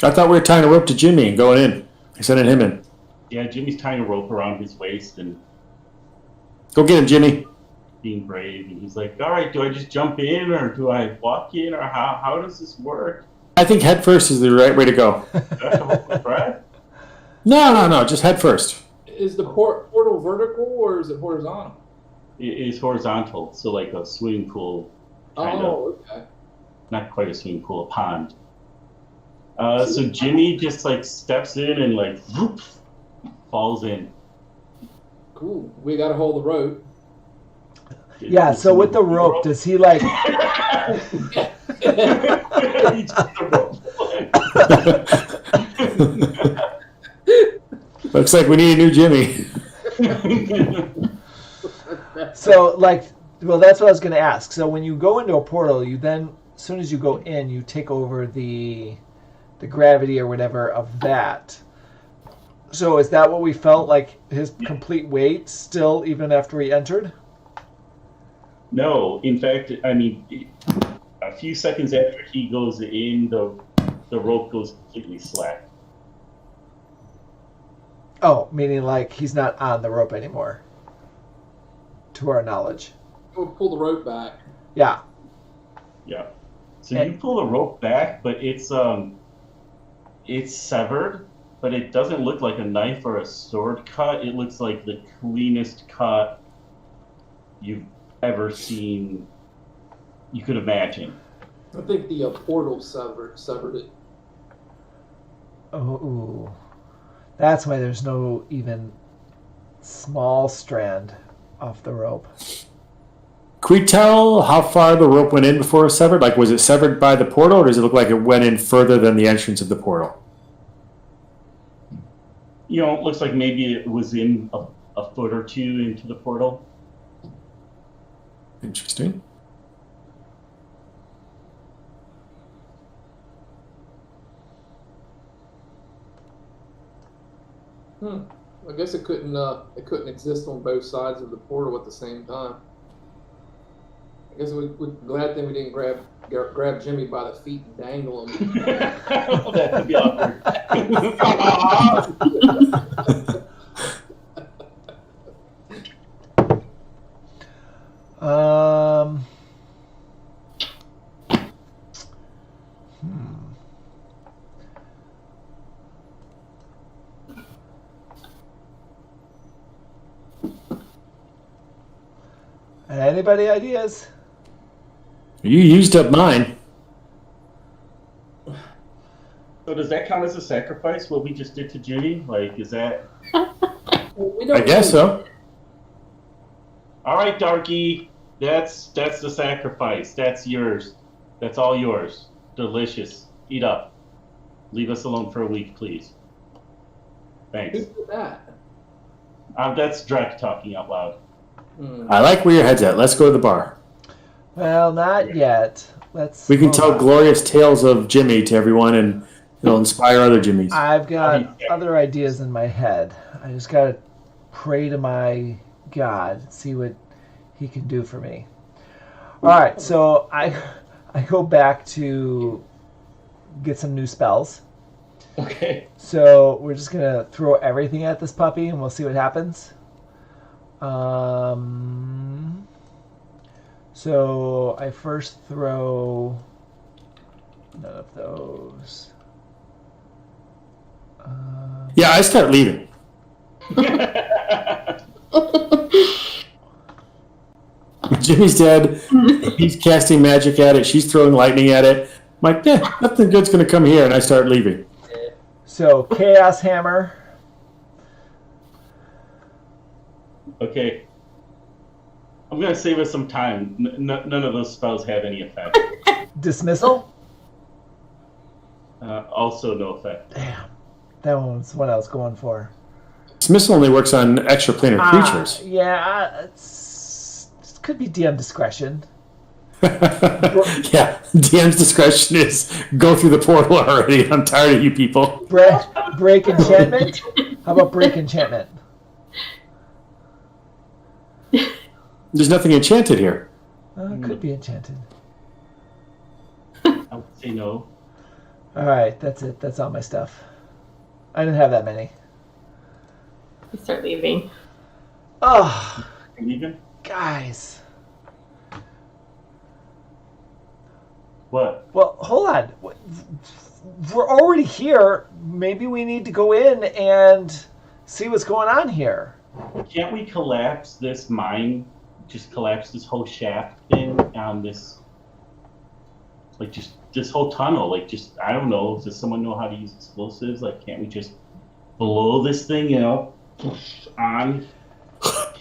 I thought we were tying a rope to Jimmy and going in. I sending him in. Yeah, Jimmy's tying a rope around his waist and Go get him, Jimmy. being brave. And he's like, all right, do I just jump in or do I walk in or how does this work? I think head first is the right way to go. That's a whole threat. No. Just head first. Is the portal vertical or is it horizontal? It is horizontal, so like a swimming pool. Kind of. Okay. Not quite a swimming pool, a pond. So Jimmy just like steps in and like whoop, falls in. Cool. We got to hold the rope. Yeah, so with the rope, does he like... Looks like we need a new Jimmy. So, like, well, that's what I was going to ask. So when you go into a portal, you then, as soon as you go in, you take over the gravity or whatever of that. So is that what we felt, like his complete weight still, even after he entered? No, in fact, I mean, a few seconds after he goes in, the rope goes completely slack. Oh, meaning like he's not on the rope anymore, to our knowledge. We'll pull the rope back. Yeah. Yeah. So you pull the rope back, but it's severed, but it doesn't look like a knife or a sword cut. It looks like the cleanest cut you've ever seen, you could imagine. I think the portal severed it. Oh, ooh. That's why there's no even small strand off the rope. Can we tell how far the rope went in before it was severed? Like, was it severed by the portal, or does it look like it went in further than the entrance of the portal? You know, it looks like maybe it was in a foot or two into the portal. Interesting. I guess it couldn't exist on both sides of the portal at the same time. I guess we're glad thing we didn't grab Jimmy by the feet and dangle him. Well, that would be awkward. Anybody ideas? You used up mine. So does that count as a sacrifice, what we just did to Jimmy? Like, is that... I guess so. All right, Darky, that's the sacrifice. That's yours. That's all yours. Delicious. Eat up. Leave us alone for a week, please. Thanks. Who did that? That's Drek talking out loud. I like where your head's at. Let's go to the bar. Well, not yet. We can tell glorious tales of Jimmy to everyone, and it'll inspire other Jimmys. I've got other ideas in my head. I just got to pray to my God, see what he can do for me. All right, so I go back to get some new spells. Okay. So we're just going to throw everything at this puppy, and we'll see what happens. So I first throw none of those. Yeah, I start leaving. Jimmy's dead. He's casting magic at it. She's throwing lightning at it. I'm like, nothing good's going to come here, and I start leaving. So Chaos Hammer. Okay. I'm going to save us some time. None of those spells have any effect. Dismissal? Also no effect. Damn. That one's what I was going for. Dismissal only works on extraplanar creatures. Yeah, it could be DM discretion. Yeah, DM's discretion is go through the portal already. I'm tired of you people. Break enchantment? How about break enchantment? There's nothing enchanted here. It could be enchanted. I would say no. All right, that's it. That's all my stuff. I didn't have that many. You start leaving. Oh, Leaving? guys. What? Well, hold on. We're already here. Maybe we need to go in and see what's going on here. Can't we collapse this mine? Just collapse this whole shaft thing on this, like just this whole tunnel. Like just, I don't know. Does someone know how to use explosives? Like, can't we just blow this thing, on?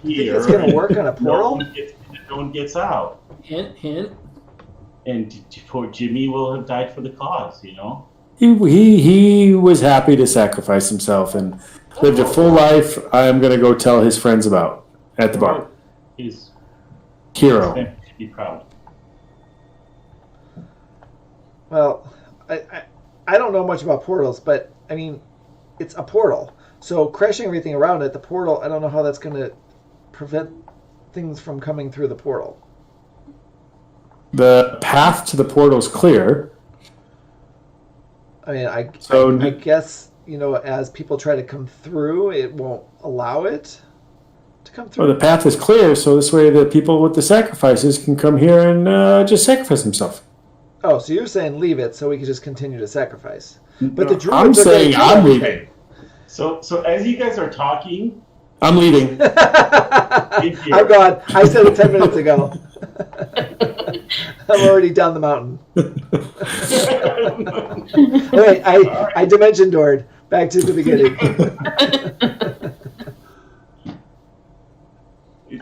here. it's going to work on a portal? No one gets out. Hint, hint. And poor Jimmy will have died for the cause, you know? He was happy to sacrifice himself and lived a full life. I'm going to go tell his friends about at the bar. His Hero. should be proud. Well, I don't know much about portals, but I mean, it's a portal. So crashing everything around it, the portal, I don't know how that's going to prevent things from coming through the portal. The path to the portal is clear. I mean, I guess, you know, as people try to come through, it won't allow it to come through. Well, the path is clear, so this way the people with the sacrifices can come here and just sacrifice themselves. Oh, so you're saying leave it so we can just continue to sacrifice. But the druids I'm saying I'm leaving. So as you guys are talking, I'm leaving. I'm gone. I said it 10 minutes ago. I'm already down the mountain. Wait, I dimension doored. Back to the beginning.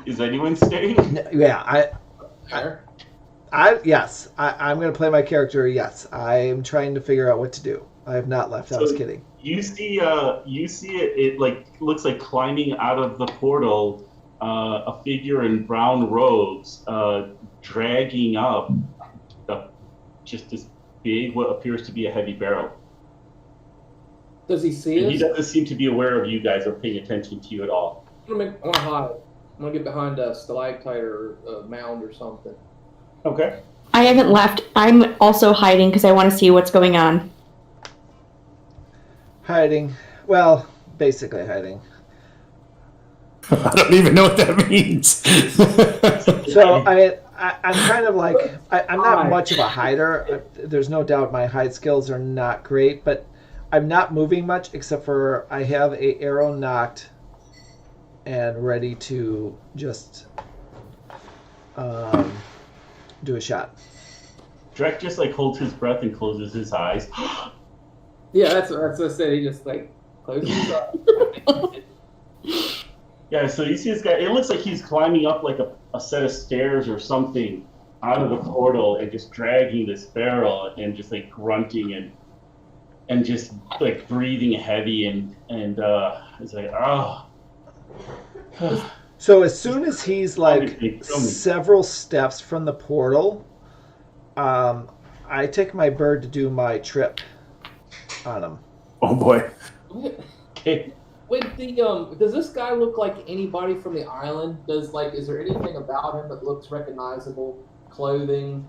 Is anyone staying? Yeah, yes. I'm going to play my character. Yes, I'm trying to figure out what to do. I have not left. I was kidding. You see it like looks like climbing out of the portal, a figure in brown robes, dragging up just this big, what appears to be a heavy barrel. Does he see And us? he doesn't seem to be aware of you guys or paying attention to you at all. I want to hide. I'm going to get behind a stalactite or a mound or something. Okay. I haven't left. I'm also hiding because I want to see what's going on. Hiding. Well, basically hiding. I don't even know what that means. So, I mean, I'm kind of like, I'm not much of a hider. There's no doubt my hide skills are not great, but I'm not moving much except for I have a arrow knocked and ready to just do a shot. Drek just like holds his breath and closes his eyes. Yeah, that's what I said. He just like closes his eyes. Yeah, so you see this guy, it looks like he's climbing up like a set of stairs or something out of the portal and just dragging this barrel and just like grunting and just like breathing heavy and it's like, oh. So as soon as he's like several steps from the portal, I take my bird to do my trip on him. Oh boy. Okay. Wait, does this guy look like anybody from the island? Is there anything about him that looks recognizable? Clothing?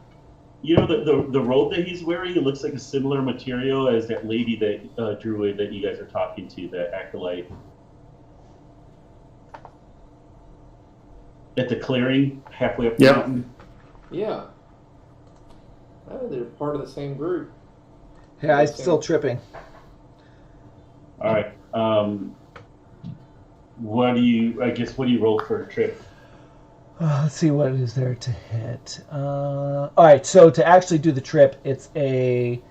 You know, the robe that he's wearing, it looks like a similar material as that lady that druid that you guys are talking to, that acolyte. At the clearing, halfway up the mountain. Yeah. Oh, they're part of the same group. Yeah, I'm still tripping. All right. What do you roll for a trip? Let's see what is there to hit. All right, so to actually do the trip, it's a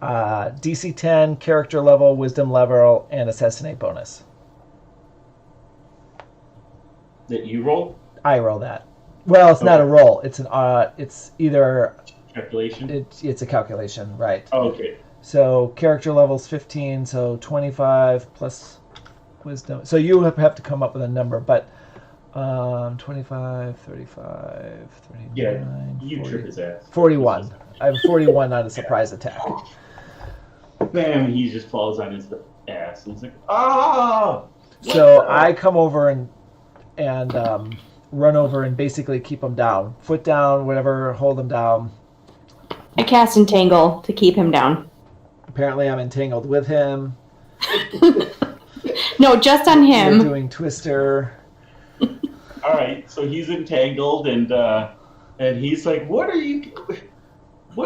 DC 10 character level, wisdom level, and assassinate bonus. That you roll? I roll that. Well, it's not a roll. It's it's either calculation. It's a calculation, right? Oh, okay. So character level's 15, so 25 plus wisdom. So you have to come up with a number, but 25, 35, 39, Yeah, you 40, trip his ass. 41. I have 41 on a surprise attack. Man, he just falls on his ass. And he's like, ah! So I come over and run over and basically keep him down. Foot down, whatever, hold him down. I cast Entangle to keep him down. Apparently I'm entangled with him. No, just on him. We're doing Twister. All right, so he's entangled, and he's like, "What are you? Who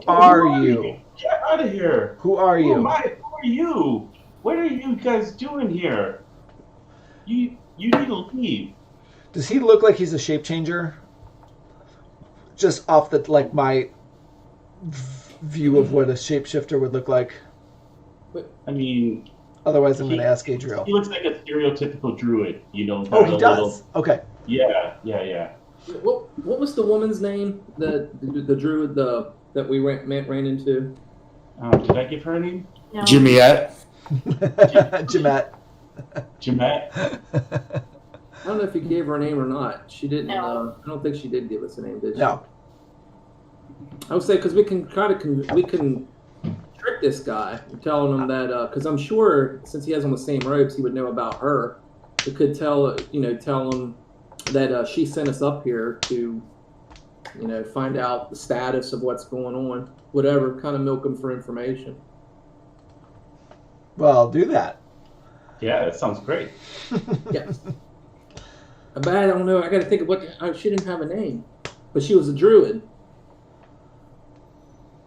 are you? Get out of here! Who are you? Who are you? What are you guys doing here? You need to leave." Does he look like he's a shape changer? Just off the my view of what a shapeshifter would look like. I mean, Otherwise, I'm going to ask Adriel. He looks like a stereotypical druid, you know. Oh, he got a does? little- Okay. Yeah. What was the woman's name? The druid that we ran into? Did I give her a name? No. Jimmyette. Jeanette. Jeanette? I don't know if you gave her a name or not. She didn't. No. I don't think she did give us a name, did she? No. I would say because we can trick this guy, telling him that because I'm sure since he has on the same robes, he would know about her. We could tell him that she sent us up here to, find out the status of what's going on. Whatever, kind of milk him for information. Well, I'll do that. Yeah, that sounds great. Yes. But I don't know. I got to think of what. She didn't have a name, but she was a druid.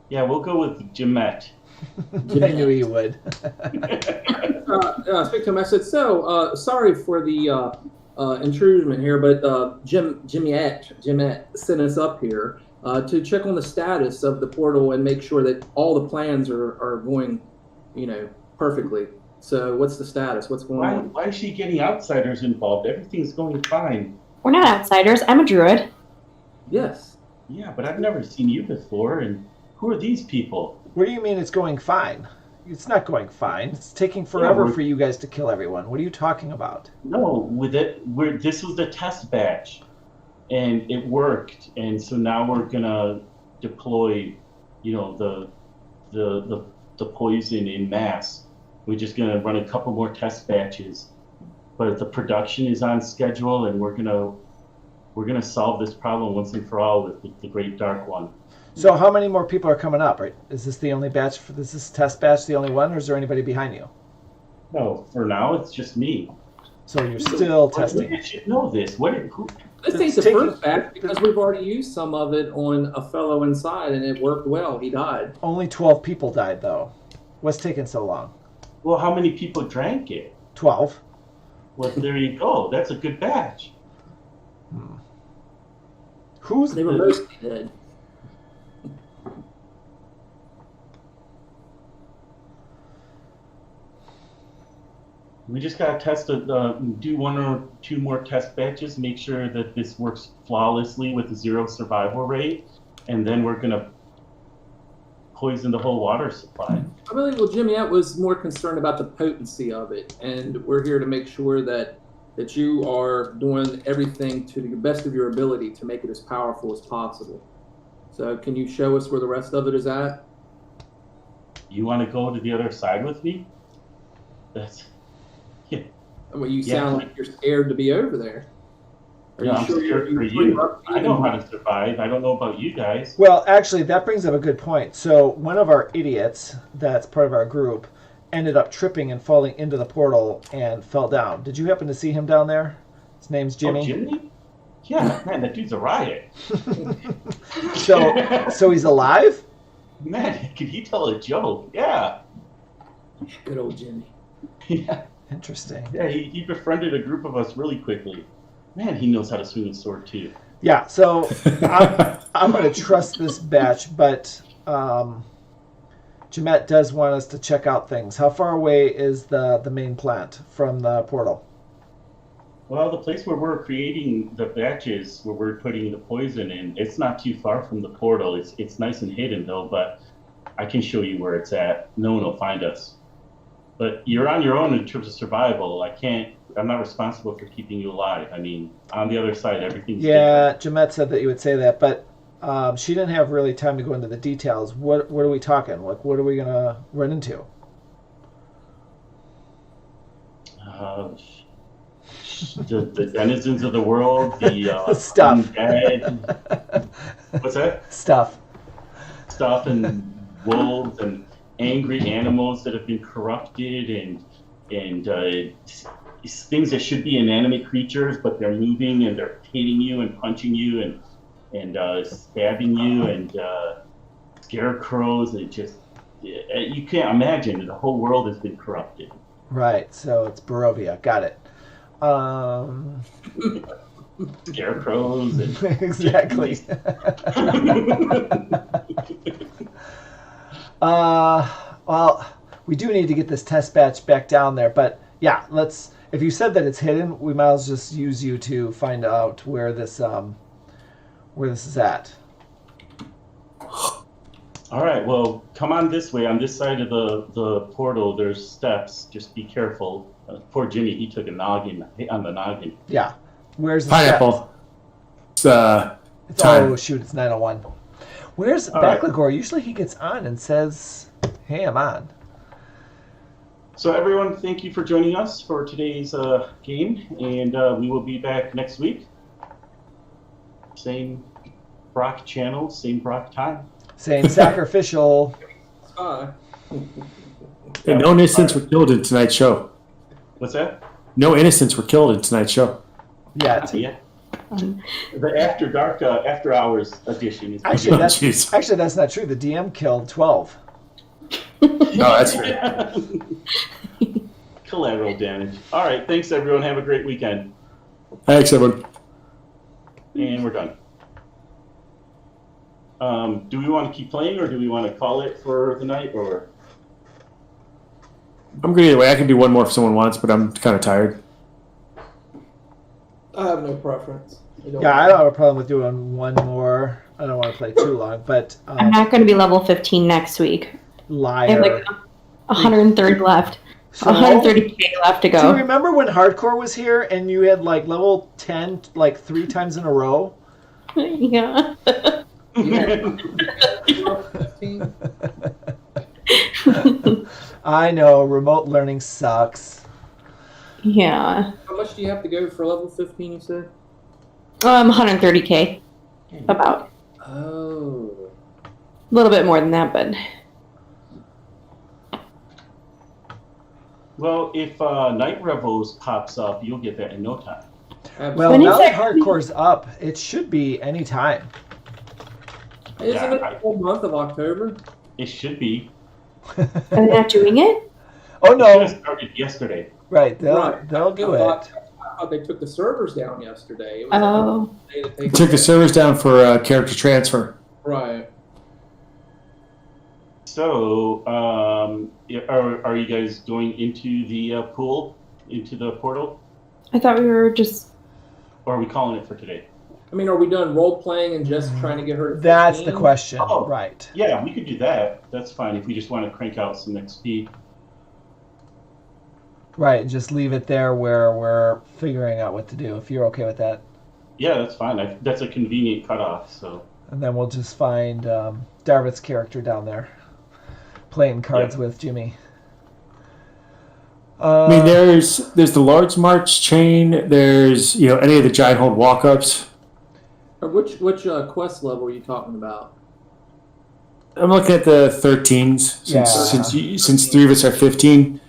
Yeah, we'll go with Jeanette. I knew he would. I spoke to him. I said, "So sorry for the intrusion here, but Jimette sent us up here to check on the status of the portal and make sure that all the plans are going, perfectly. So what's the status? What's going on?" Why is she getting outsiders involved? Everything's going fine. We're not outsiders. I'm a druid. Yes. Yeah, but I've never seen you before, and who are these people? What do you mean it's going fine? It's not going fine. It's taking forever for you guys to kill everyone. What are you talking about? No, this was the test batch, and it worked, and so now we're gonna deploy, the poison in mass. We're just gonna run a couple more test batches, but the production is on schedule, and we're gonna solve this problem once and for all with the Great Dark One. So how many more people are coming up? Right? Is this the only batch? Is this test batch the only one, or is there anybody behind you? No, for now it's just me. So you're still testing. You should know this. This ain't the first batch because we've already used some of it on a fellow inside, and it worked well. He died. Only 12 people died, though. What's taking so long? Well, how many people drank it? 12. Well, there you go. That's a good batch. Who's They were mostly dead. We just got to do one or two more test batches, make sure that this works flawlessly with a 0 survival rate, and then we're going to poison the whole water supply. I believe Jimmy was more concerned about the potency of it, and we're here to make sure that you are doing everything to the best of your ability to make it as powerful as possible. So can you show us where the rest of it is at? You want to go to the other side with me? Well, you sound like you're scared to be over there. I'm scared for you. I know how to survive. I don't know about you guys. Well, actually, that brings up a good point. So one of our idiots that's part of our group ended up tripping and falling into the portal and fell down. Did you happen to see him down there? His name's Jimmy. Oh, Jimmy? Yeah, man, that dude's a riot. So he's alive? Man, can he tell a joke? Yeah. Good old Jimmy. Yeah. Interesting. Yeah, he befriended a group of us really quickly. Man, he knows how to swing a sword too. Yeah, so I'm going to trust this batch, but Jeanette does want us to check out things. How far away is the main plant from the portal? Well, the place where we're creating the batches, where we're putting the poison in, it's not too far from the portal. It's nice and hidden though, but I can show you where it's at. No one will find us. But you're on your own in terms of survival. I'm not responsible for keeping you alive. I mean, on the other side, everything's different. Jeanette said that you would say that, but she didn't have really time to go into the details. What are we talking? Like, what are we going to run into? The denizens of the world, the stuff. Undead. What's that? Stuff and wolves and angry animals that have been corrupted and things that should be inanimate creatures, but they're moving and they're hitting you and punching you and stabbing you and scarecrows. And you can't imagine the whole world has been corrupted. Right. So it's Barovia. Got it. Scarecrows and exactly. Well, we do need to get this test batch back down there. But yeah, let's. If you said that it's hidden, we might as well just use you to find out where this is at. All right. Well, come on this way. On this side of the portal, there's steps. Just be careful. Poor Jimmy, he took a noggin on the noggin. Yeah. Where's the Pineapple. steps? It's time. Oh shoot! It's 9:01. Where's All right. Backlagor? Usually he gets on and says, "Hey, I'm on." So everyone, thank you for joining us for today's game, and we will be back next week. Same Brock channel, same Brock time. Saying sacrificial. Hi. And no innocents were killed in tonight's show. What's that? No innocents were killed in tonight's show. Yeah. Yeah. The After Dark, After Hours edition is Actually, jeez. that's not true. The DM killed 12. No, that's right. collateral damage. All right, thanks everyone. Have a great weekend, Thanks, everyone. and we're done. Do we want to keep playing, or do we want to call it for the night, or? I'm good either way. I can do one more if someone wants, but I'm kind of tired. I have no preference. Yeah, I don't have a problem with doing one more. I don't want to play too long, but I'm not going to be level 15 next week. I have liar. like 130 left. So, 130k left to do you go. remember when Hardcore was here and you had like level 10 like 3 times in a row? Yeah. I know, remote learning sucks. Yeah. How much do you have to go for level 15, you said? 130k. About. Oh. A little bit more than that, but Well, if Night Rebels pops up, you'll get that in no time. Well, When now is that that- Hardcore's up, it should be any time. Isn't Yeah, it the whole month of October? It should be. are they not doing it? Oh It should no, have started yesterday. right? They'll Right. do I it. thought they took the servers down yesterday. It was Oh. a day to They take took the servers down for character transfer. Right. So, are you guys going into the pool, into the portal, I thought we were just. or are we calling it for today? I mean, are we done role playing and just trying to get her to That's the 15? question, Oh. right? Yeah, we could do that. That's fine if we just want to crank out some XP. Right. Just leave it there where we're figuring out what to do. If you're okay with that, Yeah, that's fine. That's a convenient cutoff. So, and then we'll just find Darvith's character down there, playing cards Yeah. with Jimmy. I mean, there's the Lord's March chain. There's any of the giant hold walk-ups. Which quest level are you talking about? I'm looking at the 13s Yeah. since 3 of us are 15.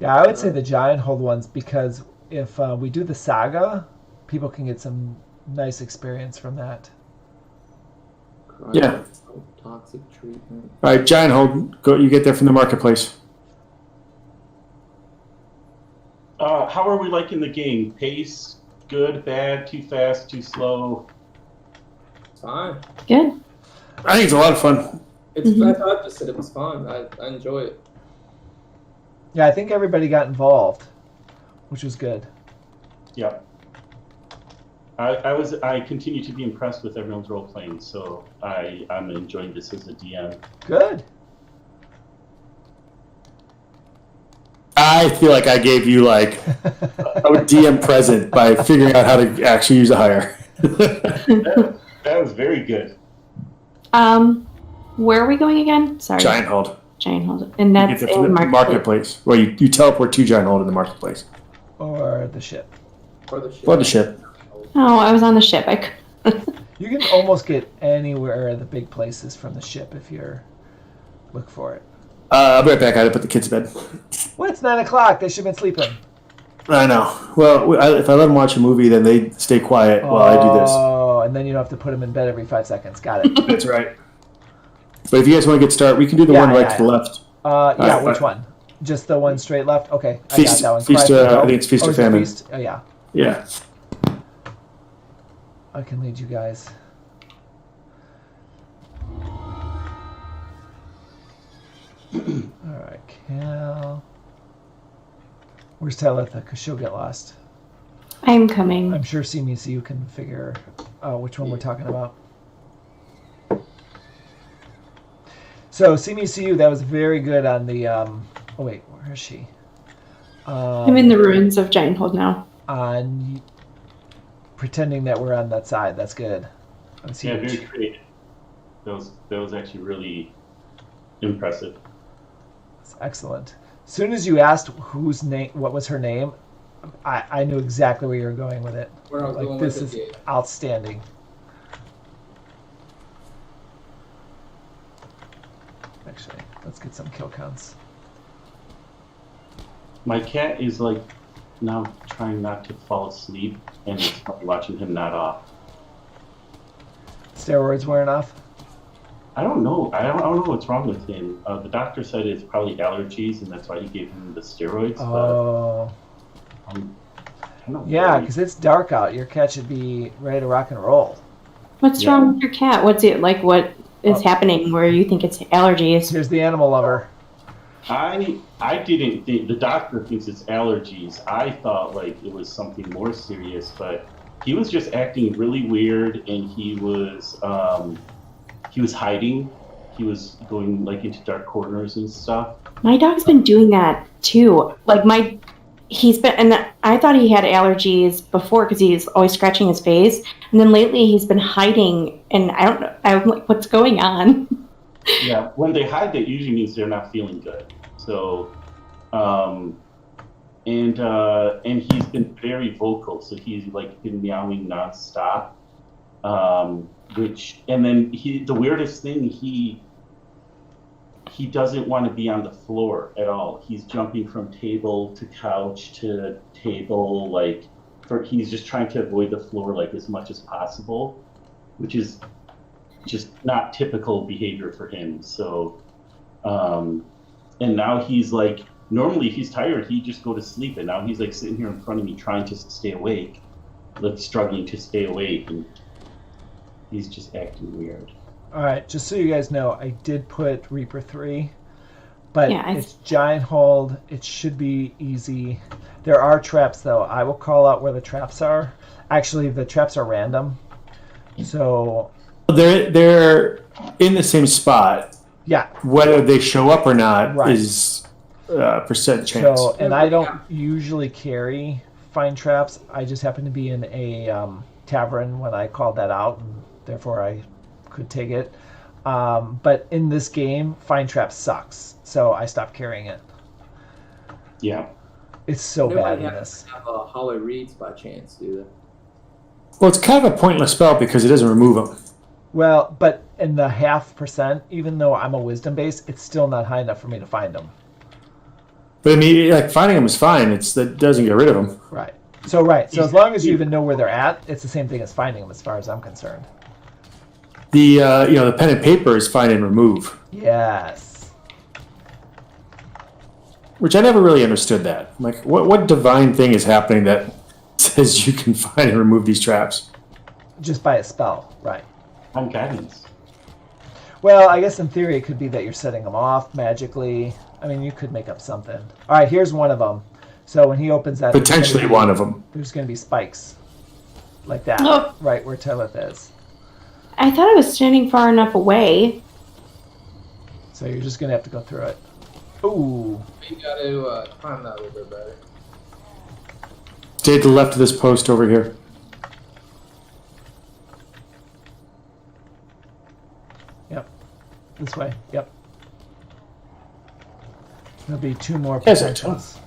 Yeah, I would say the giant hold ones because if we do the saga, people can get some nice experience from that. Yeah. Toxic treatment. All right, giant hold. Go. You get there from the marketplace. how are we liking the game? Pace, good, bad, too fast, too slow? Fine. Good. I think it's a lot of fun. I just said it was fun. I enjoy it. Yeah, I think everybody got involved, which was good. Yeah. I continue to be impressed with everyone's role playing, so I'm enjoying this as a DM. Good. I feel like I gave you like a DM present by figuring out how to actually use a hire. That was very good. Where are we going again? Sorry. Giant hold. Giant hold. And You that's get there from in the marketplace. Well, you teleport to giant hold in the marketplace. Or the ship. Or the ship. Flood the ship. Oh, I was on the ship. You can almost get anywhere the big places from the ship if you're look for it. I'll be right back. I had to put the kids to bed. Well, it's 9 o'clock. They should have been sleeping. I know. Well, if I let them watch a movie, then they stay quiet while I do this. Oh, and then you don't have to put them in bed every 5 seconds. Got it. That's right. But if you guys want to get started, we can do the Yeah, one right yeah, to the left. Yeah, which one? Just the one straight left? Okay, I Feast- got that one. Feast, Cry for I Help. think it's Feast or is it Famine. Feast? Oh, yeah. Yeah. I can lead you guys. All right. Cal. Where's Talitha? Because she'll get lost. I'm coming. I'm sure CMCU can figure out which one we're talking about. So CMCU, that was very good on the. Oh wait, where is she? I'm in the ruins of Giant Hold now. On pretending that we're on that side. That's good. Let's see. Yeah, very creative. That was actually really impressive. That's excellent. As soon as you asked whose name, what was her name, I knew exactly where you were going with it. Where I was Like, going this with is it, outstanding. Actually, let's get some kill counts. My cat is like now trying not to fall asleep, and it's probably watching him nod off. Steroids wearing off? I don't know. I don't know what's wrong with him. The doctor said it's probably allergies, and that's why he gave him the steroids. Oh. But I don't know. Yeah, because it's dark out. Your cat should be ready to rock and roll. What's wrong with your cat? What's it like? What is happening where you think it's allergies? Here's the animal lover. I didn't think the doctor thinks it's allergies. I thought like it was something more serious, but he was just acting really weird, and he was hiding. He was going like into dark corners and stuff. My dog's been doing that too. Like he's been, and I thought he had allergies before because he's always scratching his face, and then lately he's been hiding, and I don't know. I'm like, what's going on? Yeah, when they hide, that usually means they're not feeling good. So, and he's been very vocal. So he's like been meowing nonstop. And then the weirdest thing, he doesn't want to be on the floor at all. He's jumping from table to couch to table, he's just trying to avoid the floor like as much as possible, which is just not typical behavior for him. So, and now he's like, normally if he's tired, he'd just go to sleep, and now he's like sitting here in front of me trying to stay awake, like struggling to stay awake, and he's just acting weird. All right, just so you guys know, I did put Reaper 3, but Yeah, it's giant hold. It should be easy. There are traps, though. I will call out where the traps are. Actually, the traps are random. So They're in the same spot. yeah. Whether they show up or not Right. is percent chance. So, and I don't usually carry find traps. I just happened to be in a tavern when I called that out, and therefore I could take it. But in this game, find trap sucks, so I stopped carrying it. Yeah. It's so bad in this. Have Hollow Reeds by chance, do they? Well, it's kind of a pointless spell because it doesn't remove them. Well, but in the 0.5%, even though I'm a wisdom base, it's still not high enough for me to find them. But I mean, like finding them is fine. That doesn't get rid of them. Right. So So as long as you even know where they're at, it's the same thing as finding them, as far as I'm concerned. The the pen and paper is find and remove, Yes. which I never really understood. That like, what divine thing is happening that says you can find and remove these traps? Just by a spell, right? On guidance. Well, I guess in theory it could be that you're setting them off magically. I mean, you could make up something. All right, here's one of them. So when he opens that, Potentially one of them. There's going to be spikes like that, Oh. right where Tillith is. I thought I was standing far enough away. So you're just going to have to go through it. Ooh. You got to climb that a little bit better. Stay to the left of this post over here. Yep. This way. Yep. There'll be two more Yes, I potentials.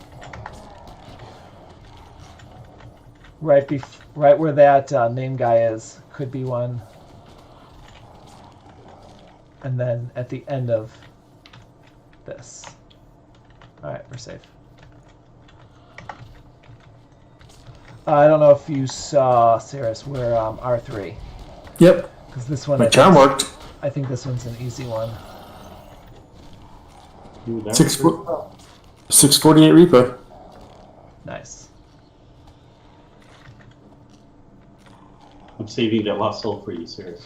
Right where that name guy is, could be one. And then at the end of this. Alright, we're safe. I don't know if you saw, Cirrus, we're R3. Yep. Because this one, My charm worked. I think this one's an easy one. Ooh, that was 648 Reaper. Nice. I'm saving that lost soul for you, sir.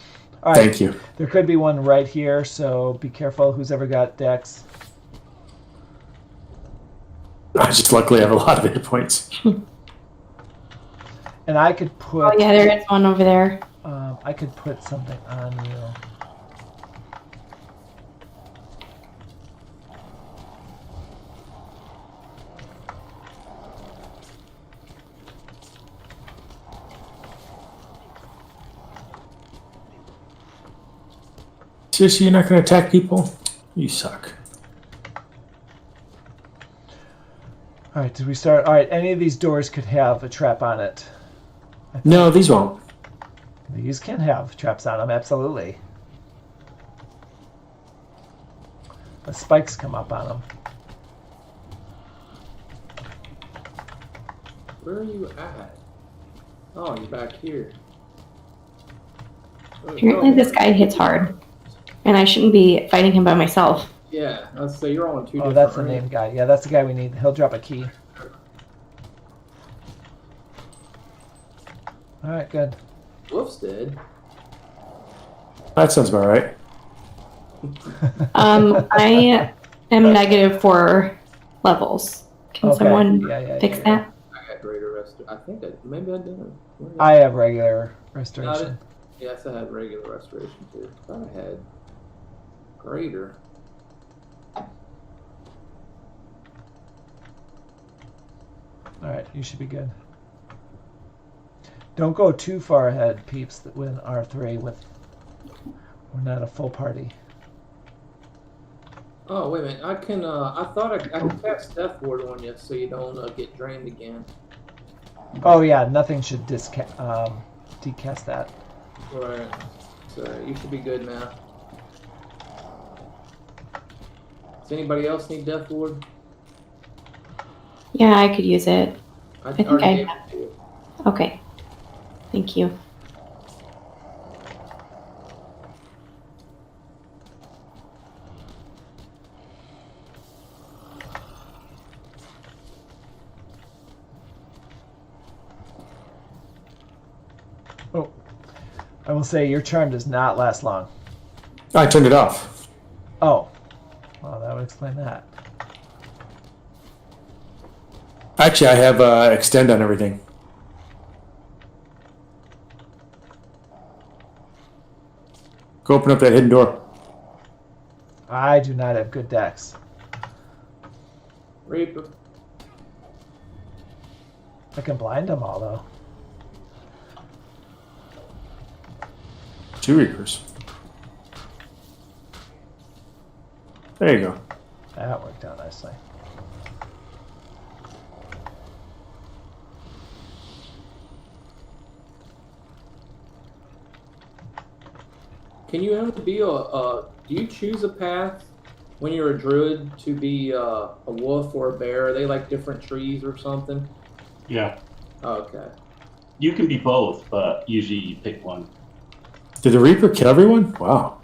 All right. Thank you. There could be one right here, so be careful who's ever got Dex. just luckily have a lot of hit points. And I could put. Oh yeah, there is one over there. I could put something on you. Seriously, you're not going to attack people? You suck. All right, did we start? All right, any of these doors could have a trap on it. No, these won't. These can have traps on them, absolutely. The spikes come up on them. Where are you at? Oh, you're back here. Apparently this guy hits hard. And I shouldn't be fighting him by myself. Yeah, so you're on two. Oh, that's the name guy. Yeah, that's the guy we need. He'll drop a key. All right, good. Wolf's dead. That sounds about right. I am negative 4 levels. Can someone fix that? I got greater restoration. I think maybe I didn't. I have regular restoration. Yes, I had regular restoration too. I thought I had greater. All right, you should be good. Don't go too far ahead, peeps, that win R3 with... We're not a full party. Oh, wait a minute. I can, I thought I could cast Death Ward on you so you don't get drained again. Oh, yeah, nothing should decast that. Right. So you should be good now. Does anybody else need Death Ward? Yeah, I could use it. I think already I gave have. it to you. Okay. Thank you. Oh, I will say your charm does not last long. I turned it off. Oh, well, that would explain that. Actually, I have extend on everything. Go open up that hidden door. I do not have good decks. Reaper. I can blind them all, though. 2 Reapers. There you go. That worked out nicely. Can you only be do you choose a path when you're a druid to be a wolf or a bear? Are they like different trees or something? Yeah. Okay. You can be both, but usually you pick one. Did the Reaper kill everyone? Wow.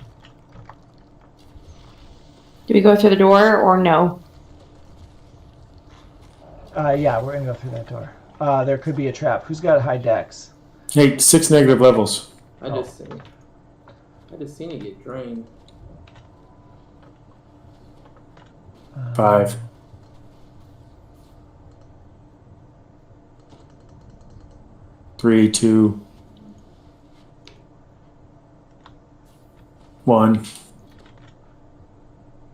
Do we go through the door or no? Yeah, we're gonna go through that door. There could be a trap. Who's got high decks? Hey, 6 negative levels. I just seen it get drained. 5. Three, 2, 1.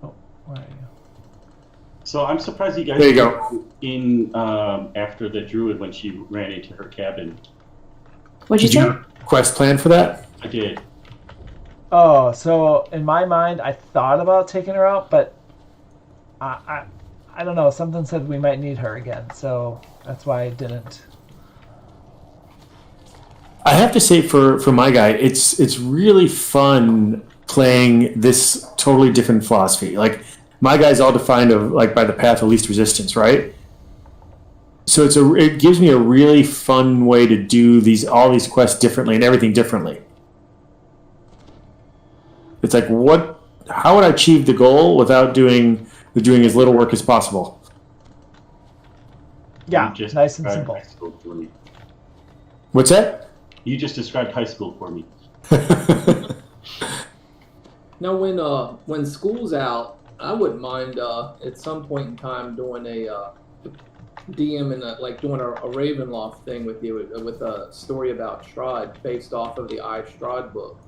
Oh, where are you? So I'm surprised you guys There you go. in after the druid when she ran into her cabin. What'd you Did you say? have a quest plan for that? I did. Oh, so in my mind, I thought about taking her out, but I don't know. Something said we might need her again, so that's why I didn't. I have to say, for my guy, it's really fun playing this totally different philosophy. Like, my guy's all defined of like by the path of least resistance, right? So it gives me a really fun way to do all these quests differently and everything differently. It's like, how would I achieve the goal without doing as little work as possible? Yeah, You just nice and described simple. high school for me. What's that? You just described high school for me. Now, when school's out, I wouldn't mind at some point in time doing DM and like doing a Ravenloft thing with you with a story about Strahd based off of the I Strahd book.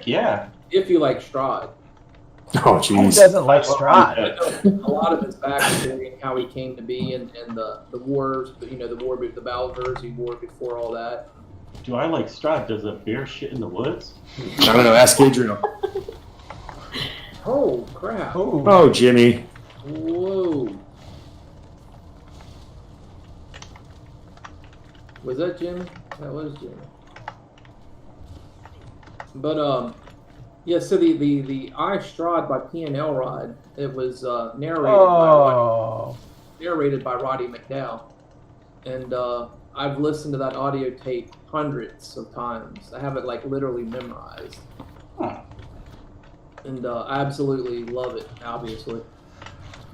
Yeah. If you like Strahd. Oh, Who jeez. doesn't like Strahd? A lot of his backstory and how he came to be and the wars, the war with the Balvers, he war before all that. Do I like Strahd? Does a bear shit in the woods? I don't know. Ask Adriel. Oh crap! Ooh. Oh, Jimmy. Whoa! Was that Jimmy? That was Jimmy. But yeah. So the I Strahd by P&L Rod. It was narrated by Roddy McDowell, and I've listened to that audio tape hundreds of times. I have it like literally memorized. Huh. And I absolutely love it, obviously.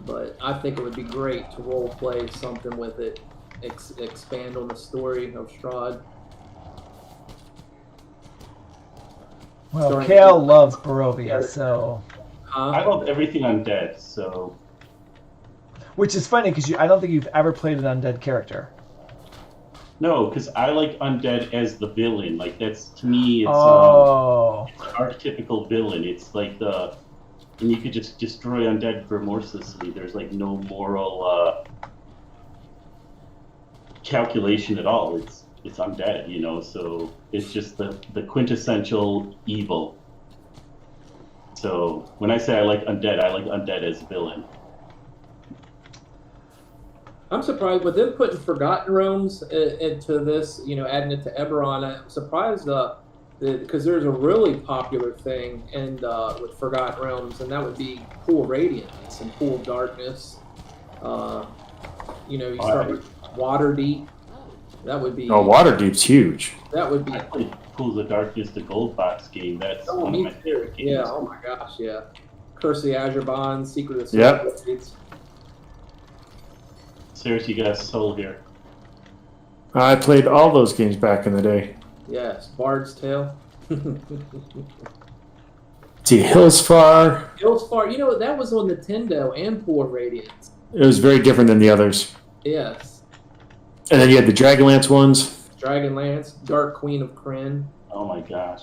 But I think it would be great to role play something with it, expand on the story of Strahd. Well, Sorry. Kale loves Barovia, so I love everything undead, so which is funny because I don't think you've ever played an undead character. no, because I like undead as the villain. Like that's to me, it's Oh, an archetypical villain. It's like and you could just destroy undead remorselessly. There's like no moral calculation at all. It's undead, you know. So it's just the quintessential evil. So when I say I like undead as villain. I'm surprised with them putting Forgotten Realms into this, adding it to Eberron. I'm surprised because there's a really popular thing with Forgotten Realms, and that would be Pool of Radiance and Pool of Darkness. You start with Waterdeep. That would be. Oh, Waterdeep's huge. That would be. I played Pools of Darkness, the Gold Box game. That's one of my favorite games. Yeah. Oh my gosh. Yeah. Curse of the Azure Bonds, Secret of the Yep. Blades. Seriously, you got a soul here. I played all those games back in the day. Yes. Bard's Tale. See, Hillsfar. Hillsfar. That was on Nintendo and Pool of Radiance. It was very different than the others. Yes. And then you had the Dragonlance ones. Dragonlance, Dark Queen of Krynn. Oh my gosh.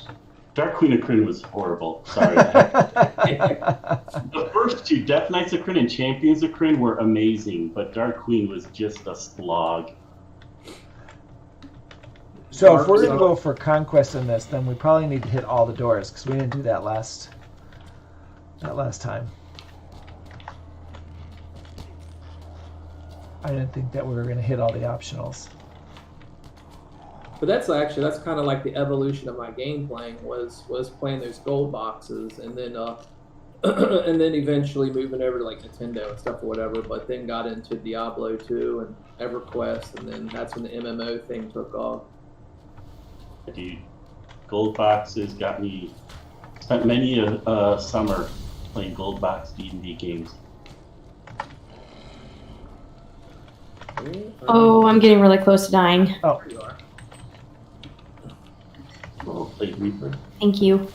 Dark Queen of Krynn was horrible. Sorry. The first two, Death Knights of Krynn and Champions of Krynn, were amazing, but Dark Queen was just a slog. so if we're gonna go for conquest in this, then we probably need to hit all the doors because we didn't do that last time. I didn't think that we were gonna hit all the optionals. But that's kind of like the evolution of my game playing was playing those gold boxes and then and then eventually moving over to like Nintendo and stuff or whatever. But then got into Diablo 2 and EverQuest, and then that's when the MMO thing took off. Dude, Gold Boxes got me. Spent many a summer playing Gold Box D&D games. Oh, I'm getting really close to dying. Oh, There you are. Oh, played Reaper. Thank you.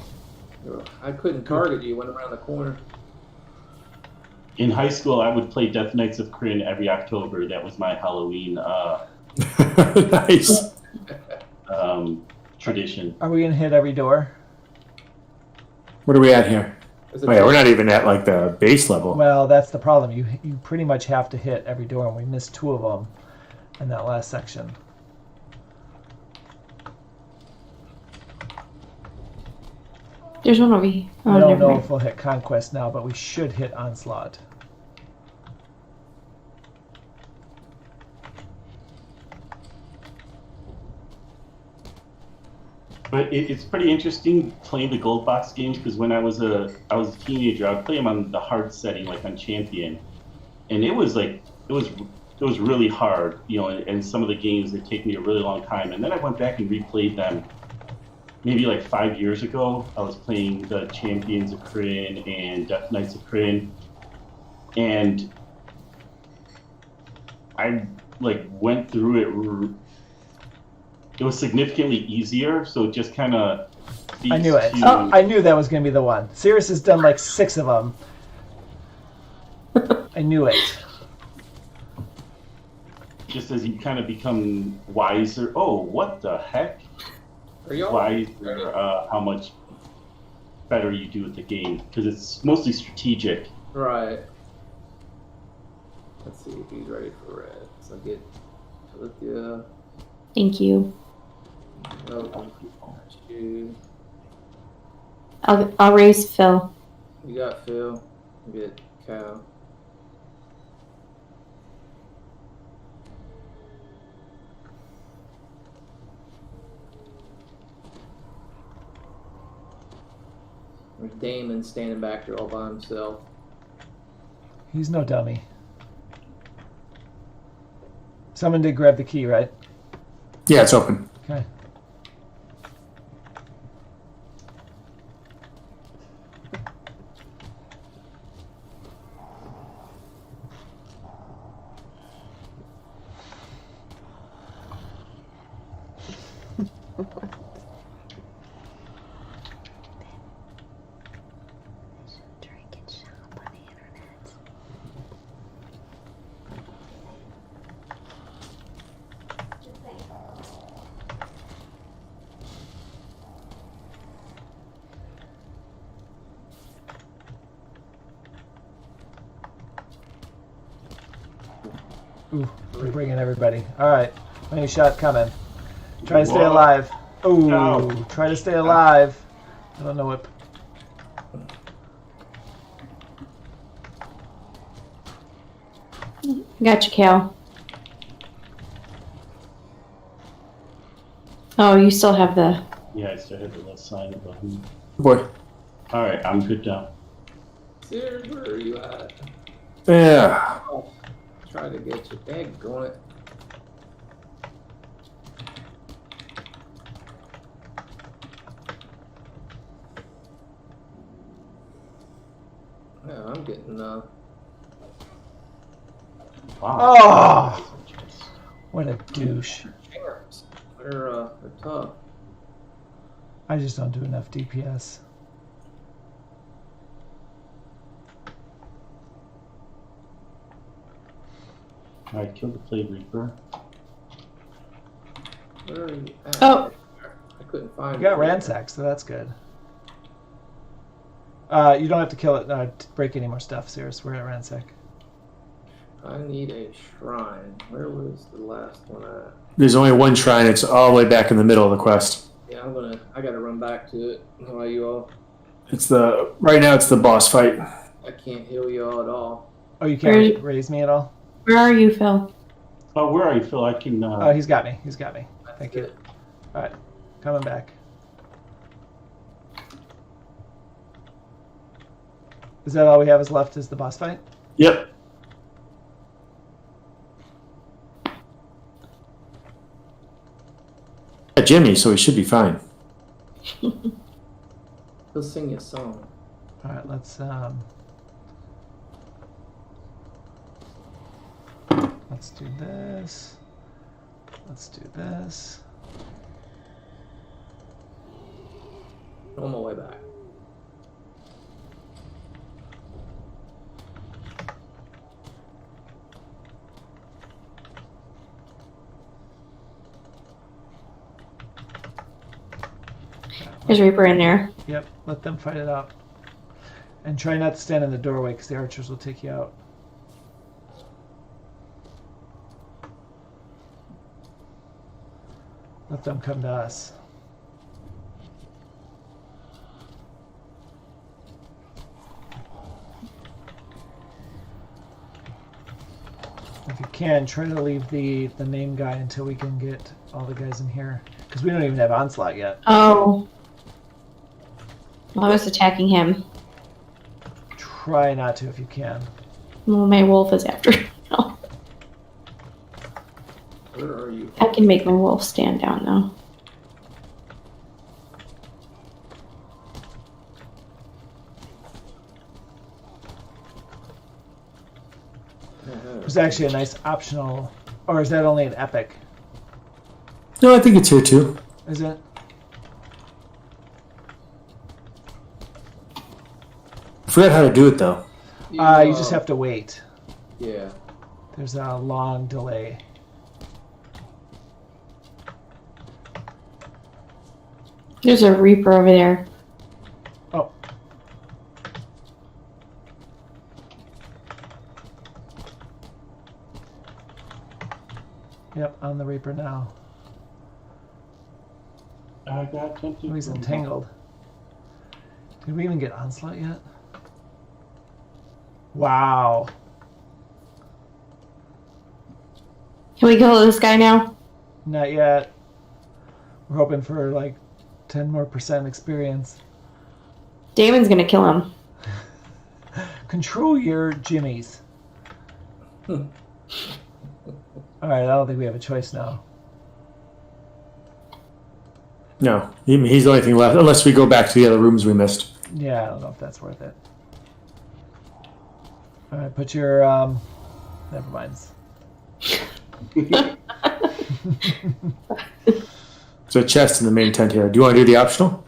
I couldn't target you. Went around the corner. In high school, I would play Death Knights of Krynn every October. That was my Halloween Nice. tradition. are we gonna hit every door? What are we at here? Is Oh, yeah, we're not even at like the base level. Well, that's the problem. You pretty much have to hit every door, and we missed 2 of them in that last section. There's one over here. Oh, I don't never know mind. if we'll hit conquest now, but we should hit onslaught. But it's pretty interesting playing the Gold Box games because when I was a teenager, I would play them on the hard setting, like on Champion, and it was really hard, and some of the games that take me a really long time. And then I went back and replayed them. Maybe like 5 years ago, I was playing the Champions of Krynn and Death Knights of Krynn, and I went through it. It was significantly easier, so it just kind of. I knew it. Oh, I knew that was going to be the one. Sirius has done like 6 of them. I knew it. just as you kind of become wiser, oh, what the heck? Are y'all Wiser, how much better you do at the game, because it's mostly strategic. right? Let's see if he's ready for red. So get Alithia. Thank you. Welcome. You I'll raise Phil. got Phil. Get Cal. There's Damon standing back there all by himself. He's no dummy. Someone did grab the key, right? Yeah, it's open. Okay. Ooh, we're bringing everybody. All right, mini shot coming. Try to stay Whoa. alive. Ooh, No. try to stay alive. I don't know what. Gotcha, Cal. Oh, you still have the. Yeah, I still have the little sign of the who. Boy. All right, I'm good now. Sir, where are you at? Yeah. Try to get your egg going. Yeah, I'm getting Wow. Oh, what a douche! fingers. They're tough. I just don't do enough DPS. All right, kill the Plague Reaper. Where are you at? Oh. I couldn't find You got it. ransacked, so that's good. You don't have to kill it. Break any more stuff, Cirrus. We're at ransack. I need a shrine. Where was the last one at? There's only one shrine. It's all the way back in the middle of the quest. Yeah, I gotta run back to it. How are you all? Right now it's the boss fight. I can't heal you all at all. Oh, you Where- can't raise me at all? Where are you, Phil? Oh, where are you, Phil? I can. Oh, he's got me. He's got me. That's Thank you. it. All right, coming back. Is that all we have is left? Is the boss fight? Yep. Yeah, Jimmy, so he should be fine. He'll sing you a song. All right, let's do this. Let's do this. On my way back. There's Reaper in there. Yep, let them fight it out. And try not to stand in the doorway because the archers will take you out. Let them come to us. If you can, try to leave the main guy until we can get all the guys in here. Because we don't even have Onslaught yet. Oh. Well, I was attacking him. Try not to if you can. Well, my wolf is after me now. Where are you? I can make my wolf stand down now. There's actually a nice optional, or is that only an epic? No, I think it's here too. Is it? I forgot how to do it though. You just have to wait. Yeah. There's a long delay. There's a Reaper over there. Oh. Yep, on the Reaper now. I got tempted. Oh, he's entangled. Did we even get Onslaught yet? Wow. Can we kill this guy now? Not yet. We're hoping for like 10% more experience. Damon's gonna kill him. Control your jimmies. Alright, I don't think we have a choice now. No, he's the only thing left, unless we go back to the other rooms we missed. Yeah, I don't know if that's worth it. Alright, put your, never mind. There's a chest in the main tent here. Do you want to do the optional?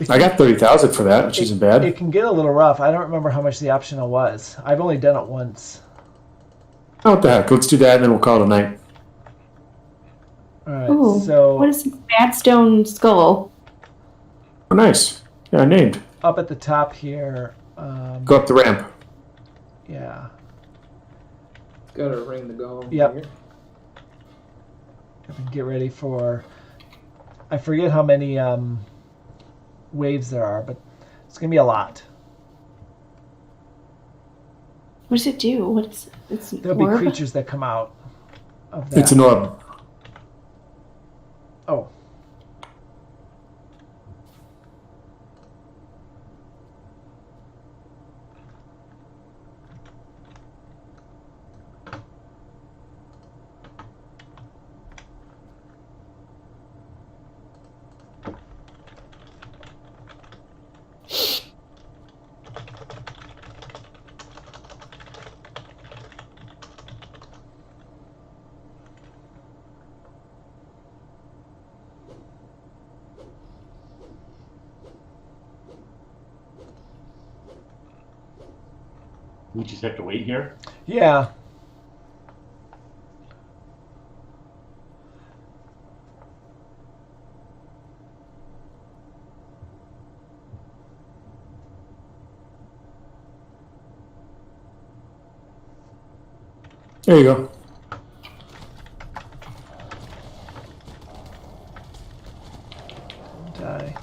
I got 30,000 for that, which isn't bad. It can get a little rough. I don't remember how much the optional was. I've only done it once. Oh, what the heck? Let's do that, and then we'll call it a night. Alright, Ooh, so what is this Badstone skull? Oh, nice. Yeah, named. up at the top here, Go up the ramp. yeah. Got to ring the gong. Yep. Here. Get ready for, I forget how many waves there are, but it's going to be a lot. What does it do? What is it? It's There'll be orb? creatures that come out of that. It's an orb. Oh. We just have to wait here. Yeah. There you go. Die.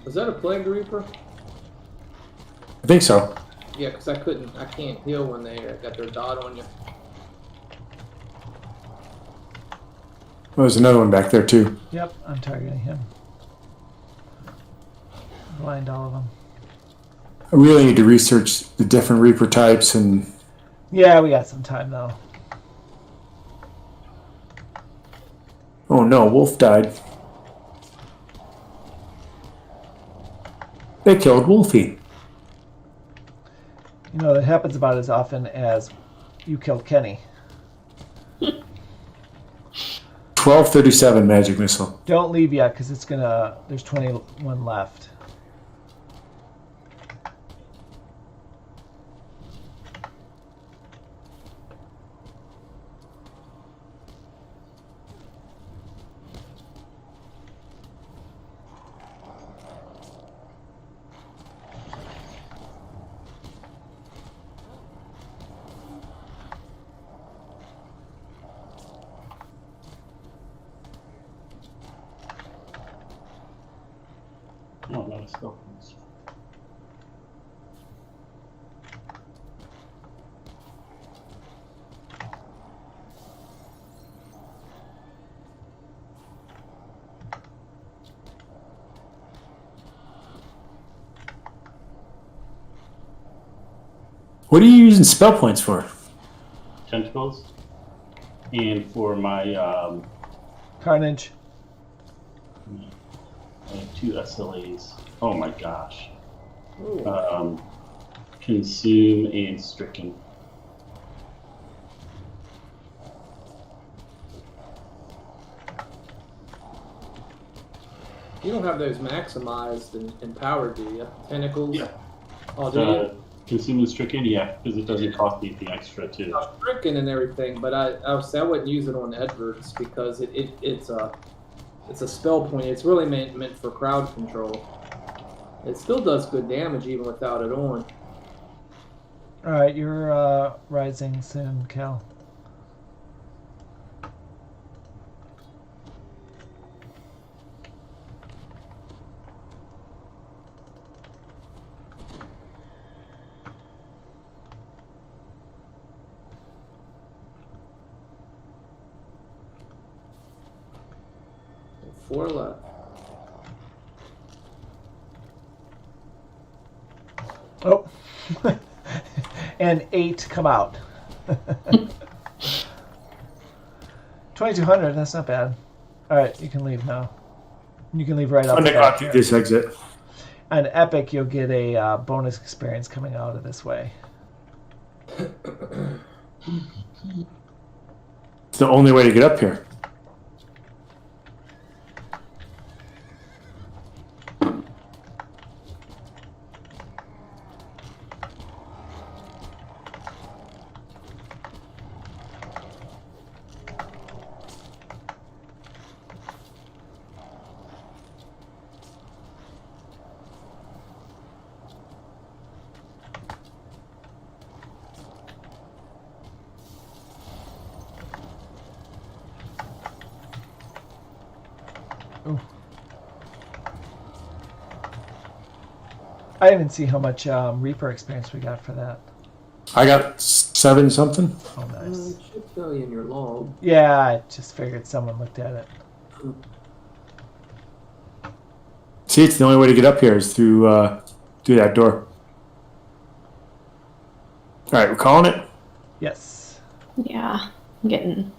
Was that a Plague Reaper? I think so. Yeah, because I can't heal when they got their dot on you. Oh, there's another one back there, too. Yep, I'm targeting him. Blind all of them. I really need to research the different Reaper types and... Yeah, we got some time though. Oh no, Wolf died. They killed Wolfie. You know, that happens about as often as you killed Kenny. 1237 magic missile. Don't leave yet, because it's gonna. There's 21 left. No, not a spell. What are you using spell points for? Tentacles. And for my Carnage. I have 2 SLAs. Oh my gosh. Ooh. Consume and stricken. You don't have those maximized and powered, do you? Tentacles? Yeah. Oh, do you? Consume the stricken, yeah, because it doesn't cost anything extra too. Stricken and everything, but I wouldn't use it on Edwards because it's a spell point. It's really meant for crowd control. It still does good damage even without it on. All right, you're rising soon, Cal. Four left. Oh, and 8 come out. 2,200. That's not bad. All right, you can leave now. You can leave right off the bat through here. this exit. On Epic, you'll get a bonus experience coming out of this way. It's the only way to get up here. Ooh. I didn't even see how much Reaper experience we got for that. I got 7 something. Oh, nice. It should tell you in your log. Yeah, I just figured someone looked at it. See, it's the only way to get up here is through that door. All right, we're calling it. Yes. Yeah, I'm getting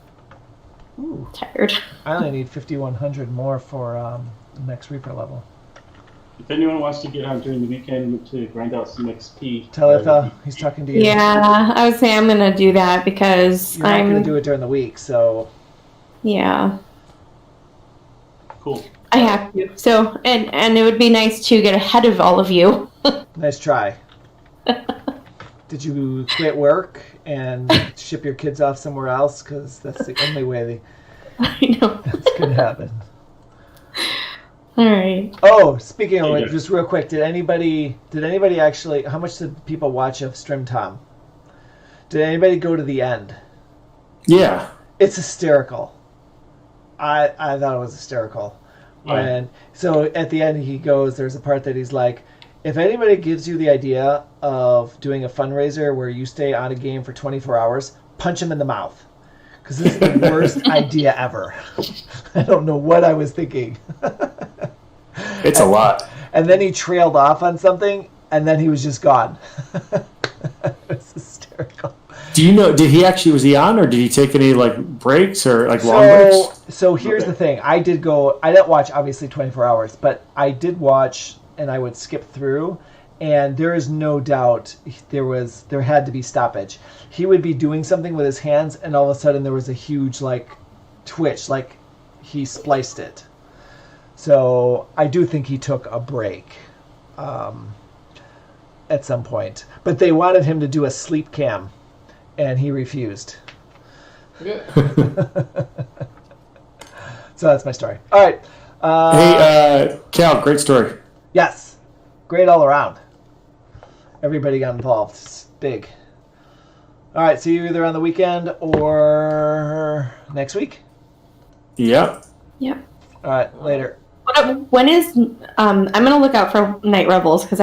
Ooh. tired. I only need 5,100 more for the next Reaper level. If anyone wants to get on during the weekend to grind out some XP, Talitha, he's talking to you. Yeah, I would say I'm gonna do that because You're not I'm going to do it during the week, so... yeah, cool. I have to. So and it would be nice to get ahead of all of you. Nice try. Did you quit work and ship your kids off somewhere else? Because that's the only way I know. that's going to happen. All right. Oh, speaking of Yeah. which, just real quick, did anybody actually, how much did people watch of Stream Tom? Did anybody go to the end? Yeah. It's hysterical. I thought it was hysterical. So at the end he goes, there's a part that he's like, if anybody gives you the idea of doing a fundraiser where you stay on a game for 24 hours, punch him in the mouth. Because this is the worst idea ever. I don't know what I was thinking. It's a lot. And then he trailed off on something, and then he was just gone. It's hysterical. Do you know, was he on, or did he take any like breaks or like long breaks? So here's the thing. I didn't watch obviously 24 hours, but I did watch, and I would skip through, and there is no doubt there had to be stoppage. He would be doing something with his hands, and all of a sudden there was a huge like twitch, like he spliced it. So I do think he took a break at some point, but they wanted him to do a sleep cam, and he refused. Yeah. So that's my story. All right. Hey, Cal, great story. Yes. Great all around. Everybody got involved. It's big. All right. See you either on the weekend or next week. Yeah. Yep. All right. Later. When is I'm gonna look out for Night Rebels because